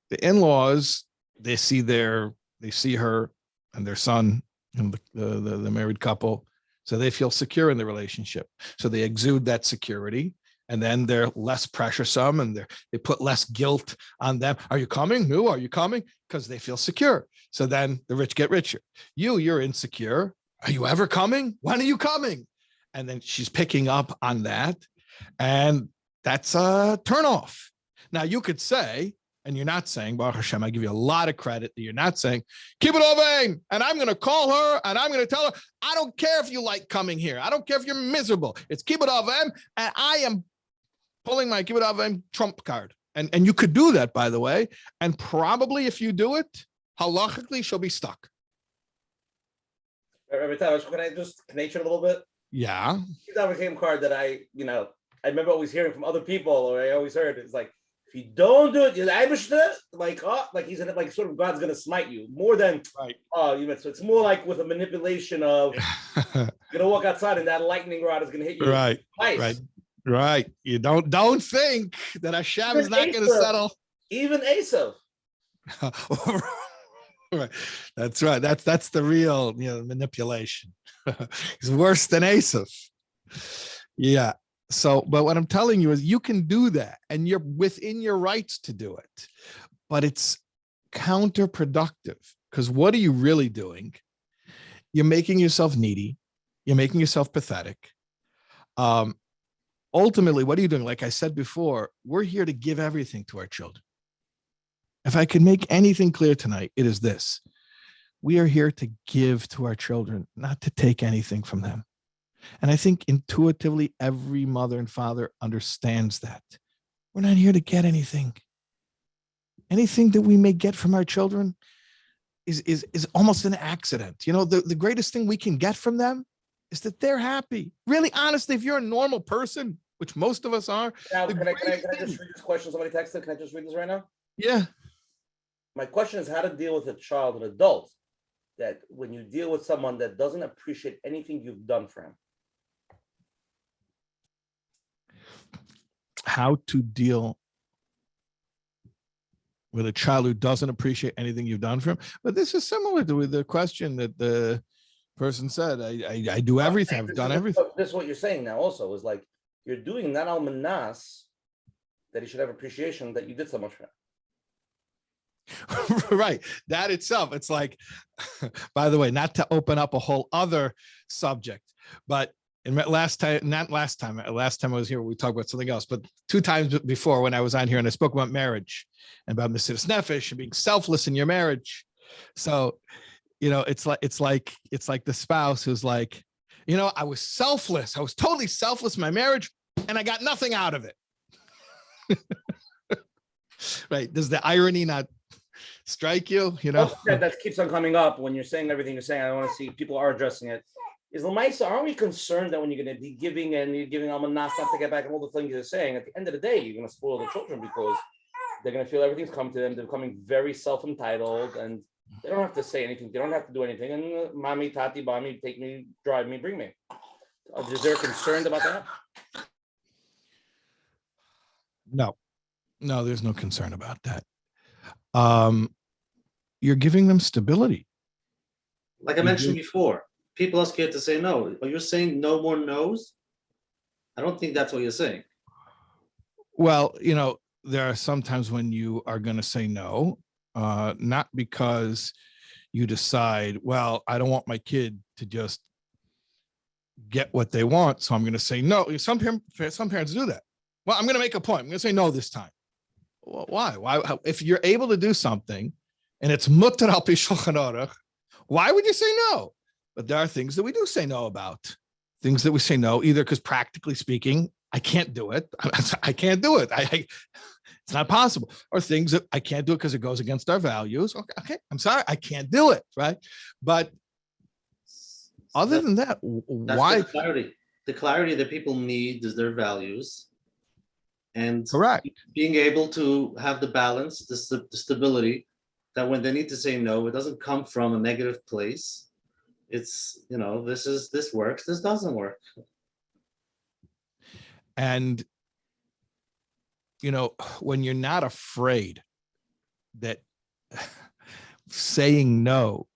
Speaker 3: The in-laws, they see her and their son and the married couple, so they feel secure in the relationship. So they exude that security, and then they're less pressuresome, and they put less guilt on them. Are you coming? No, are you coming? Because they feel secure. So then the rich get richer. You're insecure. Are you ever coming? When are you coming? And then she's picking up on that, and that's a turnoff. Now you could say, and you're not saying, Baruch Hashem, I give you a lot of credit that you're not saying, Kibud, and I'm going to call her and I'm going to tell her, I don't care if you like coming here. I don't care if you're miserable. It's Kibud, and I am pulling my Kibud trump card. And you could do that, by the way. And probably if you do it, halachically, she'll be stuck.
Speaker 1: Rabbi Taub, can I just connect it a little bit?
Speaker 3: Yeah.
Speaker 1: That became a card that I remember always hearing from other people, or I always heard, it's like, if you don't do it, like he's like sort of God's gonna smite you more than
Speaker 3: right.
Speaker 1: So it's more like with a manipulation of you're gonna walk outside and that lightning rod is gonna hit you.
Speaker 3: Right.
Speaker 1: Twice.
Speaker 3: Right. You don't think that Hashem is not gonna settle.
Speaker 1: Even Esav.
Speaker 3: Right. That's right. That's the real manipulation. He's worse than Esav. Yeah. So, but what I'm telling you is you can do that, and you're within your rights to do it, but it's counterproductive, because what are you really doing? You're making yourself needy. You're making yourself pathetic. Ultimately, what are you doing? Like I said before, we're here to give everything to our children. If I could make anything clear tonight, it is this. We are here to give to our children, not to take anything from them. And I think intuitively, every mother and father understands that. We're not here to get anything. Anything that we may get from our children is almost an accident. You know, the greatest thing we can get from them is that they're happy. Really, honestly, if you're a normal person, which most of us are.
Speaker 1: Now, can I just read this question? Somebody texted. Can I just read this right now?
Speaker 3: Yeah.
Speaker 1: My question is how to deal with a child, an adult, that when you deal with someone that doesn't appreciate anything you've done for him.
Speaker 3: How to deal with a child who doesn't appreciate anything you've done for him. But this is similar to the question that the person said. I do everything. I've done everything.
Speaker 1: This is what you're saying now also is like, you're doing not al manas that he should have appreciation that you did so much for him.
Speaker 3: Right. That itself, it's like, by the way, not to open up a whole other subject, but last time I was here, we talked about something else, but 2 times before when I was on here and I spoke about marriage and about Mesiras Nefesh and being selfless in your marriage. So, you know, it's like the spouse who's like, you know, I was selfless. I was totally selfless in my marriage and I got nothing out of it. Right. Does the irony not strike you? You know,
Speaker 1: that keeps on coming up when you're saying everything you're saying. I want to see people are addressing it. Is Lamaisa, aren't we concerned that when you're going to be giving and you're giving Almanas not to get back and all the things you're saying, at the end of the day, you're going to spoil the children because they're going to feel everything's come to them. They're becoming very self-entitled and they don't have to say anything. They don't have to do anything. And mommy, tati, mommy, take me, drive me, bring me. Is there a concern about that?
Speaker 3: No, there's no concern about that. You're giving them stability.
Speaker 2: Like I mentioned before, people are scared to say no. Are you saying no more no's? I don't think that's what you're saying.
Speaker 3: Well, you know, there are some times when you are going to say no, not because you decide, well, I don't want my kid to just get what they want, so I'm going to say no. Some parents do that. Well, I'm going to make a point. I'm going to say no this time. Well, why? If you're able to do something and it's mutter al pi shulchan aruch, why would you say no? But there are things that we do say no about. Things that we say no, either because practically speaking, I can't do it. I can't do it. It's not possible. Or things that I can't do it because it goes against our values. Okay, I'm sorry, I can't do it, right? But other than that, why?
Speaker 2: The clarity that people need is their values. And
Speaker 3: correct.
Speaker 2: Being able to have the balance, the stability, that when they need to say no, it doesn't come from a negative place. It's, you know, this works, this doesn't work.
Speaker 3: And, you know, when you're not afraid that saying no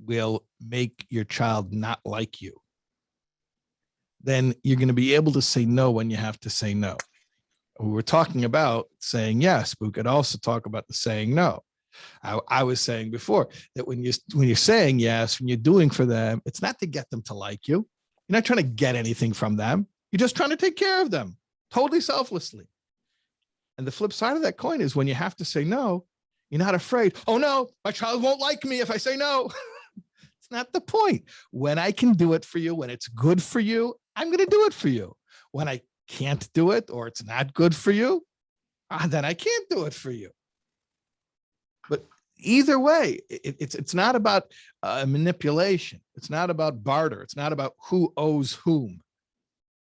Speaker 3: will make your child not like you, then you're going to be able to say no when you have to say no. We were talking about saying yes, but we could also talk about the saying no. I was saying before that when you're saying yes, when you're doing for them, it's not to get them to like you. You're not trying to get anything from them. You're just trying to take care of them totally selflessly. And the flip side of that coin is when you have to say no, you're not afraid. Oh no, my child won't like me if I say no. It's not the point. When I can do it for you, when it's good for you, I'm going to do it for you. When I can't do it or it's not good for you, then I can't do it for you. But either way, it's not about manipulation. It's not about barter. It's not about who owes whom.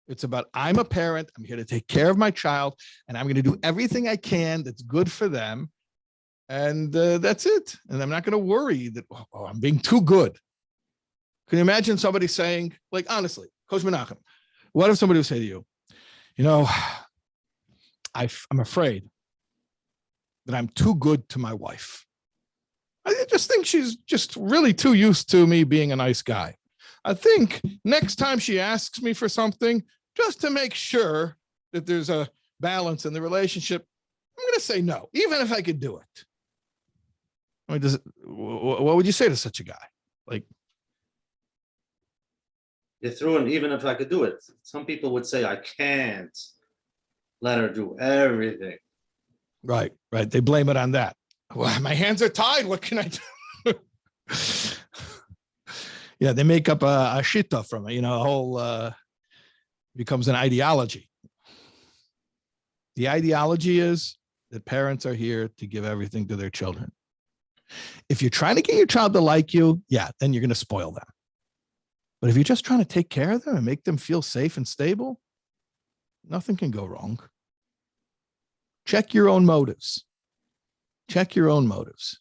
Speaker 3: It's about I'm a parent. I'm here to take care of my child, and I'm going to do everything I can that's good for them. And that's it. And I'm not going to worry that, oh, I'm being too good. Can you imagine somebody saying, like, honestly, Coach Menachem, what if somebody would say to you, you know, I'm afraid that I'm too good to my wife. I just think she's just really too used to me being a nice guy. I think next time she asks me for something, just to make sure that there's a balance in the relationship, I'm going to say no, even if I could do it. I mean, what would you say to such a guy? Like,
Speaker 2: you threw in, even if I could do it. Some people would say, I can't let her do everything.
Speaker 3: Right. They blame it on that. Well, my hands are tied. What can I do? Yeah, they make up a shita from it, a whole becomes an ideology. The ideology is that parents are here to give everything to their children. If you're trying to get your child to like you, yeah, then you're going to spoil them. But if you're just trying to take care of them and make them feel safe and stable, nothing can go wrong. Check your own motives. Check your own motives.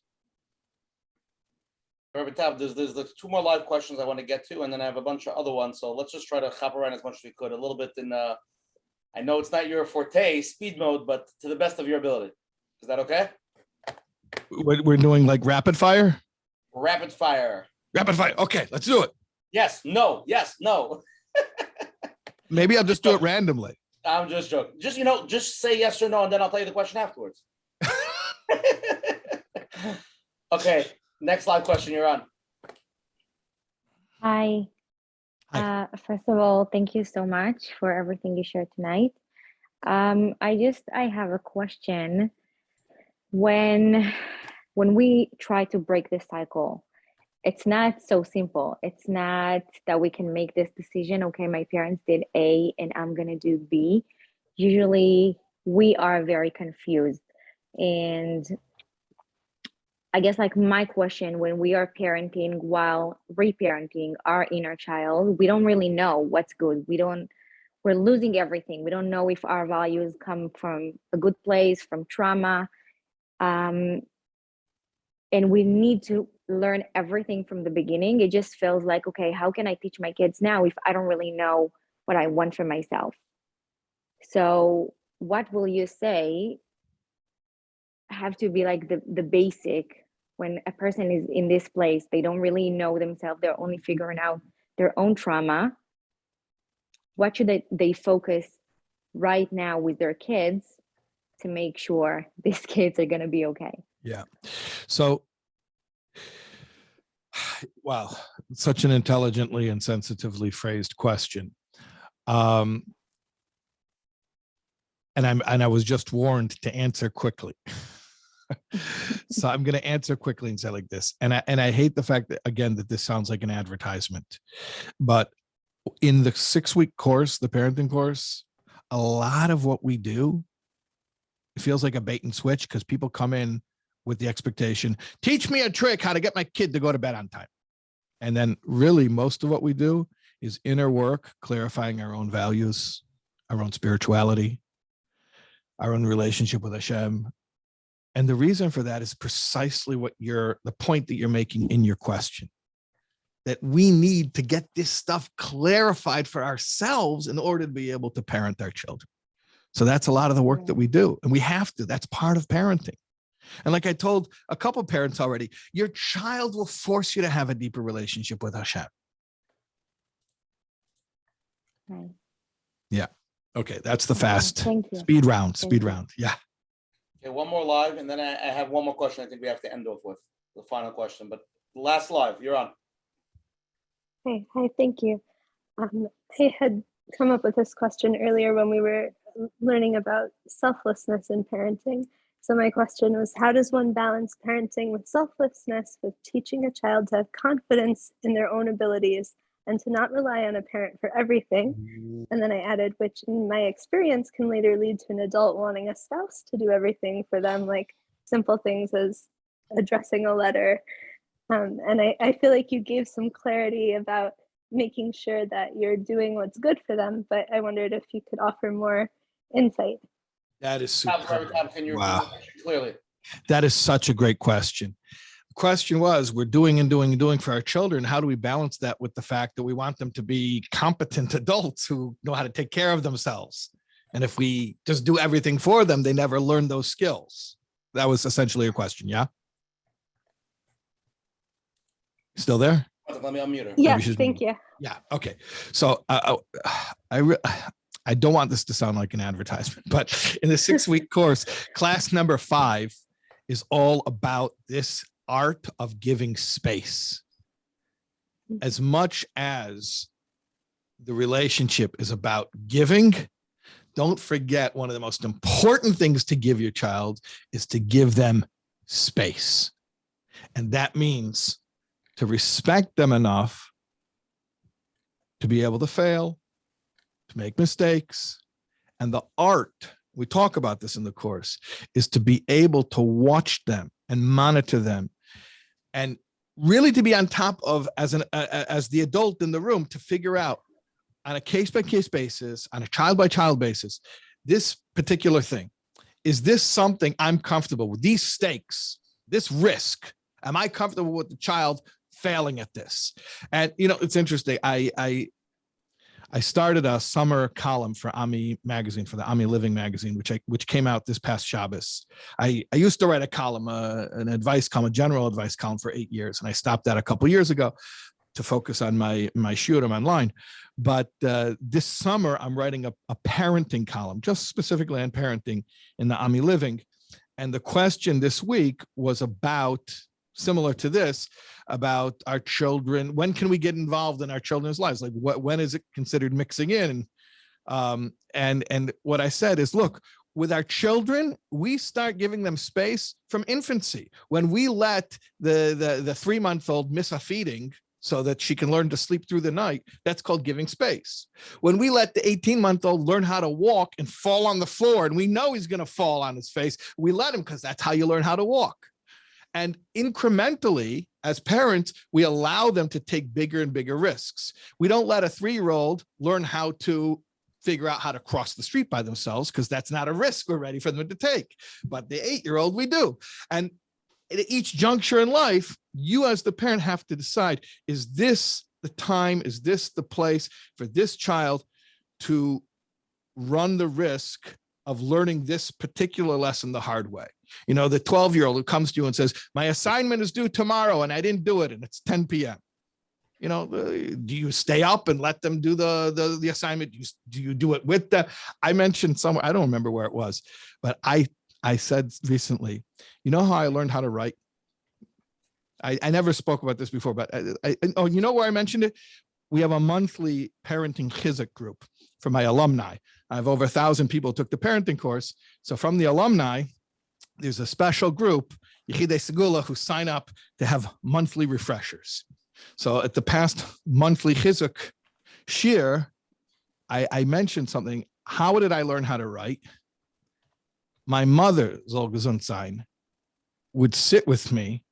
Speaker 1: Rabbi Taub, there's 2 more live questions I want to get to, and then I have a bunch of other ones. So let's just try to hop around as much as we could, a little bit in, I know it's not your forte, speed mode, but to the best of your ability. Is that okay?
Speaker 3: We're doing like rapid fire?
Speaker 1: Rapid fire.
Speaker 3: Rapid fire. Okay, let's do it.
Speaker 1: Yes, no, yes, no.
Speaker 3: Maybe I'll just do it randomly.
Speaker 1: I'm just joking. Just say yes or no, and then I'll tell you the question afterwards. Okay, next live question, you're on.
Speaker 7: Hi.
Speaker 3: Hi.
Speaker 7: First of all, thank you so much for everything you shared tonight. I have a question. When we try to break this cycle, it's not so simple. It's not that we can make this decision. Okay, my parents did A and I'm going to do B. Usually we are very confused. And I guess like my question, when we are parenting while reparenting our inner child, we don't really know what's good. We're losing everything. We don't know if our values come from a good place, from trauma. And we need to learn everything from the beginning. It just feels like, okay, how can I teach my kids now if I don't really know what I want for myself? So what will you say have to be like the basic when a person is in this place? They don't really know themselves. They're only figuring out their own trauma. What should they focus right now with their kids to make sure these kids are going to be okay?
Speaker 3: Yeah. So, wow, such an intelligently and sensitively phrased question. And I was just warned to answer quickly. So I'm going to answer quickly and say like this. And I hate the fact that, again, that this sounds like an advertisement, but in the 6-week course, the parenting course, a lot of what we do, it feels like a bait and switch because people come in with the expectation, teach me a trick how to get my kid to go to bed on time. And then really most of what we do is inner work, clarifying our own values, our own spirituality, our own relationship with Hashem. And the reason for that is precisely the point that you're making in your question, that we need to get this stuff clarified for ourselves in order to be able to parent our children. So that's a lot of the work that we do. And we have to, that's part of parenting. And like I told a couple of parents already, your child will force you to have a deeper relationship with Hashem.
Speaker 7: Right.
Speaker 3: Yeah. Okay. That's the fast
Speaker 7: Thank you.
Speaker 3: speed round. Yeah.
Speaker 1: Okay, one more live, and then I have one more question I think we have to end off with, the final question. But last live, you're on.
Speaker 8: Hi, thank you. I had come up with this question earlier when we were learning about selflessness in parenting. So my question was, how does one balance parenting with selflessness with teaching a child to have confidence in their own abilities and to not rely on a parent for everything? And then I added, which in my experience can later lead to an adult wanting a spouse to do everything for them, like simple things as addressing a letter. And I feel like you gave some clarity about making sure that you're doing what's good for them, but I wondered if you could offer more insight.
Speaker 3: That is super.
Speaker 1: Wow. Clearly.
Speaker 3: That is such a great question. The question was, we're doing and doing and doing for our children. How do we balance that with the fact that we want them to be competent adults who know how to take care of themselves? And if we just do everything for them, they never learn those skills. That was essentially your question. Yeah. Still there?
Speaker 1: Let me unmute her.
Speaker 8: Yeah, thank you.
Speaker 3: Yeah. Okay. So I don't want this to sound like an advertisement, but in the 6-week course, class number 5 is all about this art of giving space. As much as the relationship is about giving, don't forget one of the most important things to give your child is to give them space. And that means to respect them enough to be able to fail, to make mistakes. And the art, we talk about this in the course, is to be able to watch them and monitor them and really to be on top of as the adult in the room to figure out on a case-by-case basis, on a child-by-child basis, this particular thing. Is this something I'm comfortable with? These stakes, this risk, am I comfortable with the child failing at this? And, you know, it's interesting. I started a summer column for Ami magazine, for the Ami Living magazine, which came out this past Shabbos. I used to write a column, an advice column, a general advice column for 8 years. And I stopped that a couple of years ago to focus on my shiurim online. But this summer, I'm writing a parenting column, just specifically on parenting in the Ami Living. And the question this week was about, similar to this, about our children. When can we get involved in our children's lives? Like, when is it considered mixing in? And what I said is, look, with our children, we start giving them space from infancy. When we let the 3-month-old miss a feeding so that she can learn to sleep through the night, that's called giving space. When we let the 18-month-old learn how to walk and fall on the floor, and we know he's going to fall on his face, we let him, because that's how you learn how to walk. And incrementally, as parents, we allow them to take bigger and bigger risks. We don't let a 3-year-old learn how to figure out how to cross the street by themselves, because that's not a risk we're ready for them to take. But the 8-year-old, we do. And at each juncture in life, you as the parent have to decide, is this the time, is this the place for this child to run the risk of learning this particular lesson the hard way? You know, the 12-year-old who comes to you and says, my assignment is due tomorrow and I didn't do it and it's 10 p.m. You know, do you stay up and let them do the assignment? Do you do it with them? I mentioned somewhere, I don't remember where it was, but I said recently, you know how I learned how to write? I never spoke about this before, but oh, you know where I mentioned it? We have a monthly parenting chizuk group for my alumni. I have over 1,000 people who took the parenting course. So from the alumni, there's a special group, Yechidei Segula, who sign up to have monthly refreshers. So at the past monthly chizuk shir, I mentioned something. How did I learn how to write? My mother, Zol Gesundsein, would sit with me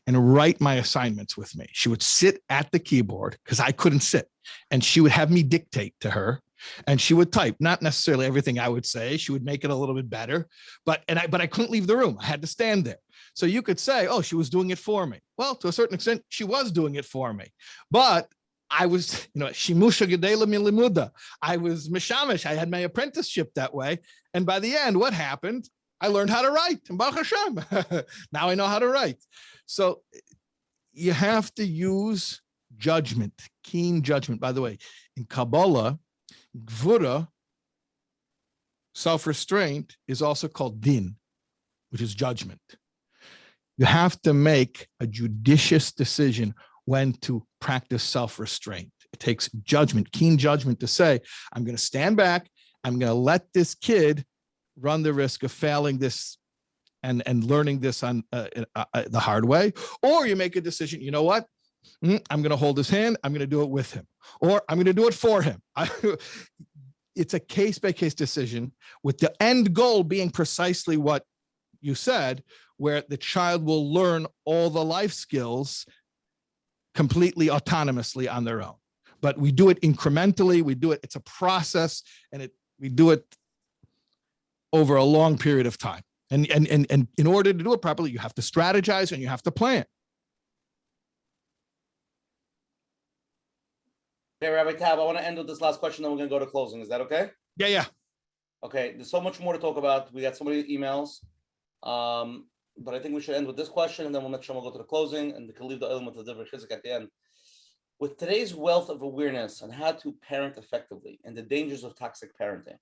Speaker 3: and write my assignments with me. She would sit at the keyboard because I couldn't sit, and she would have me dictate to her, and she would type, not necessarily everything I would say. She would make it a little bit better, but I couldn't leave the room. I had to stand there. So you could say, oh, she was doing it for me. Well, to a certain extent, she was doing it for me, but I was, you know, shimusha gedela min limuda. I was mishamish. I had my apprenticeship that way. And by the end, what happened? I learned how to write. And Baruch Hashem, now I know how to write. So you have to use judgment, keen judgment. By the way, in Kabbalah, gvura, self-restraint, is also called din, which is judgment. You have to make a judicious decision when to practice self-restraint. It takes judgment, keen judgment, to say, I'm going to stand back. I'm going to let this kid run the risk of failing this and learning this on the hard way. Or you make a decision, you know what? I'm going to hold his hand. I'm going to do it with him, or I'm going to do it for him. It's a case-by-case decision, with the end goal being precisely what you said, where the child will learn all the life skills completely autonomously on their own. But we do it incrementally. We do it. It's a process, and we do it over a long period of time. And in order to do it properly, you have to strategize and you have to plan.
Speaker 1: Okay, Rabbi Taub, I want to end with this last question, then we're going to go to closing. Is that okay?
Speaker 3: Yeah.
Speaker 1: Okay, there's so much more to talk about. We got so many emails. But I think we should end with this question, and then we'll make sure we'll go to the closing, and we can leave the element of the chizuk at the end. With today's wealth of awareness on how to parent effectively and the dangers of toxic parenting,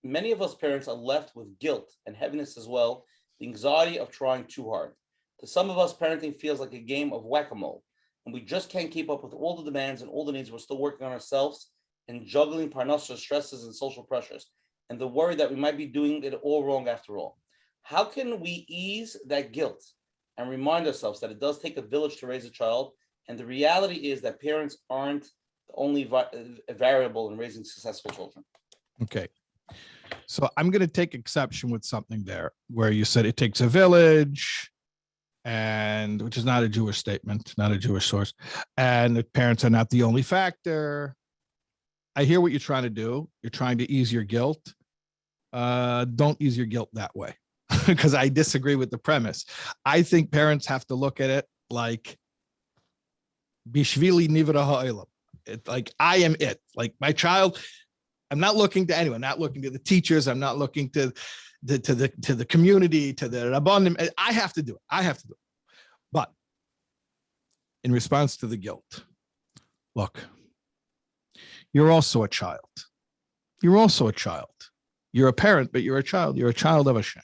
Speaker 1: many of us parents are left with guilt and heaviness as well, the anxiety of trying too hard. To some of us, parenting feels like a game of whack-a-mole, and we just can't keep up with all the demands and all the needs. We're still working on ourselves and juggling parnasa stresses and social pressures, and the worry that we might be doing it all wrong after all. How can we ease that guilt and remind ourselves that it does take a village to raise a child? And the reality is that parents aren't only variable in raising successful children.
Speaker 3: Okay. So I'm going to take exception with something there where you said it takes a village, and which is not a Jewish statement, not a Jewish source, and the parents are not the only factor. I hear what you're trying to do. You're trying to ease your guilt. Don't ease your guilt that way, because I disagree with the premise. I think parents have to look at it like Bishvili Nivra Ha'olam. It's like I am it. Like my child, I'm not looking to anyone, not looking to the teachers. I'm not looking to the community, to the Rabbanim. I have to do it. I have to do it. But in response to the guilt, look, you're also a child. You're also a child. You're a parent, but you're a child. You're a child of Hashem.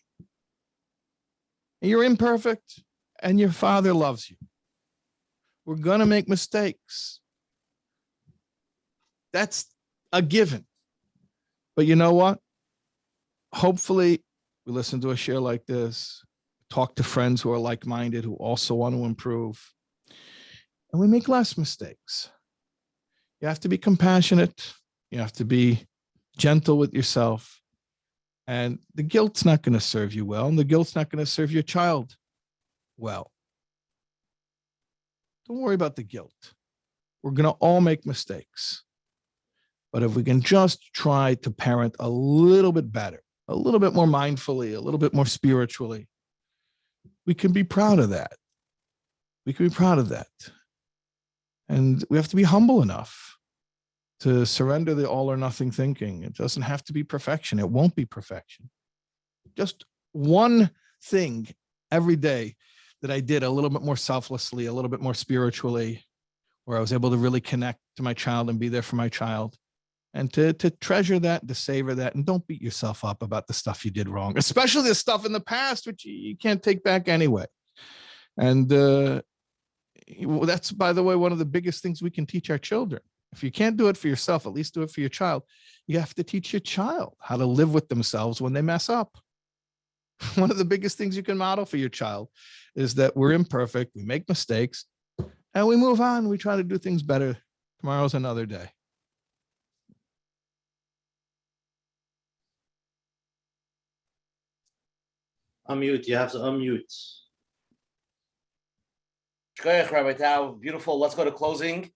Speaker 3: And you're imperfect, and your Father loves you. We're going to make mistakes. That's a given. But you know what? Hopefully, we listen to a share like this, talk to friends who are like-minded, who also want to improve, and we make less mistakes. You have to be compassionate. You have to be gentle with yourself. And the guilt's not going to serve you well, and the guilt's not going to serve your child well. Don't worry about the guilt. We're going to all make mistakes. But if we can just try to parent a little bit better, a little bit more mindfully, a little bit more spiritually, we can be proud of that. We can be proud of that. And we have to be humble enough to surrender the all or nothing thinking. It doesn't have to be perfection. It won't be perfection. Just one thing every day that I did a little bit more selflessly, a little bit more spiritually, where I was able to really connect to my child and be there for my child, and to treasure that, to savor that, and don't beat yourself up about the stuff you did wrong, especially the stuff in the past, which you can't take back anyway. And that's, by the way, one of the biggest things we can teach our children. If you can't do it for yourself, at least do it for your child. You have to teach your child how to live with themselves when they mess up. One of the biggest things you can model for your child is that we're imperfect, we make mistakes, and we move on. We try to do things better. Tomorrow's another day.
Speaker 2: Unmute. You have to unmute.
Speaker 1: Shkoyach, Rabbi Taub, beautiful. Let's go to closing.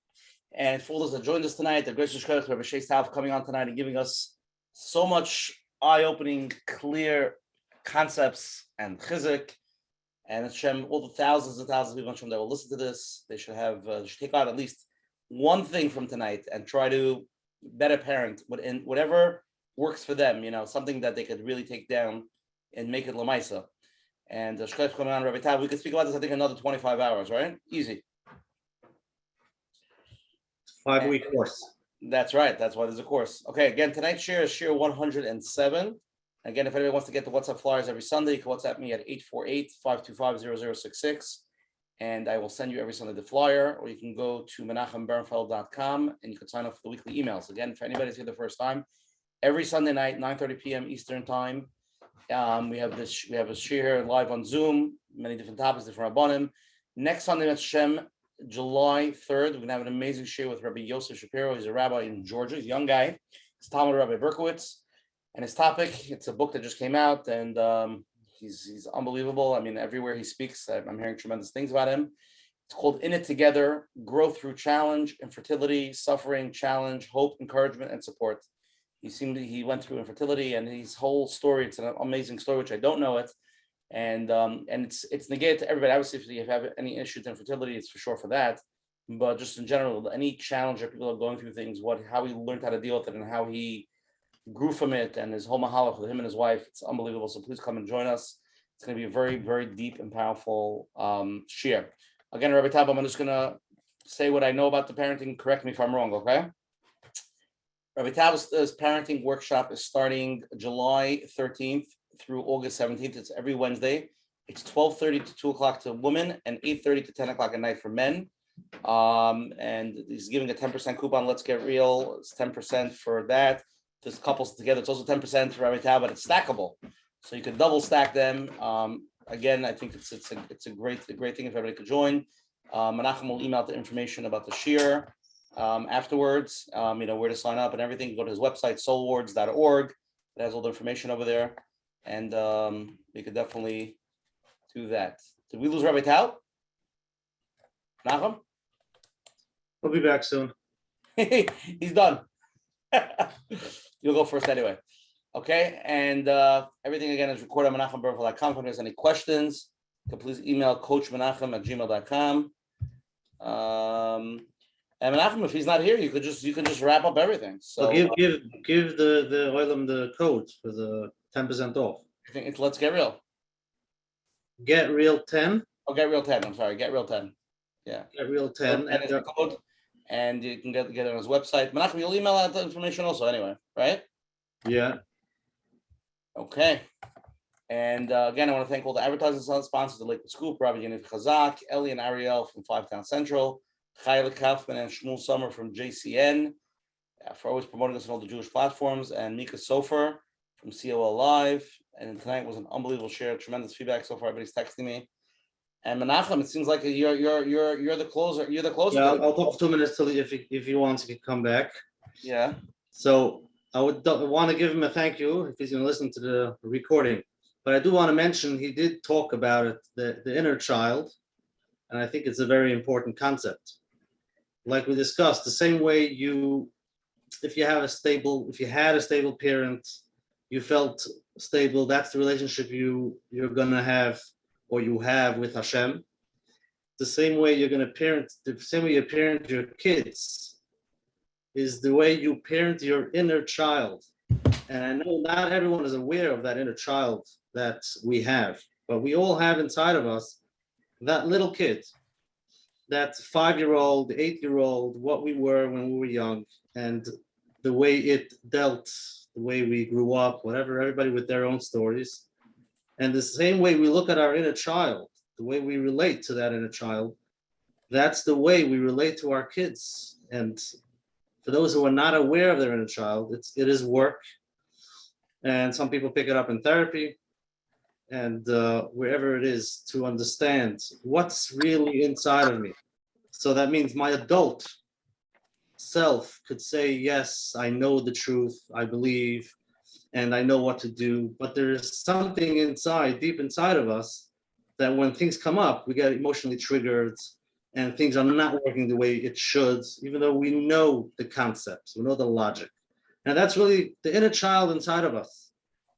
Speaker 1: And for those that joined us tonight, the gracious Shkoyach, Rabbi Shais Taub, coming on tonight and giving us so much eye-opening, clear concepts and chizuk. And Hashem, all the thousands and thousands of people Hashem that will listen to this, they should have should take out at least one thing from tonight and try to better parent in whatever works for them. You know, something that they could really take down and make it lamaisa. And Shkoyach coming on, Rabbi Taub, we could speak about this, I think, another 25 hours, right? Easy.
Speaker 2: 5-week course.
Speaker 1: That's right. That's why there's a course. Okay, again, tonight's share is share 107. Again, if anybody wants to get the WhatsApp flyers every Sunday, you can WhatsApp me at 848-525-0066, and I will send you every Sunday the flyer, or you can go to menachembernfeld.com and you can sign up for the weekly emails. Again, if anybody's here the first time, every Sunday night, 9:30 p.m. Eastern time, we have a share live on Zoom, many different topics, different rabbanim. Next Sunday, Hashem, July 3rd, we're going to have an amazing share with Rabbi Yosef Shapiro. He's a rabbi in Georgia. He's a young guy. He's Talmud Rabbi Berkowitz. And his topic, it's a book that just came out, and he's unbelievable. I mean, everywhere he speaks, I'm hearing tremendous things about him. It's called In It Together, Growth Through Challenge, Infertility, Suffering, Challenge, Hope, Encouragement, and Support. He went through infertility, and his whole story, it's an amazing story, which I don't know it. And it's negated to everybody. Obviously, if you have any issues with infertility, it's for sure for that. But just in general, any challenge that people are going through things, how he learned how to deal with it and how he grew from it, and his whole mahalach with him and his wife, it's unbelievable. So please come and join us. It's going to be a very, very deep and powerful share. Again, Rabbi Taub, I'm just going to say what I know about the parenting. Correct me if I'm wrong, okay? Rabbi Taub's parenting workshop is starting July 13th through August 17th. It's every Wednesday. It's 12:30 to 2 o'clock to women and 8:30 to 10 o'clock at night for men. And he's giving a 10% coupon. Let's get real. It's 10% for that. This couples together. It's also 10% for Rabbi Taub, but it's stackable, so you could double stack them. Again, I think it's a great thing if everybody could join. Menachem will email the information about the shir. afterwards. Where to sign up and everything. Go to his website, soulwards.org. It has all the information over there, and you could definitely do that. Did we lose Rabbi Taub? Menachem?
Speaker 2: We'll be back soon.
Speaker 1: He's done. You'll go first anyway. Okay, and everything again is recorded on menachemberfeld.com. If there's any questions, you can please email coachmenachem@gmail.com. And Menachem, if he's not here, you can just wrap up everything. So
Speaker 2: give the Oilam the code for the 10% off.
Speaker 1: I think it's Let's Get Real.
Speaker 2: Get Real 10.
Speaker 1: Oh, Get Real 10. I'm sorry, Get Real 10. Yeah.
Speaker 2: Get Real 10.
Speaker 1: And it's the code, and you can get it on his website. Menachem, you'll email out the information also anyway, right?
Speaker 2: Yeah.
Speaker 1: Okay. And again, I want to thank all the advertising sponsors, the Lakewood Scoop, Rabbi Yaniv Chazak, Ellie and Ariel from 5 Town Central, Chayla Kaufman and Shmuel Summer from JCN for always promoting us on all the Jewish platforms, and Mika Sofer from COL Live. And tonight was an unbelievable share, tremendous feedback so far. Everybody's texting me. And Menachem, it seems like you're the closer. You're the closer.
Speaker 2: Yeah, I'll talk for 2 minutes till if he wants to come back.
Speaker 1: Yeah.
Speaker 2: So I would want to give him a thank you if he's going to listen to the recording. But I do want to mention he did talk about it, the inner child, and I think it's a very important concept. Like we discussed, the same way if you had a stable parent, you felt stable. That's the relationship you're gonna have or you have with Hashem. The same way you're gonna parent, the same way you parent your kids, is the way you parent your inner child. And I know not everyone is aware of that inner child that we have, but we all have inside of us that little kid, that 5-year-old, 8-year-old, what we were when we were young, and the way it dealt, the way we grew up, whatever, everybody with their own stories. And the same way we look at our inner child, the way we relate to that inner child, that's the way we relate to our kids. And for those who are not aware of their inner child, it is work. And some people pick it up in therapy and wherever it is, to understand what's really inside of me. So that means my adult self could say, yes, I know the truth, I believe, and I know what to do. But there's something inside, deep inside of us, that when things come up, we get emotionally triggered and things are not working the way it should, even though we know the concepts, we know the logic. And that's really the inner child inside of us.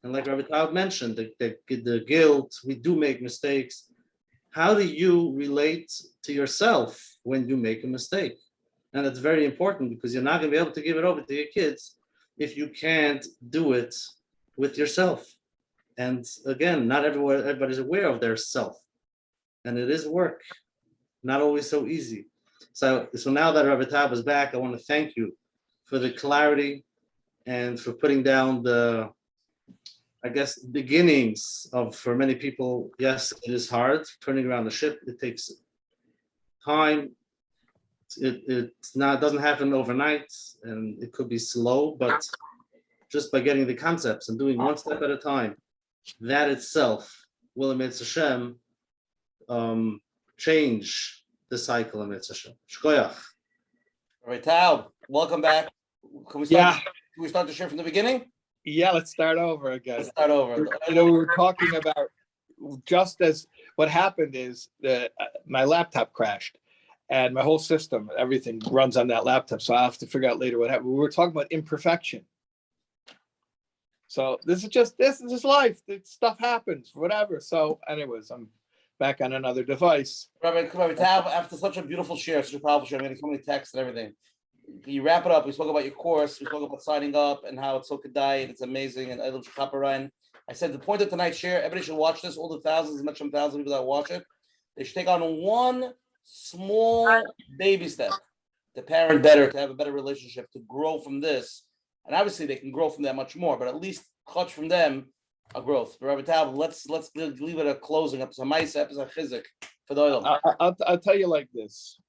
Speaker 2: And like Rabbi Taub mentioned, the guilt, we do make mistakes. How do you relate to yourself when you make a mistake? And it's very important because you're not going to be able to give it over to your kids if you can't do it with yourself. And again, not everybody's aware of their self. And it is work, not always so easy. So now that Rabbi Taub is back, I want to thank you for the clarity and for putting down the, I guess, beginnings of, for many people, yes, it is hard turning around the ship. It takes time. It doesn't happen overnight, and it could be slow, but just by getting the concepts and doing one step at a time, that itself will, in Mitzvah Hashem, change the cycle in Mitzvah Hashem. Shkoyach.
Speaker 1: All right, Taub, welcome back. Can we start the share from the beginning?
Speaker 3: Yeah, let's start over again.
Speaker 1: Let's start over.
Speaker 3: We were talking about just as what happened is that my laptop crashed and my whole system, everything runs on that laptop. So I'll have to figure out later what happened. We were talking about imperfection. So this is life. Stuff happens, whatever. So anyways, I'm back on another device.
Speaker 1: Rabbi Taub, after such a beautiful share, such a powerful share, I'm getting so many texts and everything. Can you wrap it up? We spoke about your course. We spoke about signing up and how it's so kedai and it's amazing. And I love Chaparine. I said the point of tonight's share, everybody should watch this. All the thousands of people that watch it, they should take on one small baby step to parent better, to have a better relationship, to grow from this. And obviously they can grow from that much more, but at least clutch from them a growth. Rabbi Taub, let's leave it a closing up. So my step is a chizik for the oil.
Speaker 3: I'll tell you like this.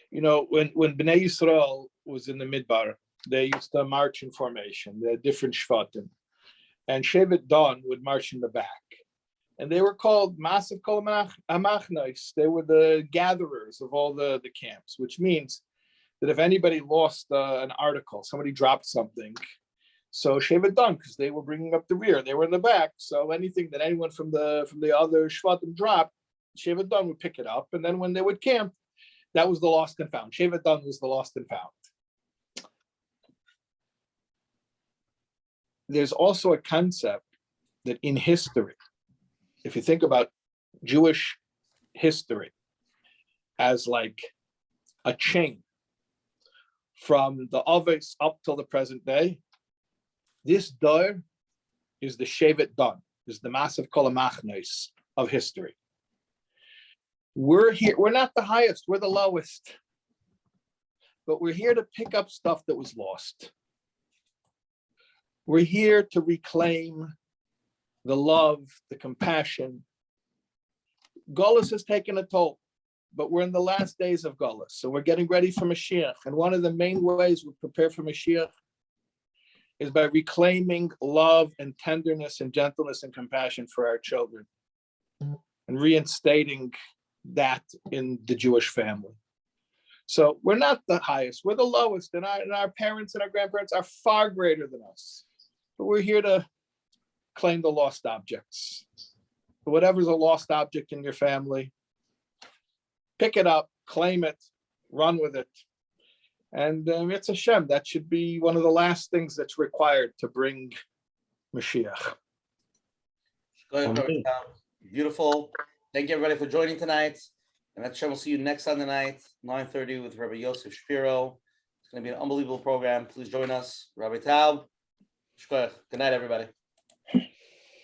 Speaker 3: You know, when Bnei Yisrael was in the Midbar, they used to march in formation. They had different shvatim. And Shevet Dan would march in the back. And they were called Masav Kol Hamachnos. They were the gatherers of all the camps, which means that if anybody lost an article, somebody dropped something, so Shevet done, because they were bringing up the rear, they were in the back. So anything that anyone from the other Shvatim dropped, Shevet done would pick it up, and then when they would camp, that was the lost and found. Shevet done was the lost and found. There's also a concept that in history, if you think about Jewish history as like a chain from the Oves up till the present day, this door is the Shevet Dan, is the massive Kolamachnes of history. We're here, we're not the highest, we're the lowest, but we're here to pick up stuff that was lost. We're here to reclaim the love, the compassion. Golus has taken a toll, but we're in the last days of Golus. So we're getting ready for Mashiach. And one of the main ways we prepare for Mashiach is by reclaiming love and tenderness and gentleness and compassion for our children and reinstating that in the Jewish family. So we're not the highest, we're the lowest, and our parents and our grandparents are far greater than us. But we're here to claim the lost objects. So whatever's a lost object in your family, pick it up, claim it, run with it. And it's Hashem, that should be one of the last things that's required to bring Mashiach.
Speaker 1: Go ahead, Rabbi Taub. Beautiful. Thank you everybody for joining tonight. And Hashem will see you next Sunday night, 9:30 with Rabbi Yosef Shapiro. It's going to be an unbelievable program. Please join us. Rabbi Taub. Good night, everybody.